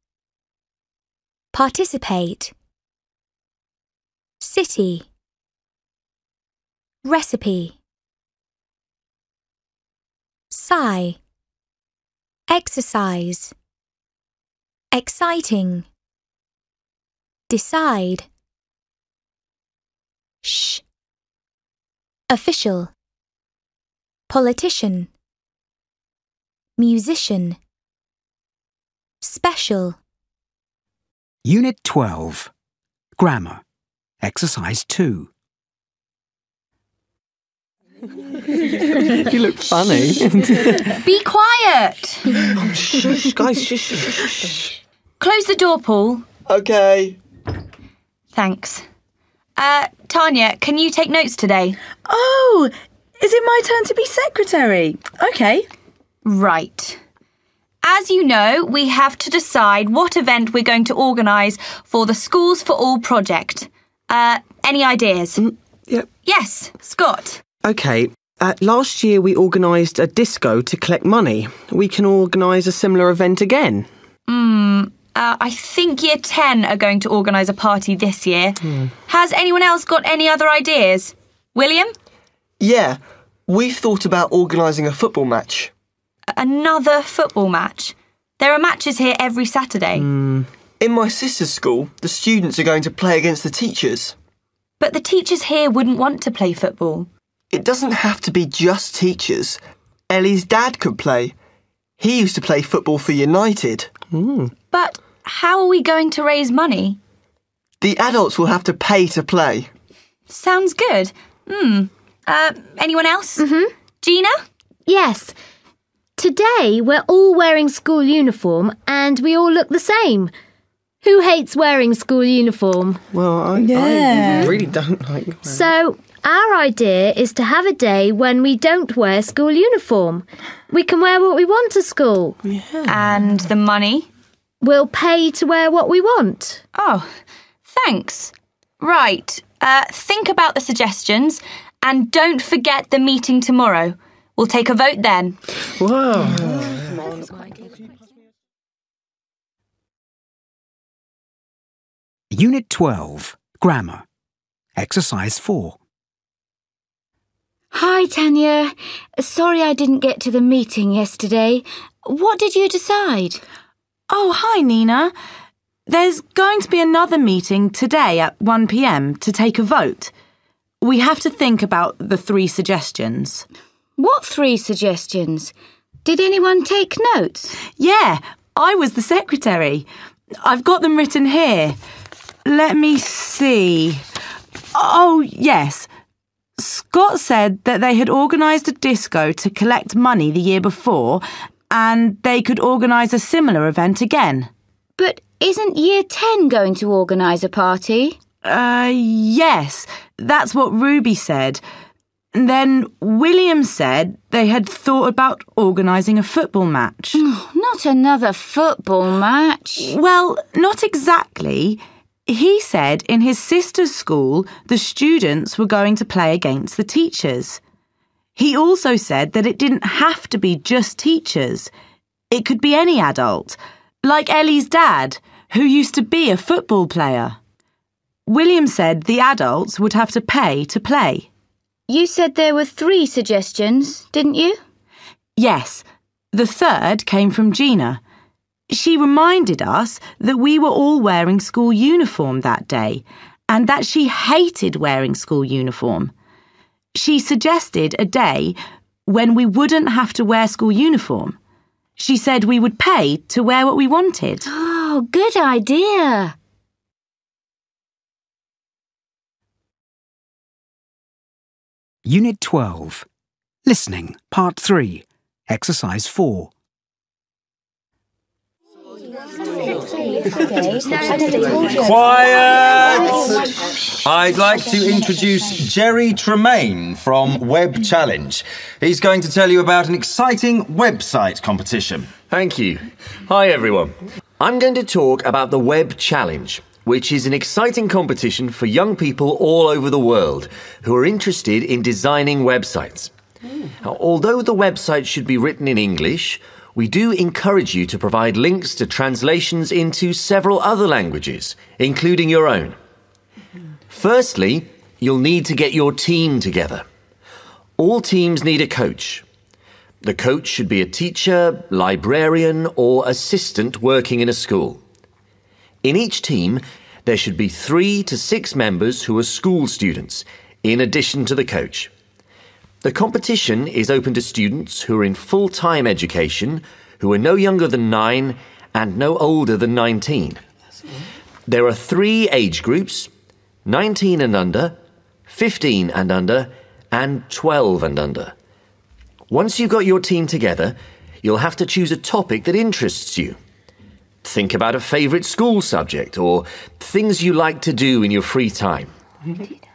Speaker 15: Participate. City. Recipe. Sigh. Exercise. Exciting. Decide. Shh. Official. Politician. Musician. Special.
Speaker 1: Unit 12. Grammar. Exercise 2.
Speaker 3: You look funny.
Speaker 2: Be quiet!
Speaker 3: Oh, shush, guys, shush, shush, shush.
Speaker 2: Close the door, Paul.
Speaker 12: Okay.
Speaker 2: Thanks. Tanya, can you take notes today?
Speaker 7: Oh, is it my turn to be secretary? Okay.
Speaker 2: Right. As you know, we have to decide what event we're going to organise for the Schools for All project. Any ideas?
Speaker 3: Yep.
Speaker 2: Yes, Scott.
Speaker 3: OK. Last year we organised a disco to collect money. We can organise a similar event again.
Speaker 2: I think Year 10 are going to organise a party this year. Has anyone else got any other ideas? William?
Speaker 12: Yeah, we've thought about organising a football match.
Speaker 2: Another football match? There are matches here every Saturday.
Speaker 12: In my sister's school, the students are going to play against the teachers.
Speaker 2: But the teachers here wouldn't want to play football.
Speaker 12: It doesn't have to be just teachers. Ellie's dad could play. He used to play football for United.
Speaker 2: But how are we going to raise money?
Speaker 12: The adults will have to pay to play.
Speaker 2: Sounds good. Anyone else? Gina?
Speaker 4: Yes. Today we're all wearing school uniform and we all look the same. Who hates wearing school uniform?
Speaker 3: Well, I really don't like wearing.
Speaker 4: So, our idea is to have a day when we don't wear school uniform. We can wear what we want to school.
Speaker 2: Yeah. And the money?
Speaker 4: We'll pay to wear what we want.
Speaker 2: Oh, thanks. Right. Think about the suggestions and don't forget the meeting tomorrow. We'll take a vote then.
Speaker 3: Whoa.
Speaker 1: Unit 12. Grammar. Exercise 4.
Speaker 11: Hi, Tanya. Sorry I didn't get to the meeting yesterday. What did you decide?
Speaker 7: Oh, hi, Nina. There's going to be another meeting today at 1 p.m. to take a vote. We have to think about the 3 suggestions.
Speaker 11: What 3 suggestions? Did anyone take notes?
Speaker 7: Yeah, I was the secretary. I've got them written here. Let me see. Oh, yes. Scott said that they had organised a disco to collect money the year before and they could organise a similar event again.
Speaker 11: But isn't Year 10 going to organise a party?
Speaker 7: Yes, that's what Ruby said. Then William said they had thought about organising a football match.
Speaker 11: Not another football match.
Speaker 7: Well, not exactly. He said in his sister's school the students were going to play against the teachers. He also said that it didn't have to be just teachers. It could be any adult, like Ellie's dad, who used to be a football player. William said the adults would have to pay to play.
Speaker 11: You said there were 3 suggestions, didn't you?
Speaker 7: Yes, the third came from Gina. She reminded us that we were all wearing school uniform that day and that she hated wearing school uniform. She suggested a day when we wouldn't have to wear school uniform. She said we would pay to wear what we wanted.
Speaker 11: Oh, good idea.
Speaker 1: Unit 12. Listening, Part 3. Exercise 4.
Speaker 10: Quiet! I'd like to introduce Jerry Tremaine from Web Challenge. He's going to tell you about an exciting website competition.
Speaker 14: Thank you. Hi, everyone. I'm going to talk about the Web Challenge, which is an exciting competition for young people all over the world who are interested in designing websites. Now, although the website should be written in English, we do encourage you to provide links to translations into several other languages, including your own. Firstly, you'll need to get your team together. All teams need a coach. The coach should be a teacher, librarian, or assistant working in a school. In each team, there should be 3 to 6 members who are school students, in addition to the coach. The competition is open to students who are in full-time education, who are no younger than 9 and no older than 19. There are 3 age groups, 19 and under, 15 and under, and 12 and under. Once you've got your team together, you'll have to choose a topic that interests you. Think about a favourite school subject or things you like to do in your free time.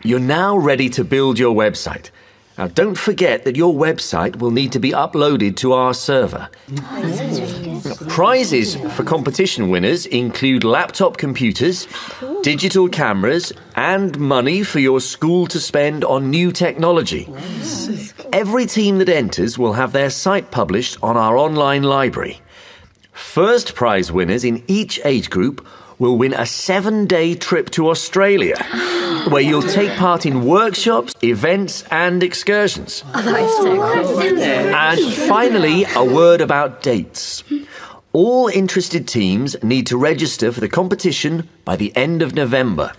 Speaker 14: You're now ready to build your website. Now, don't forget that your website will need to be uploaded to our server. Prizes for competition winners include laptop computers, digital cameras, and money for your school to spend on new technology. Every team that enters will have their site published on our online library. First prize winners in each age group will win a 7-day trip to Australia, where you'll take part in workshops, events, and excursions. And finally, a word about dates. All interested teams need to register for the competition by the end of November.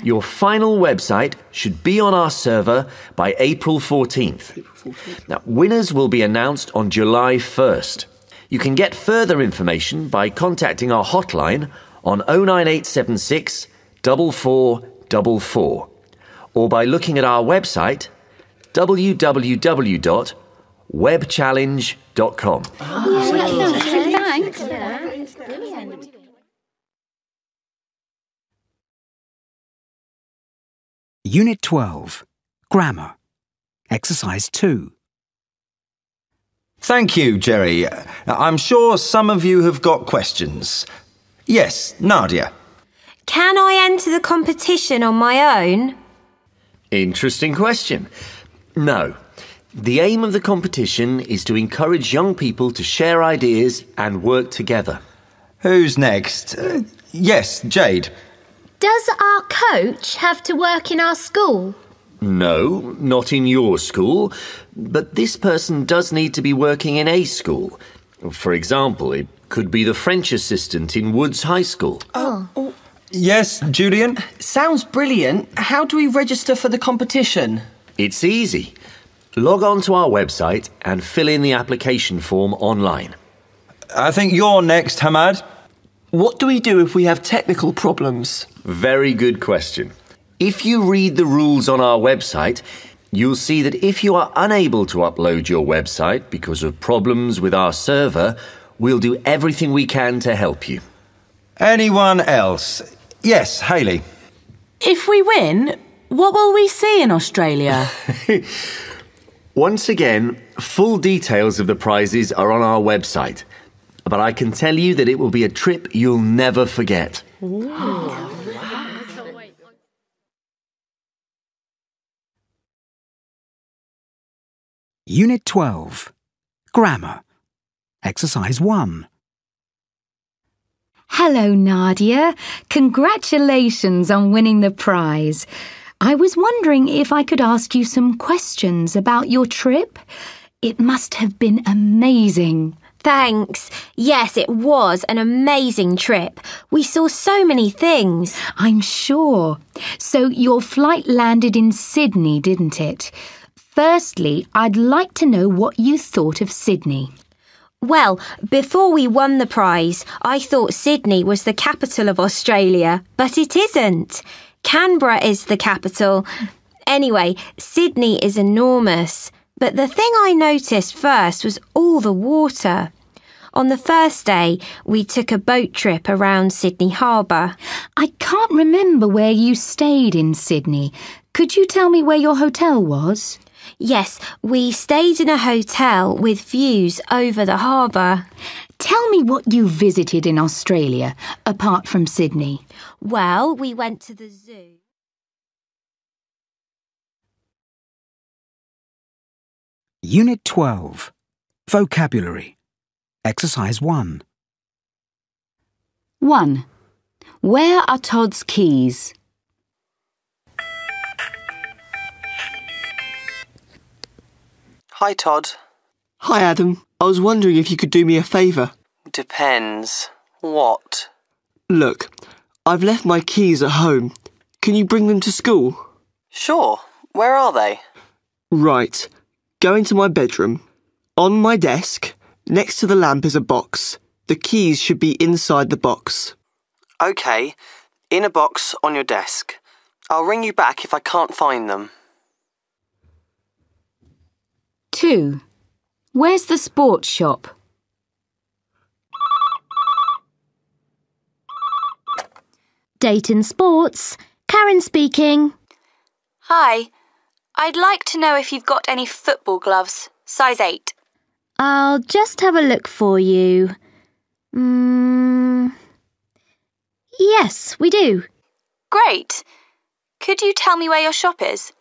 Speaker 14: Your final website should be on our server by April 14th. Now, winners will be announced on July 1st. You can get further information by contacting our hotline on 09876 4444 or by looking at our website www.webchallenge.com.
Speaker 11: Thanks.
Speaker 1: Unit 12. Grammar. Exercise 2.
Speaker 10: Thank you, Jerry. I'm sure some of you have got questions. Yes, Nadia.
Speaker 23: Can I enter the competition on my own?
Speaker 14: Interesting question. No. The aim of the competition is to encourage young people to share ideas and work together.
Speaker 10: Who's next? Yes, Jade.
Speaker 4: Does our coach have to work in our school?
Speaker 14: No, not in your school, but this person does need to be working in a school. For example, it could be the French assistant in Woods High School.
Speaker 3: Oh.
Speaker 10: Yes, Julian?
Speaker 3: Sounds brilliant. How do we register for the competition?
Speaker 14: It's easy. Log on to our website and fill in the application form online.
Speaker 10: I think you're next, Hamad.
Speaker 3: What do we do if we have technical problems?
Speaker 14: Very good question. If you read the rules on our website, you'll see that if you are unable to upload your website because of problems with our server, we'll do everything we can to help you.
Speaker 10: Anyone else? Yes, Hayley.
Speaker 7: If we win, what will we see in Australia?
Speaker 14: Once again, full details of the prizes are on our website. But I can tell you that it will be a trip you'll never forget.
Speaker 1: Unit 12. Grammar. Exercise 1.
Speaker 21: Hello, Nadia. Congratulations on winning the prize. I was wondering if I could ask you some questions about your trip. It must have been amazing.
Speaker 23: Thanks. Yes, it was an amazing trip. We saw so many things.
Speaker 21: I'm sure. So your flight landed in Sydney, didn't it? Firstly, I'd like to know what you thought of Sydney.
Speaker 23: Well, before we won the prize, I thought Sydney was the capital of Australia, but it isn't. Canberra is the capital. Anyway, Sydney is enormous. But the thing I noticed first was all the water. On the first day, we took a boat trip around Sydney Harbour.
Speaker 21: I can't remember where you stayed in Sydney. Could you tell me where your hotel was?
Speaker 23: Yes, we stayed in a hotel with views over the harbour.
Speaker 21: Tell me what you visited in Australia, apart from Sydney.
Speaker 23: Well, we went to the zoo.
Speaker 1: Unit 12. Vocabulary. Exercise 1.
Speaker 11: 1. Where are Todd's keys?
Speaker 12: Hi, Todd.
Speaker 3: Hi, Adam. I was wondering if you could do me a favour.
Speaker 12: Depends. What?
Speaker 3: Look, I've left my keys at home. Can you bring them to school?
Speaker 12: Sure. Where are they?
Speaker 3: Right. Go into my bedroom. On my desk, next to the lamp is a box. The keys should be inside the box.
Speaker 12: OK. In a box on your desk. I'll ring you back if I can't find them.
Speaker 11: 2. Where's the sports shop?
Speaker 4: Dayton Sports. Karen speaking.
Speaker 2: Hi. I'd like to know if you've got any football gloves, size 8.
Speaker 4: I'll just have a look for you. Yes, we do.
Speaker 2: Great. Could you tell me where your shop is?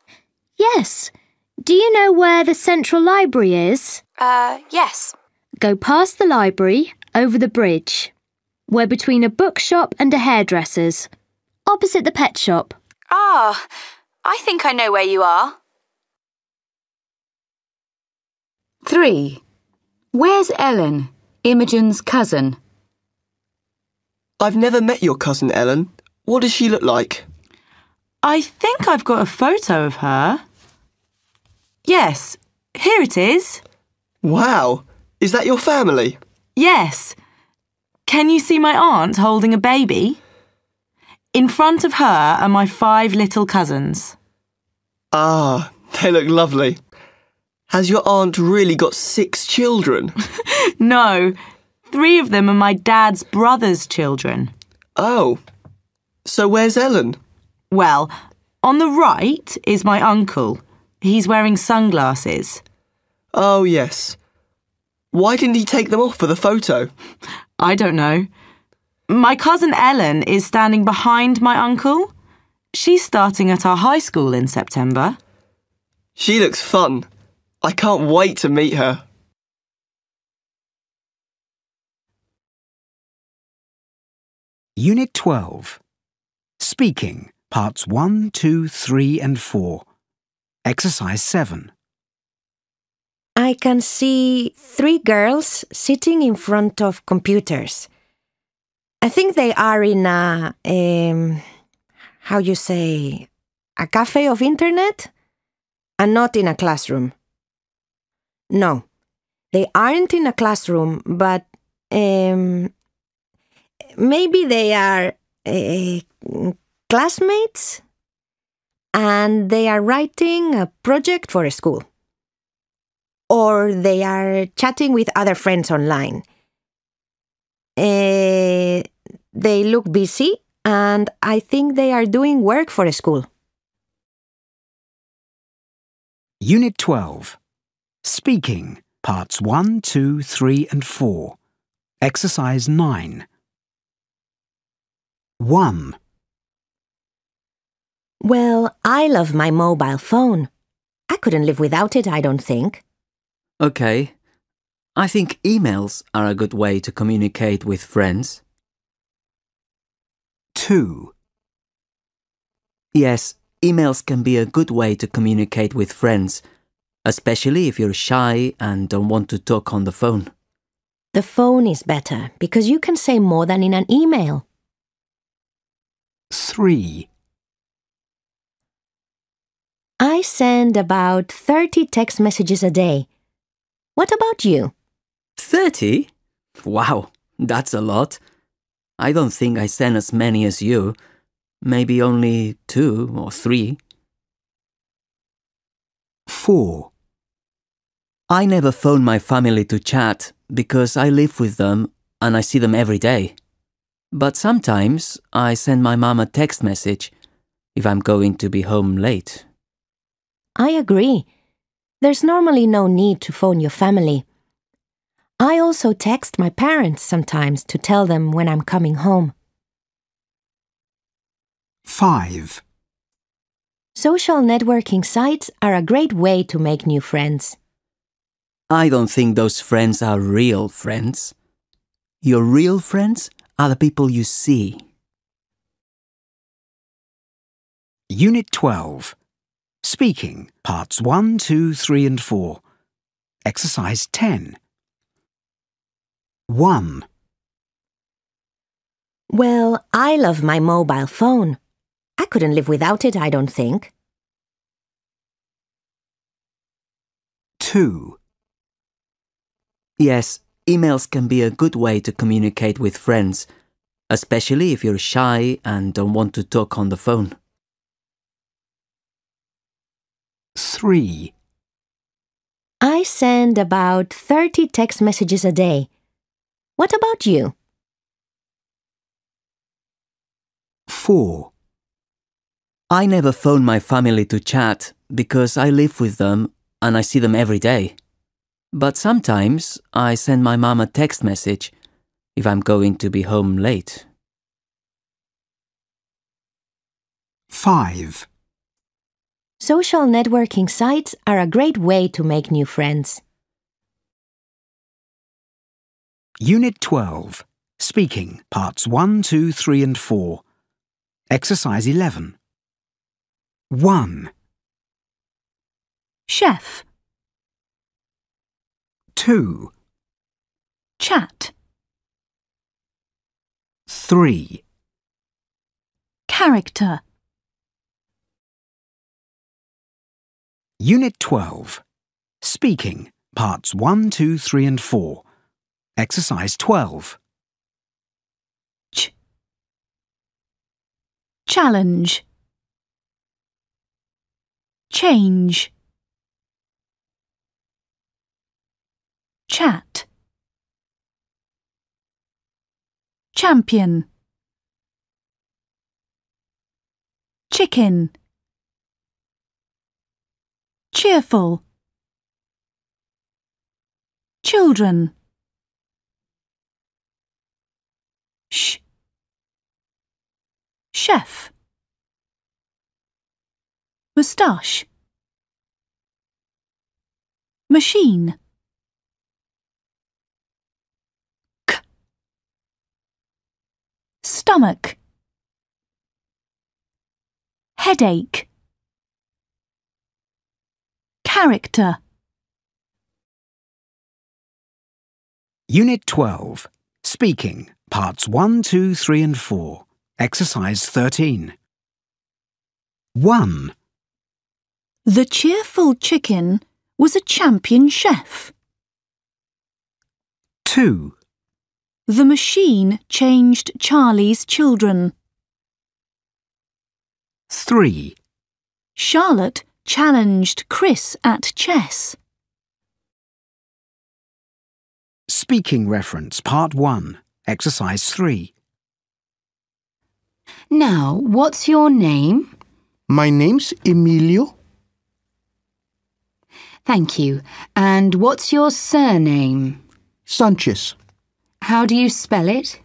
Speaker 4: Yes. Do you know where the Central Library is?
Speaker 2: Yes.
Speaker 4: Go past the library, over the bridge. We're between a bookshop and a hairdresser's. Opposite the pet shop.
Speaker 2: Ah, I think I know where you are.
Speaker 11: 3. Where's Ellen, Imogen's cousin?
Speaker 3: I've never met your cousin, Ellen. What does she look like?
Speaker 7: I think I've got a photo of her. Yes, here it is.
Speaker 3: Wow, is that your family?
Speaker 7: Yes. Can you see my aunt holding a baby? In front of her are my 5 little cousins.
Speaker 3: Ah, they look lovely. Has your aunt really got 6 children?
Speaker 7: No, 3 of them are my dad's brother's children.
Speaker 3: Oh, so where's Ellen?
Speaker 7: Well, on the right is my uncle. He's wearing sunglasses.
Speaker 3: Oh, yes. Why didn't he take them off for the photo?
Speaker 7: I don't know. My cousin Ellen is standing behind my uncle. She's starting at our high school in September.
Speaker 3: She looks fun. I can't wait to meet her.
Speaker 1: Unit 12. Speaking, parts 1, 2, 3 and 4. Exercise 7.
Speaker 19: I can see 3 girls sitting in front of computers. I think they are in a, a cafe of internet, and not in a classroom. No, they aren't in a classroom, but maybe they are classmates. and they are writing a project for a school. Or they are chatting with other friends online. They look busy, and I think they are doing work for a school.
Speaker 1: Unit 12. Speaking, Parts 1, 2, 3 and 4. Exercise 9. 1.
Speaker 19: Well, I love my mobile phone. I couldn't live without it, I don't think.
Speaker 8: Okay. I think emails are a good way to communicate with friends.
Speaker 1: 2.
Speaker 8: Yes, emails can be a good way to communicate with friends, especially if you're shy and don't want to talk on the phone.
Speaker 19: The phone is better because you can say more than in an email.
Speaker 1: 3.
Speaker 19: I send about 30 text messages a day. What about you?
Speaker 8: 30? Wow, that's a lot. I don't think I send as many as you. Maybe only 2 or 3.
Speaker 1: 4.
Speaker 8: I never phone my family to chat because I live with them and I see them every day. But sometimes I send my mom a text message if I'm going to be home late.
Speaker 19: I agree. There's normally no need to phone your family. I also text my parents sometimes to tell them when I'm coming home.
Speaker 1: 5.
Speaker 19: Social networking sites are a great way to make new friends.
Speaker 8: I don't think those friends are real friends. Your real friends are the people you see.
Speaker 1: Unit 12. Speaking, Parts 1, 2, 3 and 4. Exercise 10. 1.
Speaker 19: Well, I love my mobile phone. I couldn't live without it, I don't think.
Speaker 1: 2.
Speaker 8: Yes, emails can be a good way to communicate with friends, especially if you're shy and don't want to talk on the phone.
Speaker 1: 3.
Speaker 19: I send about 30 text messages a day. What about you?
Speaker 1: 4.
Speaker 8: I never phone my family to chat because I live with them and I see them every day. But sometimes I send my mom a text message if I'm going to be home late.
Speaker 1: 5.
Speaker 19: Social networking sites are a great way to make new friends.
Speaker 1: Unit 12. Speaking, Parts 1, 2, 3 and 4. Exercise 11. 1.
Speaker 5: Chef.
Speaker 1: 2.
Speaker 5: Chat.
Speaker 1: 3.
Speaker 5: Character.
Speaker 1: Unit 12. Speaking, Parts 1, 2, 3 and 4. Exercise 12.
Speaker 5: Challenge. Change. Chat. Champion. Chicken. Cheerful. Children. Chef. Moustache. Machine. Stomach. Headache. Character.
Speaker 1: Unit 12. Speaking, Parts 1, 2, 3 and 4. Exercise 13. 1.
Speaker 5: The cheerful chicken was a champion chef.
Speaker 1: 2.
Speaker 5: The machine changed Charlie's children.
Speaker 1: 3.
Speaker 5: Charlotte challenged Chris at chess.
Speaker 1: Speaking reference, Part 1, Exercise 3.
Speaker 21: Now, what's your name?
Speaker 13: My name's Emilio.
Speaker 21: Thank you. And what's your surname?
Speaker 13: Sanchez.
Speaker 21: How do you spell it?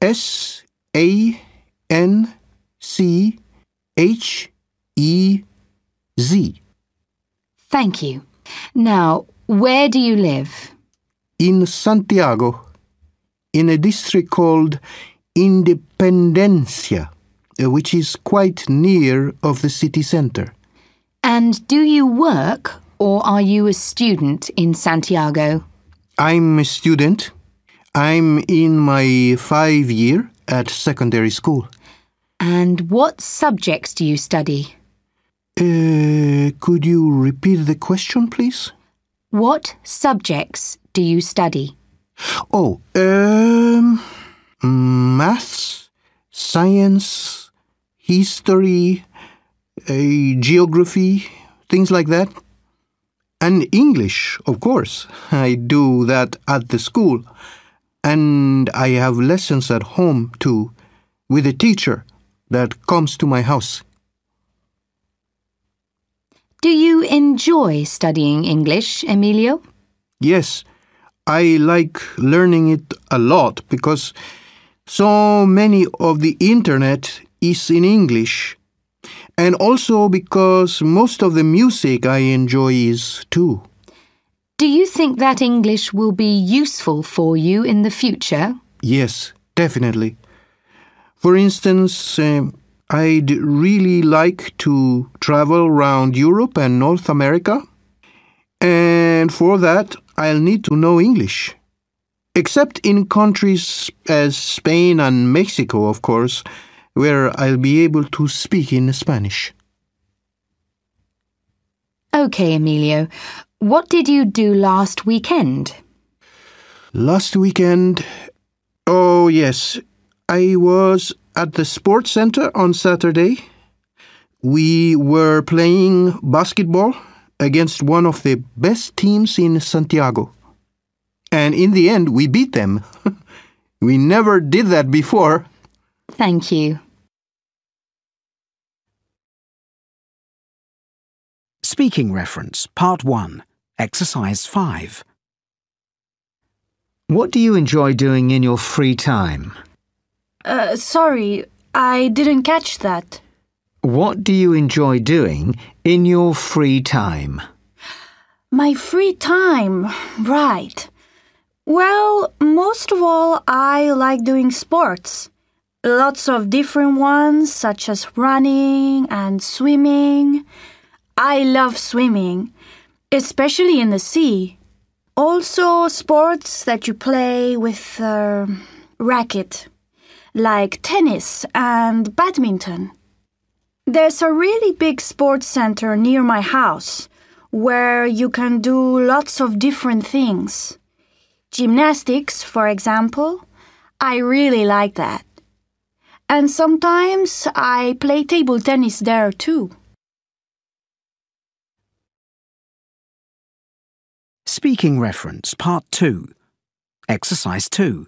Speaker 13: S-A-N-C-H-E-Z.
Speaker 21: Thank you. Now, where do you live?
Speaker 13: In Santiago, in a district called Independencia, which is quite near of the city centre.
Speaker 21: And do you work, or are you a student in Santiago?
Speaker 13: I'm a student. I'm in my 5th year at secondary school.
Speaker 21: And what subjects do you study?
Speaker 13: Could you repeat the question, please?
Speaker 21: What subjects do you study?
Speaker 13: Oh, maths, science, history, geography, things like that. And English, of course. I do that at the school. And I have lessons at home, too, with a teacher that comes to my house.
Speaker 21: Do you enjoy studying English, Emilio?
Speaker 13: Yes, I like learning it a lot because so many of the internet is in English. And also because most of the music I enjoy is too.
Speaker 21: Do you think that English will be useful for you in the future?
Speaker 13: Yes, definitely. For instance, I'd really like to travel around Europe and North America. And for that, I'll need to know English. Except in countries as Spain and Mexico, of course, where I'll be able to speak in Spanish.
Speaker 21: Okay, Emilio. What did you do last weekend?
Speaker 13: Last weekend? Oh, yes. I was at the sports center on Saturday. We were playing basketball against one of the best teams in Santiago. And in the end, we beat them. We never did that before.
Speaker 21: Thank you.
Speaker 1: Speaking reference, Part 1, Exercise 5.
Speaker 22: What do you enjoy doing in your free time?
Speaker 5: Sorry, I didn't catch that.
Speaker 22: What do you enjoy doing in your free time?
Speaker 5: My free time, right. Well, most of all, I like doing sports. Lots of different ones, such as running and swimming. I love swimming, especially in the sea. Also, sports that you play with a racket, like tennis and badminton. There's a really big sports center near my house where you can do lots of different things. Gymnastics, for example. I really like that. And sometimes I play table tennis there too.
Speaker 1: Speaking reference, Part 2, Exercise 2.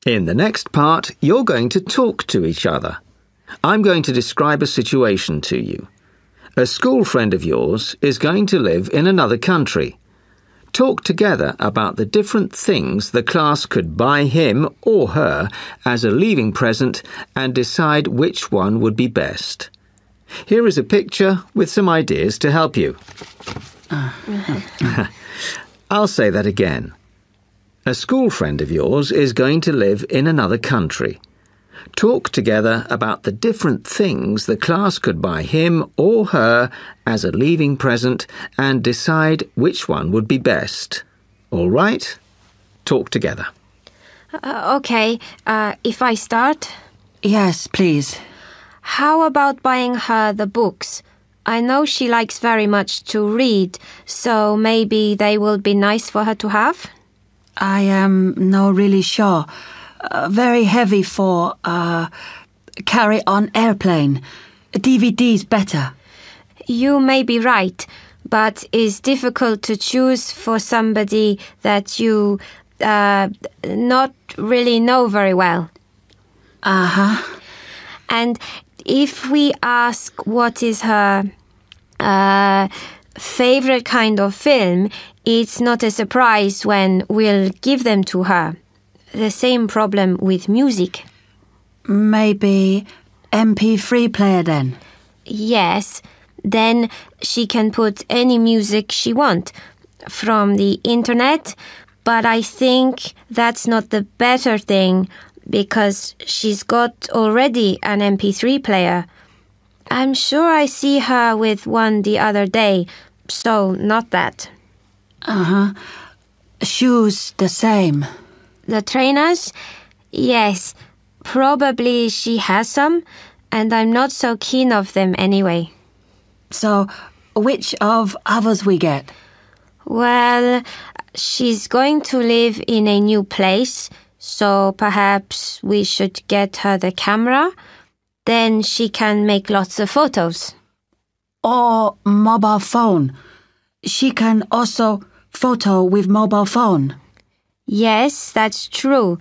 Speaker 22: In the next part, you're going to talk to each other. I'm going to describe a situation to you. A school friend of yours is going to live in another country. Talk together about the different things the class could buy him or her as a leaving present and decide which one would be best. Here is a picture with some ideas to help you. I'll say that again. A school friend of yours is going to live in another country. Talk together about the different things the class could buy him or her as a leaving present and decide which one would be best. All right? Talk together.
Speaker 23: Okay, if I start?
Speaker 6: Yes, please.
Speaker 23: How about buying her the books? I know she likes very much to read, so maybe they will be nice for her to have?
Speaker 6: I am not really sure. Very heavy for carry on airplane. DVD's better.
Speaker 23: You may be right, but it's difficult to choose for somebody that you not really know very well.
Speaker 6: Uh-huh.
Speaker 23: And if we ask what is her favorite kind of film, it's not a surprise when we'll give them to her. The same problem with music.
Speaker 6: Maybe MP3 player then?
Speaker 23: Yes, then she can put any music she wants from the internet, but I think that's not the better thing because she's got already an MP3 player. I'm sure I see her with one the other day, so not that.
Speaker 6: Uh-huh. Shoes the same.
Speaker 23: The trainers? Yes, probably she has some, and I'm not so keen of them anyway.
Speaker 6: So, which of others we get?
Speaker 23: Well, she's going to live in a new place, so perhaps we should get her the camera. Then she can make lots of photos.
Speaker 6: Or mobile phone. She can also photo with mobile phone.
Speaker 23: Yes, that's true.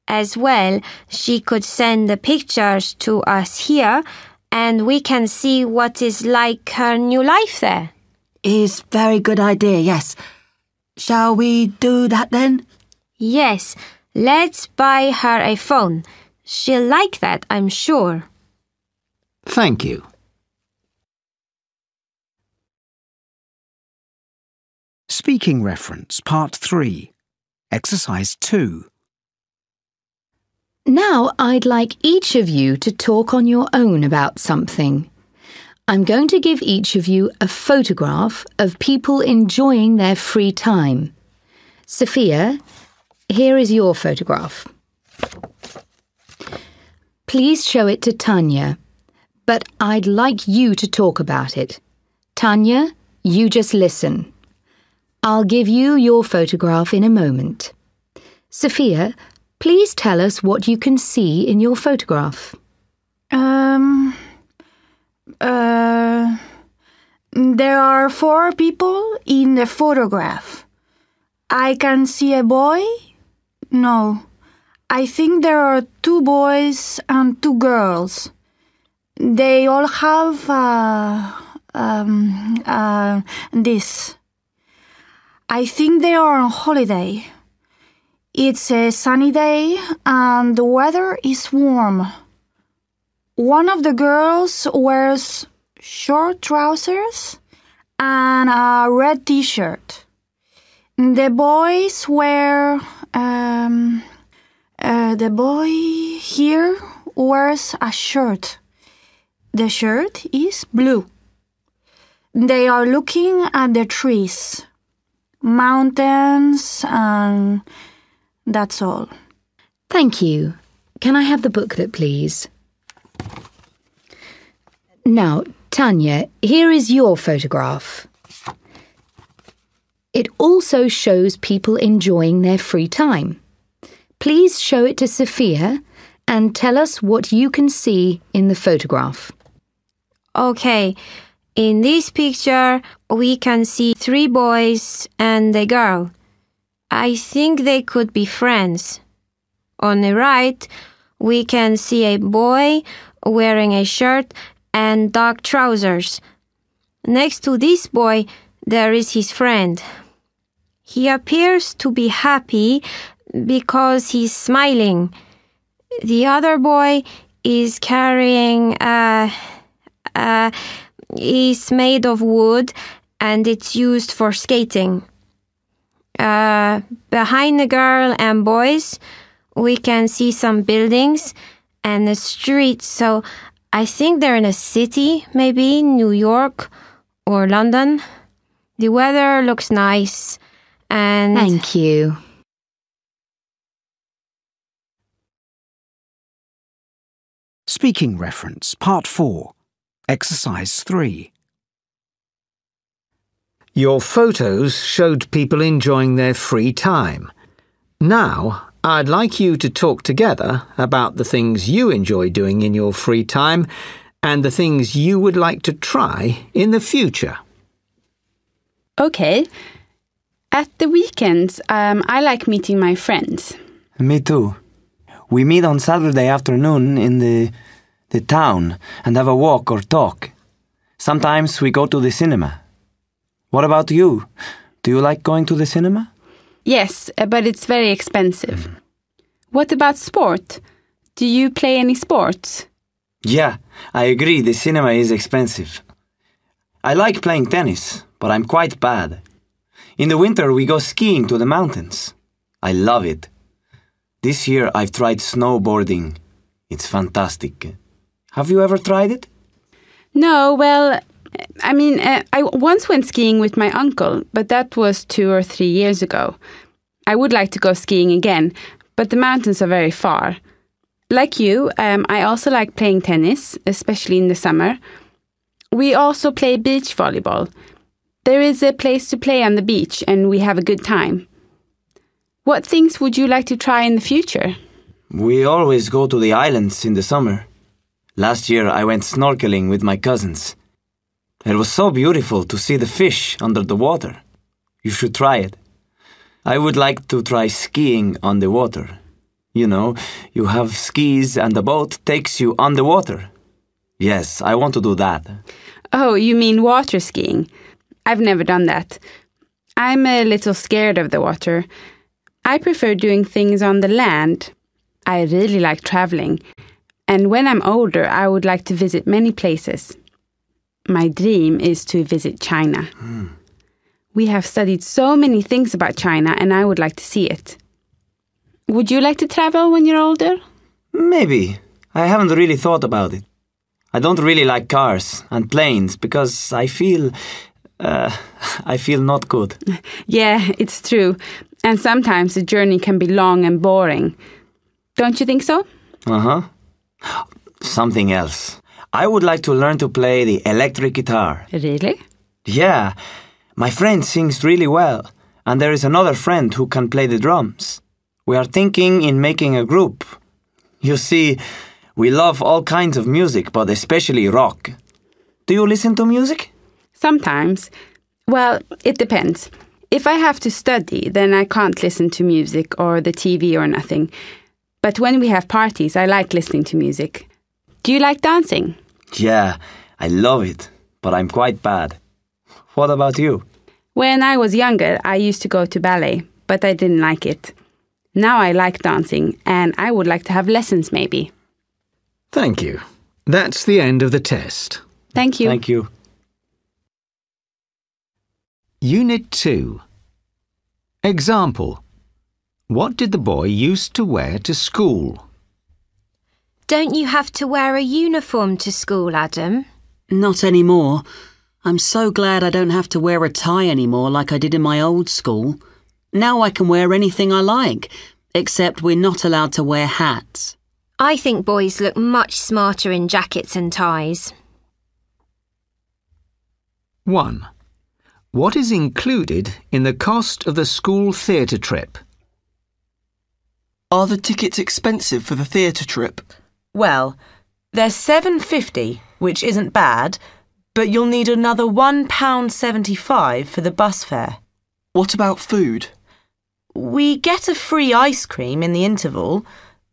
Speaker 23: As well, she could send the pictures to us here, and we can see what is like her new life there.
Speaker 6: Is very good idea, yes. Shall we do that then?
Speaker 23: Yes, let's buy her a phone. She'll like that, I'm sure.
Speaker 22: Thank you.
Speaker 1: Speaking reference, Part 3. Exercise 2.
Speaker 21: Now I'd like each of you to talk on your own about something. I'm going to give each of you a photograph of people enjoying their free time. Sophia, here is your photograph. Please show it to Tanya, but I'd like you to talk about it. Tanya, you just listen. I'll give you your photograph in a moment. Sophia, please tell us what you can see in your photograph.
Speaker 5: There are 4 people in the photograph. I can see a boy? No. I think there are 2 boys and 2 girls. They all have this. I think they are on holiday. It's a sunny day and the weather is warm. One of the girls wears short trousers and a red t-shirt. The boys wear... the boy here wears a shirt. The shirt is blue. They are looking at the trees, mountains, and that's all.
Speaker 21: Thank you. Can I have the booklet, please? Now, Tanya, here is your photograph. It also shows people enjoying their free time. Please show it to Sophia and tell us what you can see in the photograph.
Speaker 23: Okay, in this picture we can see 3 boys and a girl. I think they could be friends. On the right, we can see a boy wearing a shirt and dark trousers. Next to this boy, there is his friend. He appears to be happy because he's smiling. The other boy is carrying is made of wood and it's used for skating. Behind the girl and boys, we can see some buildings and the street, so I think they're in a city, maybe New York or London. The weather looks nice and...
Speaker 21: Thank you.
Speaker 1: Speaking reference, Part 4. Exercise 3.
Speaker 22: Your photos showed people enjoying their free time. Now, I'd like you to talk together about the things you enjoy doing in your free time and the things you would like to try in the future.
Speaker 16: Okay. At the weekends, I like meeting my friends.
Speaker 8: Me too. We meet on Saturday afternoon in the town and have a walk or talk. Sometimes we go to the cinema. What about you? Do you like going to the cinema?
Speaker 16: Yes, but it's very expensive. What about sport? Do you play any sports?
Speaker 8: Yeah, I agree, the cinema is expensive. I like playing tennis, but I'm quite bad. In the winter we go skiing to the mountains. I love it. This year I've tried snowboarding. It's fantastic. Have you ever tried it?
Speaker 16: No, well, I once went skiing with my uncle, but that was 2 or 3 years ago. I would like to go skiing again, but the mountains are very far. Like you, I also like playing tennis, especially in the summer. We also play beach volleyball. There is a place to play on the beach, and we have a good time. What things would you like to try in the future?
Speaker 8: We always go to the islands in the summer. Last year I went snorkeling with my cousins. It was so beautiful to see the fish under the water. You should try it. I would like to try skiing on the water. You know, you have skis and the boat takes you on the water. Yes, I want to do that.
Speaker 16: Oh, you mean water skiing? I've never done that. I'm a little scared of the water. I prefer doing things on the land. I really like traveling. And when I'm older, I would like to visit many places. My dream is to visit China. We have studied so many things about China, and I would like to see it. Would you like to travel when you're older?
Speaker 8: Maybe. I haven't really thought about it. I don't really like cars and planes because I feel not good.
Speaker 16: Yeah, it's true. And sometimes the journey can be long and boring. Don't you think so?
Speaker 8: Uh-huh. Something else. I would like to learn to play the electric guitar.
Speaker 16: Really?
Speaker 8: Yeah. My friend sings really well, and there is another friend who can play the drums. We are thinking in making a group. You see, we love all kinds of music, but especially rock. Do you listen to music?
Speaker 16: Sometimes. Well, it depends. If I have to study, then I can't listen to music or the TV or nothing. But when we have parties, I like listening to music. Do you like dancing?
Speaker 8: Yeah, I love it, but I'm quite bad. What about you?
Speaker 16: When I was younger, I used to go to ballet, but I didn't like it. Now I like dancing, and I would like to have lessons maybe.
Speaker 22: Thank you. That's the end of the test.
Speaker 16: Thank you.
Speaker 8: Thank you.
Speaker 22: Unit 2. Example. What did the boy used to wear to school?
Speaker 4: Don't you have to wear a uniform to school, Adam?
Speaker 6: Not anymore. I'm so glad I don't have to wear a tie anymore like I did in my old school. Now I can wear anything I like, except we're not allowed to wear hats.
Speaker 4: I think boys look much smarter in jackets and ties.
Speaker 22: 1. What is included in the cost of the school theatre trip?
Speaker 12: Are the tickets expensive for the theatre trip?
Speaker 7: Well, they're $7.50, which isn't bad, but you'll need another £1.75 for the bus fare.
Speaker 12: What about food?
Speaker 7: We get a free ice cream in the interval,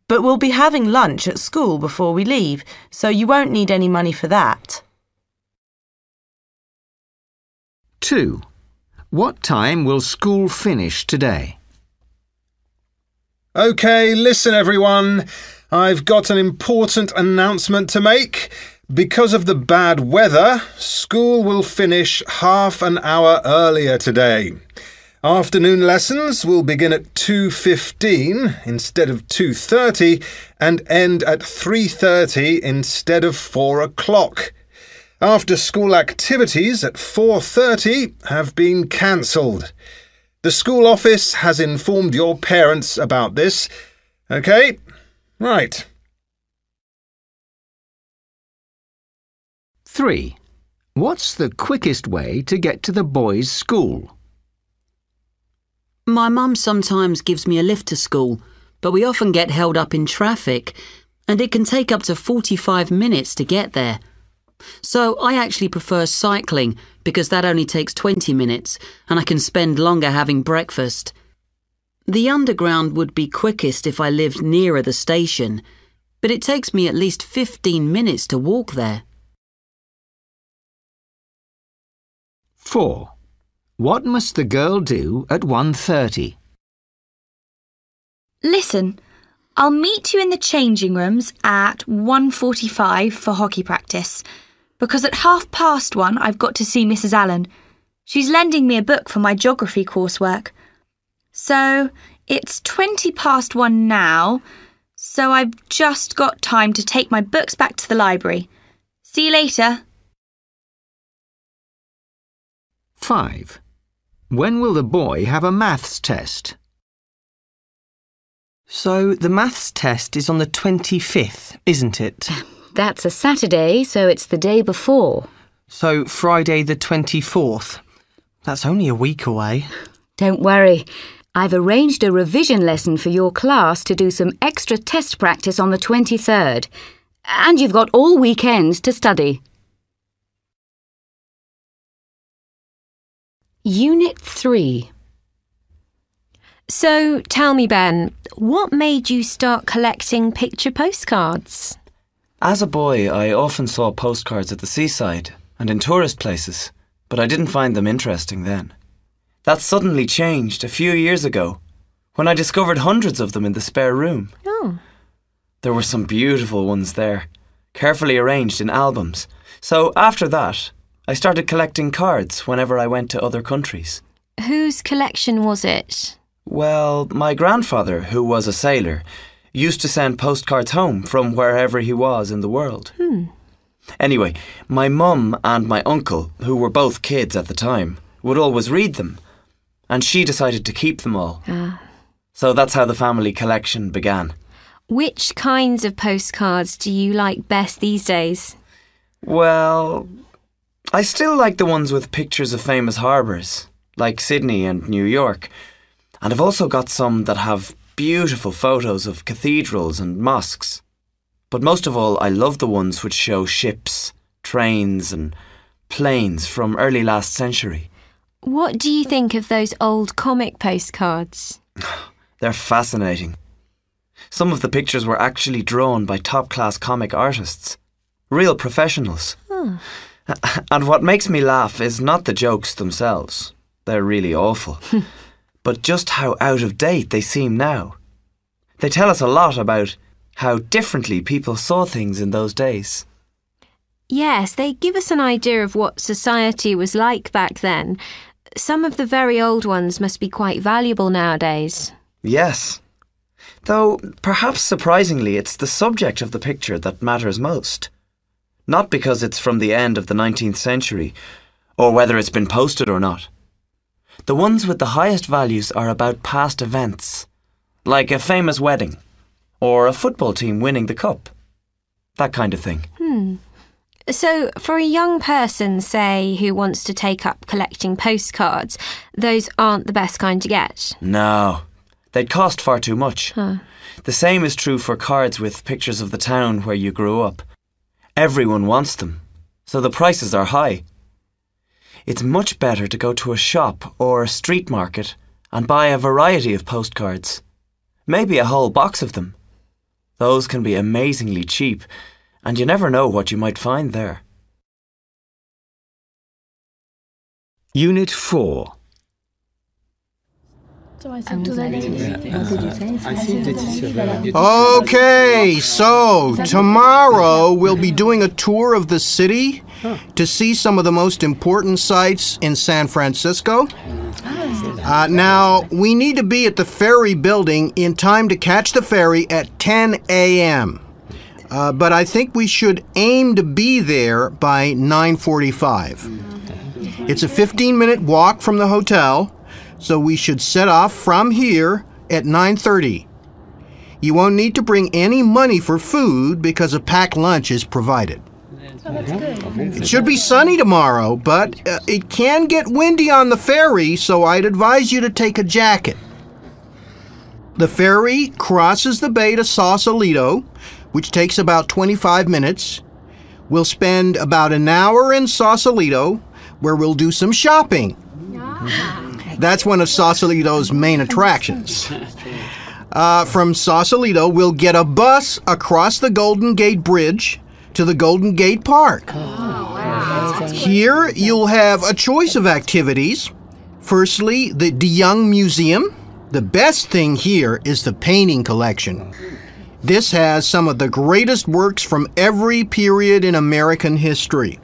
Speaker 7: but we'll be having lunch at school before we leave, so you won't need any money for that.
Speaker 22: 2. What time will school finish today?
Speaker 18: OK, listen everyone. I've got an important announcement to make. Because of the bad weather, school will finish half an hour earlier today. Afternoon lessons will begin at 2:15 instead of 2:30 and end at 3:30 instead of 4 o'clock. After-school activities at 4:30 have been cancelled. The school office has informed your parents about this. OK? Right.
Speaker 22: 3. What's the quickest way to get to the boys' school?
Speaker 6: My mum sometimes gives me a lift to school, but we often get held up in traffic, and it can take up to 45 minutes to get there. So I actually prefer cycling because that only takes 20 minutes and I can spend longer having breakfast. The underground would be quickest if I lived nearer the station, but it takes me at least 15 minutes to walk there.
Speaker 22: 4. What must the girl do at 1:30?
Speaker 2: Listen, I'll meet you in the changing rooms at 1:45 for hockey practice, because at 1:30 I've got to see Mrs. Allen. She's lending me a book for my geography coursework. So it's 1:20 now, so I've just got time to take my books back to the library. See you later.
Speaker 22: 5. When will the boy have a maths test?
Speaker 3: So the maths test is on the 25th, isn't it?
Speaker 11: That's a Saturday, so it's the day before.
Speaker 3: So Friday the 24th. That's only a week away.
Speaker 11: Don't worry. I've arranged a revision lesson for your class to do some extra test practice on the 23rd. And you've got all weekend to study.
Speaker 21: Unit 3.
Speaker 23: So, tell me, Ben, what made you start collecting picture postcards?
Speaker 9: As a boy, I often saw postcards at the seaside and in tourist places, but I didn't find them interesting then. That suddenly changed a few years ago, when I discovered hundreds of them in the spare room.
Speaker 23: Oh.
Speaker 9: There were some beautiful ones there, carefully arranged in albums. So after that, I started collecting cards whenever I went to other countries.
Speaker 23: Whose collection was it?
Speaker 9: Well, my grandfather, who was a sailor, used to send postcards home from wherever he was in the world. Anyway, my mum and my uncle, who were both kids at the time, would always read them, and she decided to keep them all. So that's how the family collection began.
Speaker 23: Which kinds of postcards do you like best these days?
Speaker 9: Well, I still like the ones with pictures of famous harbours, like Sydney and New York. And I've also got some that have beautiful photos of cathedrals and mosques. But most of all, I love the ones which show ships, trains and planes from early last century.
Speaker 23: What do you think of those old comic postcards?
Speaker 9: They're fascinating. Some of the pictures were actually drawn by top-class comic artists, real professionals. And what makes me laugh is not the jokes themselves. They're really awful. But just how out of date they seem now. They tell us a lot about how differently people saw things in those days.
Speaker 23: Yes, they give us an idea of what society was like back then. Some of the very old ones must be quite valuable nowadays.
Speaker 9: Yes. Though, perhaps surprisingly, it's the subject of the picture that matters most. Not because it's from the end of the 19th century, or whether it's been posted or not. The ones with the highest values are about past events, like a famous wedding, or a football team winning the cup. That kind of thing.
Speaker 23: So, for a young person, say, who wants to take up collecting postcards, those aren't the best kind to get?
Speaker 9: No, they'd cost far too much. The same is true for cards with pictures of the town where you grew up. Everyone wants them, so the prices are high. It's much better to go to a shop or a street market and buy a variety of postcards. Maybe a whole box of them. Those can be amazingly cheap, and you never know what you might find there.
Speaker 22: Unit 4.
Speaker 13: Okay, so tomorrow we'll be doing a tour of the city to see some of the most important sites in San Francisco. Now, we need to be at the ferry building in time to catch the ferry at 10 a.m. But I think we should aim to be there by 9:45. It's a 15-minute walk from the hotel, so we should set off from here at 9:30. You won't need to bring any money for food because a packed lunch is provided. It should be sunny tomorrow, but it can get windy on the ferry, so I'd advise you to take a jacket. The ferry crosses the bay to Sausalito, which takes about 25 minutes. We'll spend about an hour in Sausalito, where we'll do some shopping. That's one of Sausalito's main attractions. From Sausalito, we'll get a bus across the Golden Gate Bridge to the Golden Gate Park. Here, you'll have a choice of activities. Firstly, the Deyoung Museum. The best thing here is the painting collection. This has some of the greatest works from every period in American history.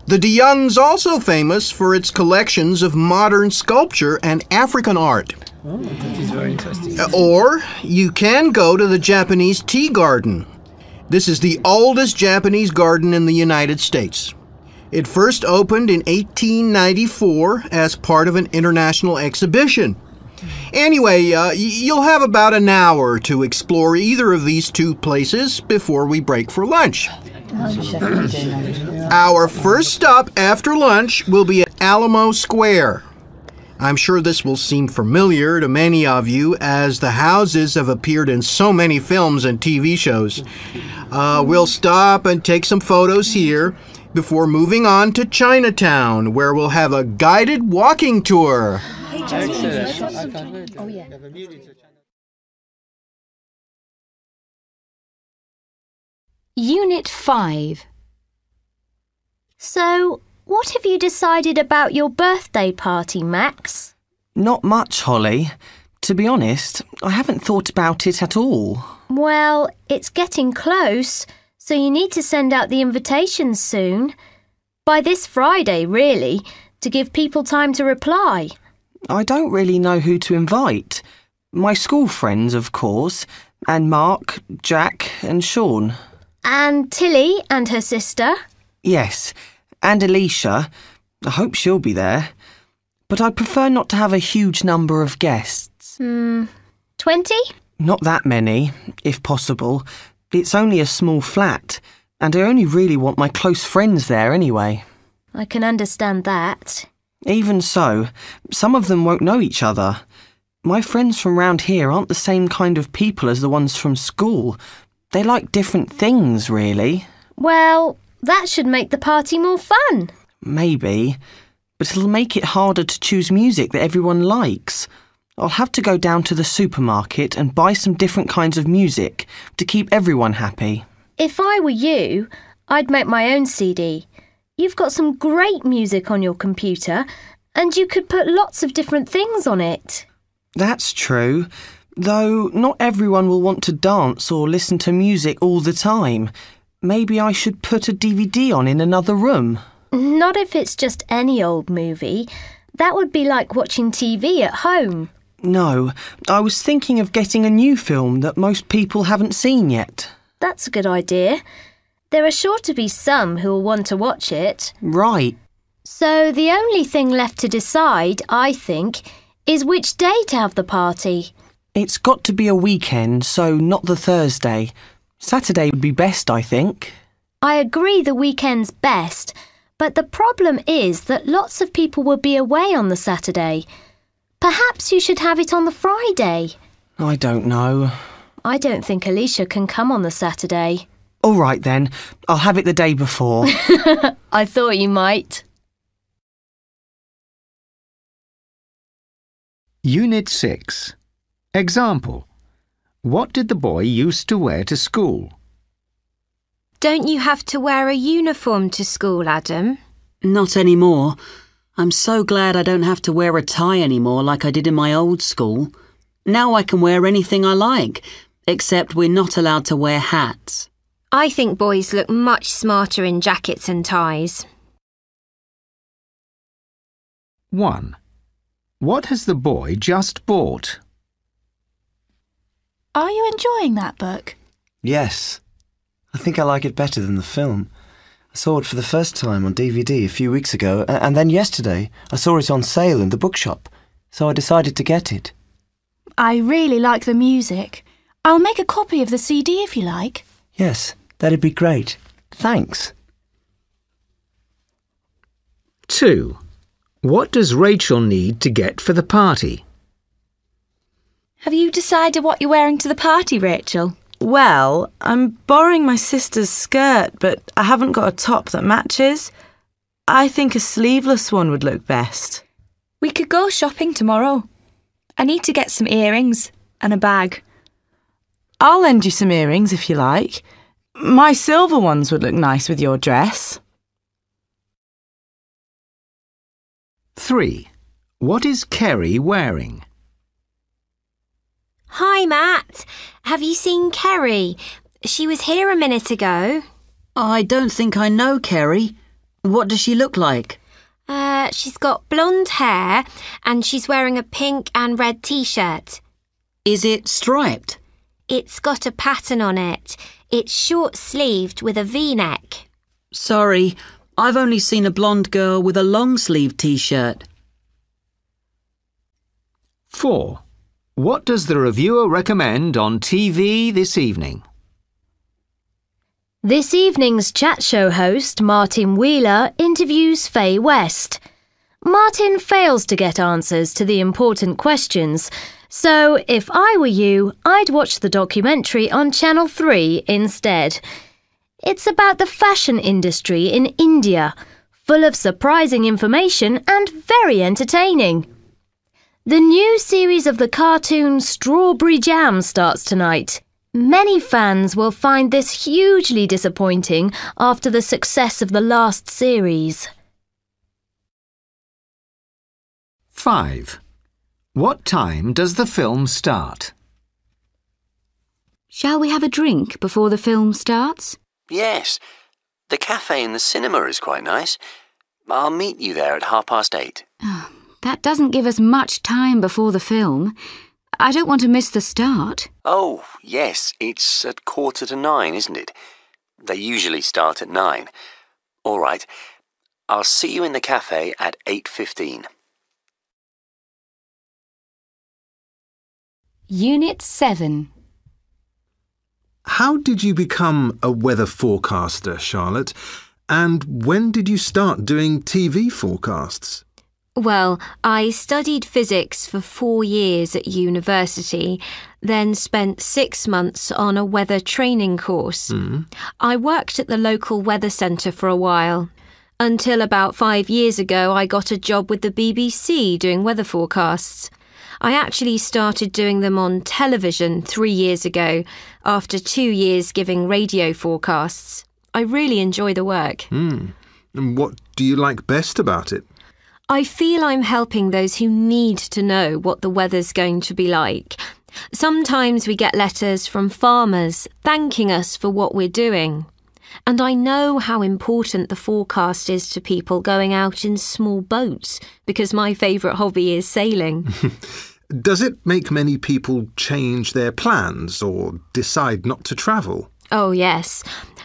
Speaker 13: The Deyoung's also famous for its collections of modern sculpture and African art.
Speaker 22: Oh, that is very interesting.
Speaker 13: Or you can go to the Japanese tea garden. This is the oldest Japanese garden in the United States. It first opened in 1894 as part of an international exhibition. Anyway, you'll have about an hour to explore either of these two places before we break for lunch. Our first stop after lunch will be at Alamo Square. I'm sure this will seem familiar to many of you, as the houses have appeared in so many films and TV shows. We'll stop and take some photos here before moving on to Chinatown, where we'll have a guided walking tour.
Speaker 21: Unit 5.
Speaker 4: So, what have you decided about your birthday party, Max?
Speaker 3: Not much, Holly. To be honest, I haven't thought about it at all.
Speaker 4: Well, it's getting close, so you need to send out the invitations soon. By this Friday, really, to give people time to reply.
Speaker 3: I don't really know who to invite. My school friends, of course, and Mark, Jack and Sean.
Speaker 4: And Tilly and her sister?
Speaker 3: Yes, and Alicia. I hope she'll be there. But I prefer not to have a huge number of guests.
Speaker 4: 20?
Speaker 3: Not that many, if possible. It's only a small flat, and I only really want my close friends there anyway.
Speaker 4: I can understand that.
Speaker 3: Even so, some of them won't know each other. My friends from round here aren't the same kind of people as the ones from school. They like different things, really.
Speaker 4: Well, that should make the party more fun.
Speaker 3: Maybe, but it'll make it harder to choose music that everyone likes. I'll have to go down to the supermarket and buy some different kinds of music to keep everyone happy.
Speaker 4: If I were you, I'd make my own CD. You've got some great music on your computer, and you could put lots of different things on it.
Speaker 3: That's true, though not everyone will want to dance or listen to music all the time. Maybe I should put a DVD on in another room.
Speaker 4: Not if it's just any old movie. That would be like watching TV at home.
Speaker 3: No, I was thinking of getting a new film that most people haven't seen yet.
Speaker 4: That's a good idea. There are sure to be some who will want to watch it.
Speaker 3: Right.
Speaker 4: So the only thing left to decide, I think, is which day to have the party.
Speaker 3: It's got to be a weekend, so not the Thursday. Saturday would be best, I think.
Speaker 4: I agree the weekend's best, but the problem is that lots of people will be away on the Saturday. Perhaps you should have it on the Friday.
Speaker 3: I don't know.
Speaker 4: I don't think Alicia can come on the Saturday.
Speaker 3: All right then, I'll have it the day before.
Speaker 4: I thought you might.
Speaker 22: Unit 6. Example. What did the boy used to wear to school?
Speaker 23: Don't you have to wear a uniform to school, Adam?
Speaker 6: Not anymore. I'm so glad I don't have to wear a tie anymore like I did in my old school. Now I can wear anything I like, except we're not allowed to wear hats.
Speaker 23: I think boys look much smarter in jackets and ties.
Speaker 22: 1. What has the boy just bought?
Speaker 5: Are you enjoying that book?
Speaker 9: Yes. I think I like it better than the film. I saw it for the first time on DVD a few weeks ago, and then yesterday I saw it on sale in the bookshop, so I decided to get it.
Speaker 5: I really like the music. I'll make a copy of the CD if you like.
Speaker 9: Yes, that'd be great. Thanks.
Speaker 22: 2. What does Rachel need to get for the party?
Speaker 2: Have you decided what you're wearing to the party, Rachel?
Speaker 7: Well, I'm borrowing my sister's skirt, but I haven't got a top that matches. I think a sleeveless one would look best.
Speaker 2: We could go shopping tomorrow. I need to get some earrings and a bag.
Speaker 7: I'll lend you some earrings if you like. My silver ones would look nice with your dress.
Speaker 22: 3. What is Kerry wearing?
Speaker 4: Hi, Matt. Have you seen Kerry? She was here a minute ago.
Speaker 6: I don't think I know Kerry. What does she look like?
Speaker 4: She's got blonde hair and she's wearing a pink and red t-shirt.
Speaker 6: Is it striped?
Speaker 4: It's got a pattern on it. It's short-sleeved with a V-neck.
Speaker 6: Sorry, I've only seen a blonde girl with a long-sleeved t-shirt.
Speaker 22: 4. What does the reviewer recommend on TV this evening?
Speaker 21: This evening's chat show host, Martin Wheeler, interviews Faye West. Martin fails to get answers to the important questions, so if I were you, I'd watch the documentary on Channel 3 instead. It's about the fashion industry in India, full of surprising information and very entertaining. The new series of the cartoon Strawberry Jam starts tonight. Many fans will find this hugely disappointing after the success of the last series.
Speaker 22: 5. What time does the film start?
Speaker 11: Shall we have a drink before the film starts?
Speaker 14: Yes. The cafe in the cinema is quite nice. I'll meet you there at 8:30.
Speaker 11: Oh, that doesn't give us much time before the film. I don't want to miss the start.
Speaker 14: Oh, yes, it's at 8:45, isn't it? They usually start at 9. All right. I'll see you in the cafe at 8:15.
Speaker 21: Unit 7.
Speaker 13: How did you become a weather forecaster, Charlotte? And when did you start doing TV forecasts?
Speaker 23: Well, I studied physics for 4 years at university, then spent 6 months on a weather training course. I worked at the local weather centre for a while. Until about 5 years ago, I got a job with the BBC doing weather forecasts. I actually started doing them on television 3 years ago, after 2 years giving radio forecasts. I really enjoy the work.
Speaker 13: And what do you like best about it?
Speaker 23: I feel I'm helping those who need to know what the weather's going to be like. Sometimes we get letters from farmers thanking us for what we're doing. And I know how important the forecast is to people going out in small boats, because my favourite hobby is sailing.
Speaker 13: Does it make many people change their plans or decide not to travel?
Speaker 23: Oh, yes.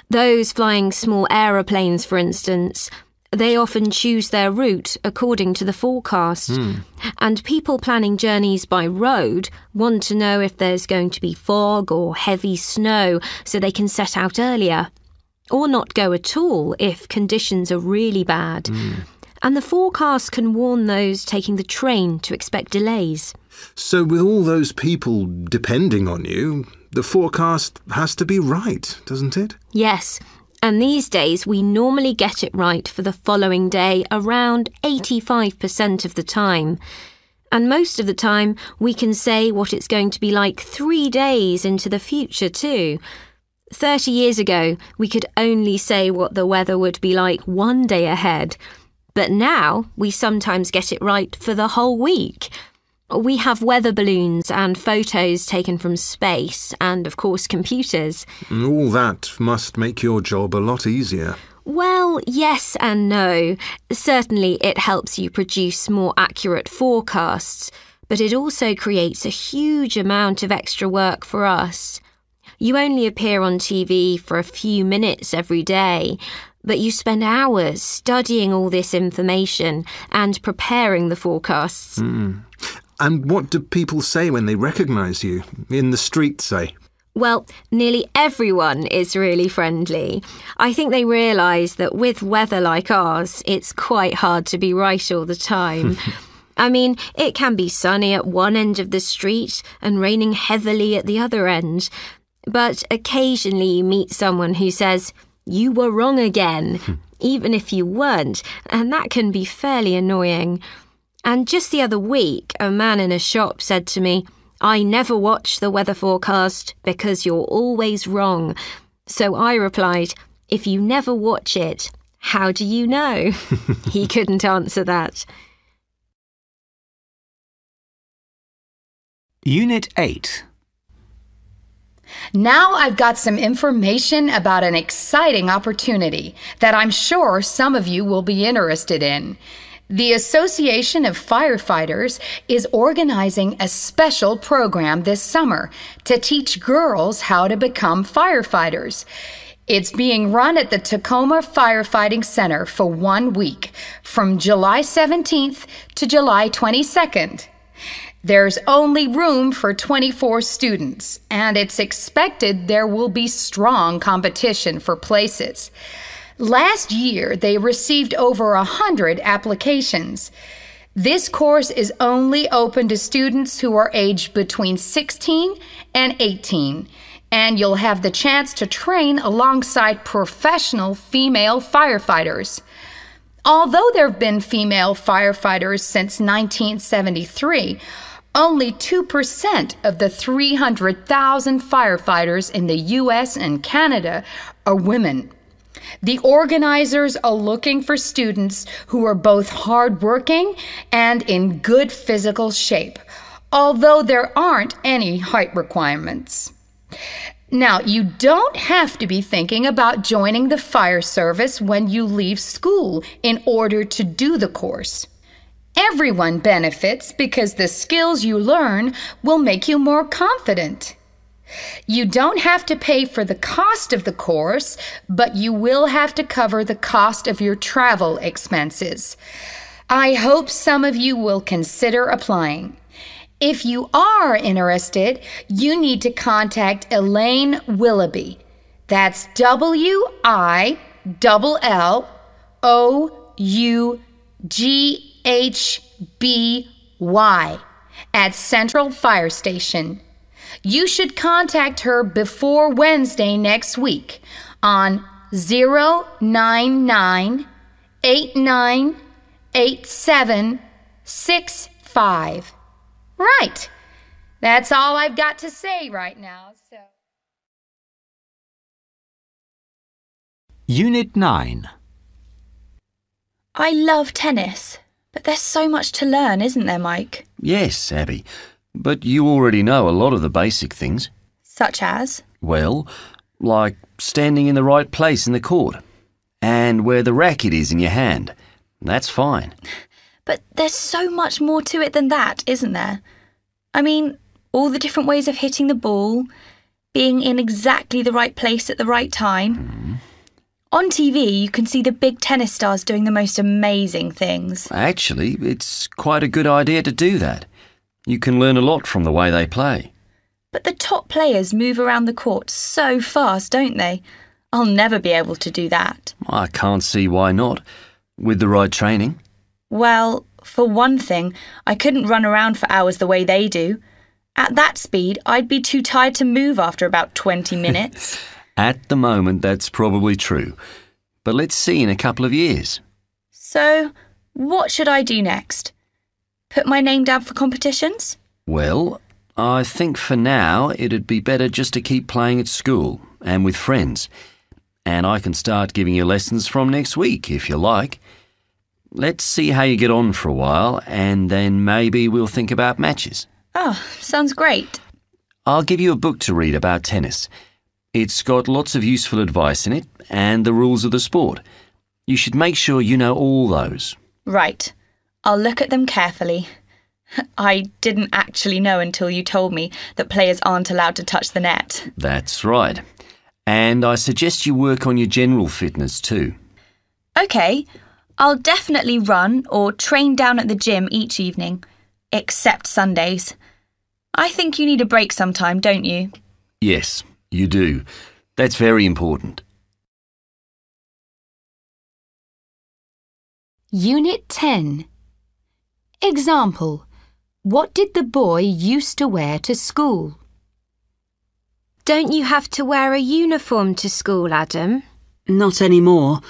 Speaker 23: Those flying small aeroplanes, for instance, they often choose their route according to the forecast. And people planning journeys by road want to know if there's going to be fog or heavy snow so they can set out earlier. Or not go at all if conditions are really bad. And the forecast can warn those taking the train to expect delays.
Speaker 13: So with all those people depending on you, the forecast has to be right, doesn't it?
Speaker 23: Yes, and these days we normally get it right for the following day around 85% of the time. And most of the time we can say what it's going to be like 3 days into the future too. 30 years ago, we could only say what the weather would be like 1 day ahead. But now we sometimes get it right for the whole week. We have weather balloons and photos taken from space and, of course, computers.
Speaker 13: All that must make your job a lot easier.
Speaker 23: Well, yes and no. Certainly it helps you produce more accurate forecasts, but it also creates a huge amount of extra work for us. You only appear on TV for a few minutes every day, but you spend hours studying all this information and preparing the forecasts.
Speaker 13: And what do people say when they recognise you? In the street, say?
Speaker 23: Well, nearly everyone is really friendly. I think they realise that with weather like ours, it's quite hard to be right all the time. I mean, it can be sunny at one end of the street and raining heavily at the other end. But occasionally you meet someone who says, "You were wrong again," even if you weren't, and that can be fairly annoying. And just the other week, a man in a shop said to me, "I never watch the weather forecast because you're always wrong." So I replied, "If you never watch it, how do you know?" He couldn't answer that.
Speaker 22: Unit 8.
Speaker 15: Now I've got some information about an exciting opportunity that I'm sure some of you will be interested in. The Association of Firefighters is organizing a special program this summer to teach girls how to become firefighters. It's being run at the Tacoma Firefighting Center for 1 week, from July 17th to July 22nd. There's only room for 24 students, and it's expected there will be strong competition for places. Last year, they received over 100 applications. This course is only open to students who are aged between 16 and 18, and you'll have the chance to train alongside professional female firefighters. Although there have been female firefighters since 1973, only 2% of the 300,000 firefighters in the U.S. and Canada are women. The organizers are looking for students who are both hardworking and in good physical shape, although there aren't any height requirements. Now, you don't have to be thinking about joining the fire service when you leave school in order to do the course. Everyone benefits because the skills you learn will make you more confident. You don't have to pay for the cost of the course, but you will have to cover the cost of your travel expenses. I hope some of you will consider applying. If you are interested, you need to contact Elaine Willoughby. That's WILLOUGHBY at Central Fire Station. You should contact her before Wednesday next week on 099-898765. Right. That's all I've got to say right now.
Speaker 22: Unit 9.
Speaker 2: I love tennis, but there's so much to learn, isn't there, Mike?
Speaker 14: Yes, Abby. But you already know a lot of the basic things.
Speaker 2: Such as?
Speaker 14: Well, like standing in the right place in the court and where the racket is in your hand. That's fine.
Speaker 2: But there's so much more to it than that, isn't there? I mean, all the different ways of hitting the ball, being in exactly the right place at the right time. On TV, you can see the big tennis stars doing the most amazing things.
Speaker 14: Actually, it's quite a good idea to do that. You can learn a lot from the way they play.
Speaker 2: But the top players move around the court so fast, don't they? I'll never be able to do that.
Speaker 14: I can't see why not, with the right training.
Speaker 2: Well, for one thing, I couldn't run around for hours the way they do. At that speed, I'd be too tired to move after about 20 minutes.
Speaker 14: At the moment, that's probably true. But let's see in a couple of years.
Speaker 2: So, what should I do next? Put my name down for competitions?
Speaker 14: Well, I think for now it'd be better just to keep playing at school and with friends. And I can start giving you lessons from next week, if you like. Let's see how you get on for a while, and then maybe we'll think about matches.
Speaker 2: Oh, sounds great.
Speaker 14: I'll give you a book to read about tennis. It's got lots of useful advice in it, and the rules of the sport. You should make sure you know all those.
Speaker 2: Right. I'll look at them carefully. I didn't actually know until you told me that players aren't allowed to touch the net.
Speaker 14: That's right. And I suggest you work on your general fitness too.
Speaker 2: OK. I'll definitely run or train down at the gym each evening, except Sundays. I think you need a break sometime, don't you?
Speaker 14: Yes, you do. That's very important.
Speaker 21: Unit 10. Example. What did the boy used to wear to school?
Speaker 4: Don't you have to wear a uniform to school, Adam?
Speaker 6: Not anymore.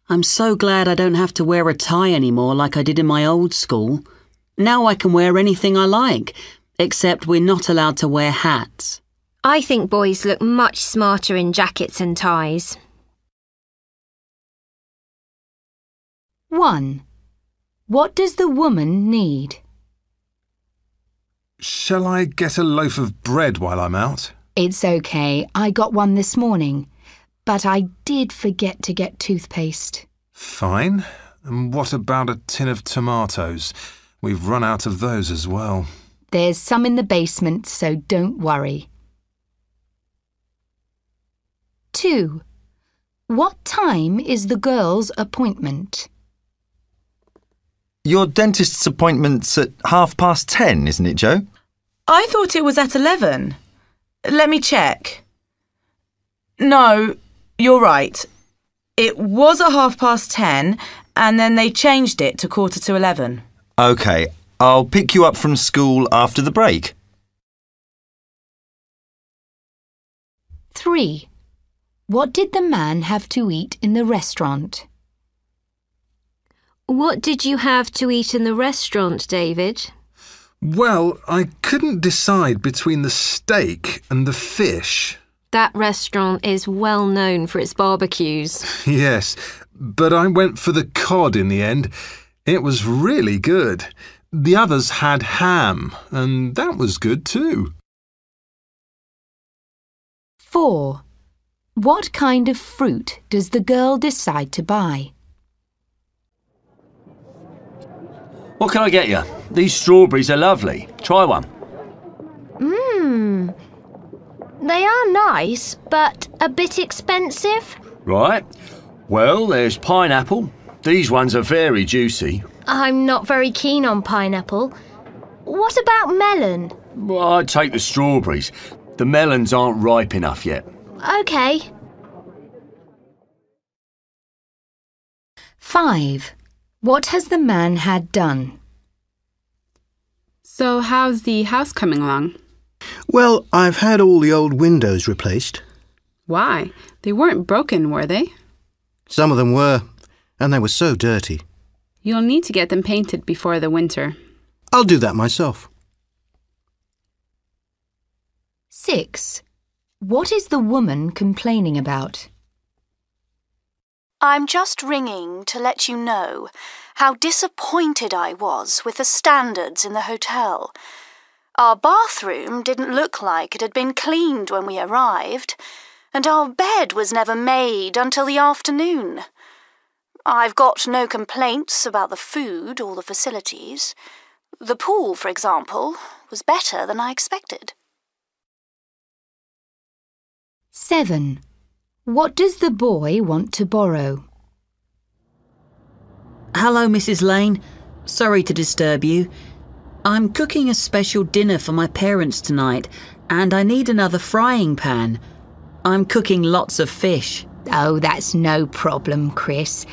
Speaker 6: I'm so glad I don't have to wear a tie anymore like I did in my old school. Now I can wear anything I like, except we're not allowed to wear hats.
Speaker 4: I think boys look much smarter in jackets and ties.
Speaker 21: 1. What does the woman need?
Speaker 18: Shall I get a loaf of bread while I'm out?
Speaker 21: It's okay. I got one this morning. But I did forget to get toothpaste.
Speaker 18: Fine. And what about a tin of tomatoes? We've run out of those as well.
Speaker 21: There's some in the basement, so don't worry. 2. What time is the girl's appointment?
Speaker 10: Your dentist's appointment's at 10:30, isn't it, Joe?
Speaker 7: I thought it was at 11. Let me check. No, you're right. It was at 10:30 and then they changed it to 11:45.
Speaker 10: OK, I'll pick you up from school after the break.
Speaker 21: 3. What did the man have to eat in the restaurant?
Speaker 4: What did you have to eat in the restaurant, David?
Speaker 18: Well, I couldn't decide between the steak and the fish.
Speaker 4: That restaurant is well known for its barbecues.
Speaker 18: Yes, but I went for the cod in the end. It was really good. The others had ham, and that was good too.
Speaker 21: 4. What kind of fruit does the girl decide to buy?
Speaker 17: What can I get you? These strawberries are lovely. Try one.
Speaker 4: They are nice, but a bit expensive.
Speaker 17: Right. Well, there's pineapple. These ones are very juicy.
Speaker 4: I'm not very keen on pineapple. What about melon?
Speaker 17: Well, I'd take the strawberries. The melons aren't ripe enough yet.
Speaker 4: OK.
Speaker 21: 5. What has the man had done?
Speaker 16: So how's the house coming along?
Speaker 13: Well, I've had all the old windows replaced.
Speaker 16: Why? They weren't broken, were they?
Speaker 13: Some of them were, and they were so dirty.
Speaker 16: You'll need to get them painted before the winter.
Speaker 13: I'll do that myself.
Speaker 21: 6. What is the woman complaining about?
Speaker 20: I'm just ringing to let you know how disappointed I was with the standards in the hotel. Our bathroom didn't look like it had been cleaned when we arrived, and our bed was never made until the afternoon. I've got no complaints about the food or the facilities. The pool, for example, was better than I expected.
Speaker 21: 7. What does the boy want to borrow?
Speaker 6: Hello, Mrs. Lane. Sorry to disturb you. I'm cooking a special dinner for my parents tonight, and I need another frying pan. I'm cooking lots of fish.
Speaker 21: Oh, that's no problem, Chris.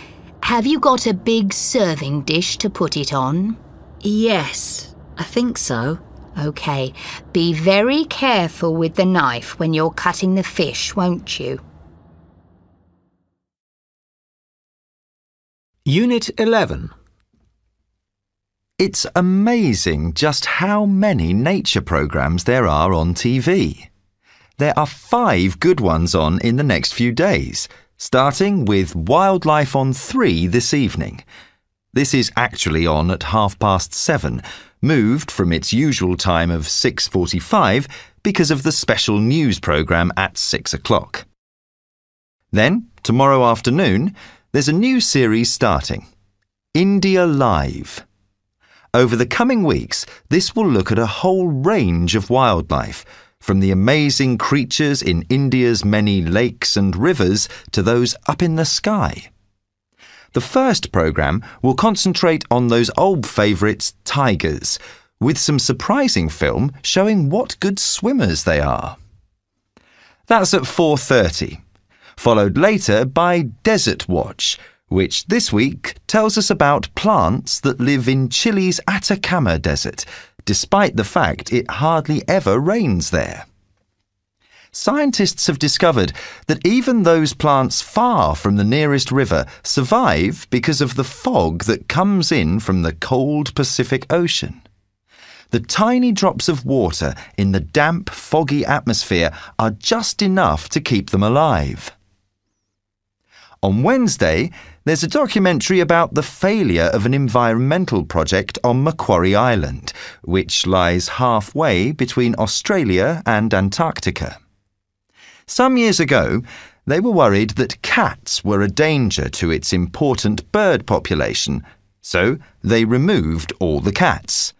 Speaker 21: Have you got a big serving dish to put it on?
Speaker 6: Yes, I think so.
Speaker 21: OK. Be very careful with the knife when you're cutting the fish, won't you?
Speaker 10: Unit 11. It's amazing just how many nature programmes there are on TV. There are 5 good ones on in the next few days, starting with Wildlife on 3 this evening. This is actually on at 7:30, moved from its usual time of 6:45 because of the special news programme at 6 o'clock. Then, tomorrow afternoon, there's a new series starting, India Live. Over the coming weeks, this will look at a whole range of wildlife, from the amazing creatures in India's many lakes and rivers to those up in the sky. The first programme will concentrate on those old favourites, tigers, with some surprising film showing what good swimmers they are. That's at 4:30, followed later by Desert Watch, which this week tells us about plants that live in Chile's Atacama Desert, despite the fact it hardly ever rains there. Scientists have discovered that even those plants far from the nearest river survive because of the fog that comes in from the cold Pacific Ocean. The tiny drops of water in the damp, foggy atmosphere are just enough to keep them alive. On Wednesday, there's a documentary about the failure of an environmental project on Macquarie Island, which lies halfway between Australia and Antarctica. Some years ago, they were worried that cats were a danger to its important bird population, so they removed all the cats.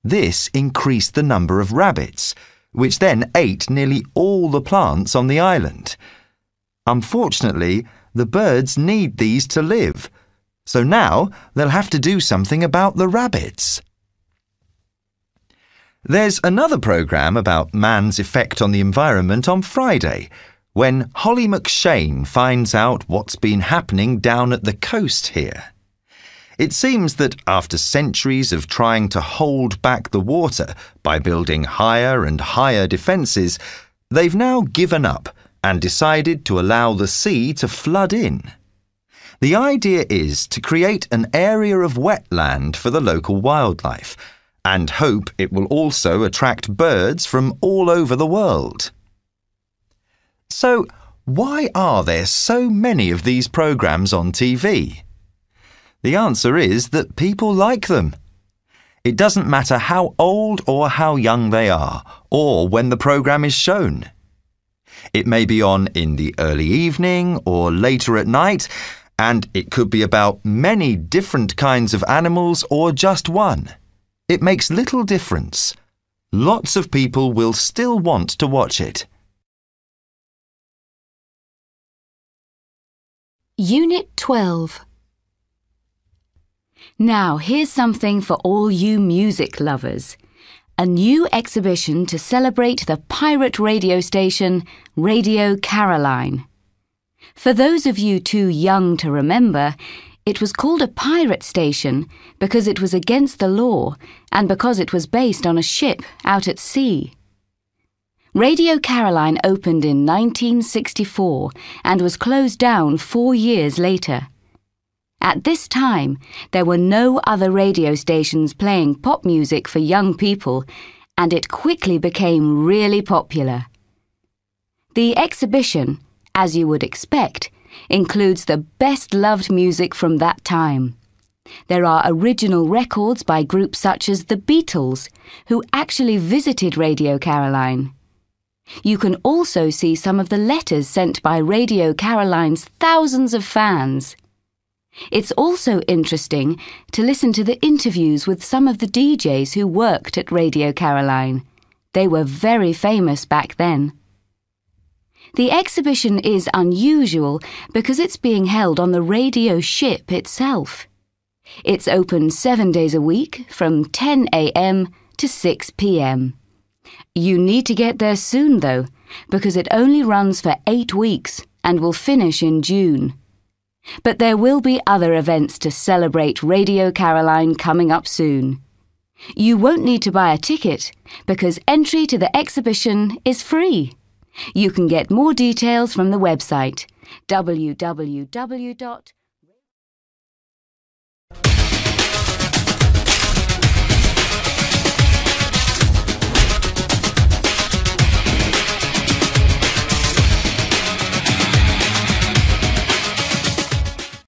Speaker 10: This increased the number of rabbits, which then ate nearly all the plants on the island. Unfortunately, the birds need these to live, so now they'll have to do something about the rabbits. There's another programme about man's effect on the environment on Friday, when Holly McShane finds out what's been happening down at the coast here. It seems that after centuries of trying to hold back the water by building higher and higher defences, they've now given up and decided to allow the sea to flood in. The idea is to create an area of wetland for the local wildlife, and hope it will also attract birds from all over the world. So, why are there so many of these programmes on TV? The answer is that people like them. It doesn't matter how old or how young they are, or when the programme is shown. It may be on in the early evening or later at night, and it could be about many different kinds of animals or just one. It makes little difference. Lots of people will still want to watch it.
Speaker 11: Unit 12. Now, here's something for all you music lovers. A new exhibition to celebrate the pirate radio station, Radio Caroline. For those of you too young to remember, it was called a pirate station because it was against the law and because it was based on a ship out at sea. Radio Caroline opened in 1964 and was closed down 4 years later. At this time, there were no other radio stations playing pop music for young people, and it quickly became really popular. The exhibition, as you would expect, includes the best-loved music from that time. There are original records by groups such as the Beatles, who actually visited Radio Caroline. You can also see some of the letters sent by Radio Caroline's thousands of fans. It's also interesting to listen to the interviews with some of the DJs who worked at Radio Caroline. They were very famous back then. The exhibition is unusual because it's being held on the radio ship itself. It's open 7 days a week from 10 a.m. to 6 p.m. You need to get there soon, though, because it only runs for 8 weeks and will finish in June. But there will be other events to celebrate Radio Caroline coming up soon. You won't need to buy a ticket because entry to the exhibition is free. You can get more details from the website www.radio-caroline.com.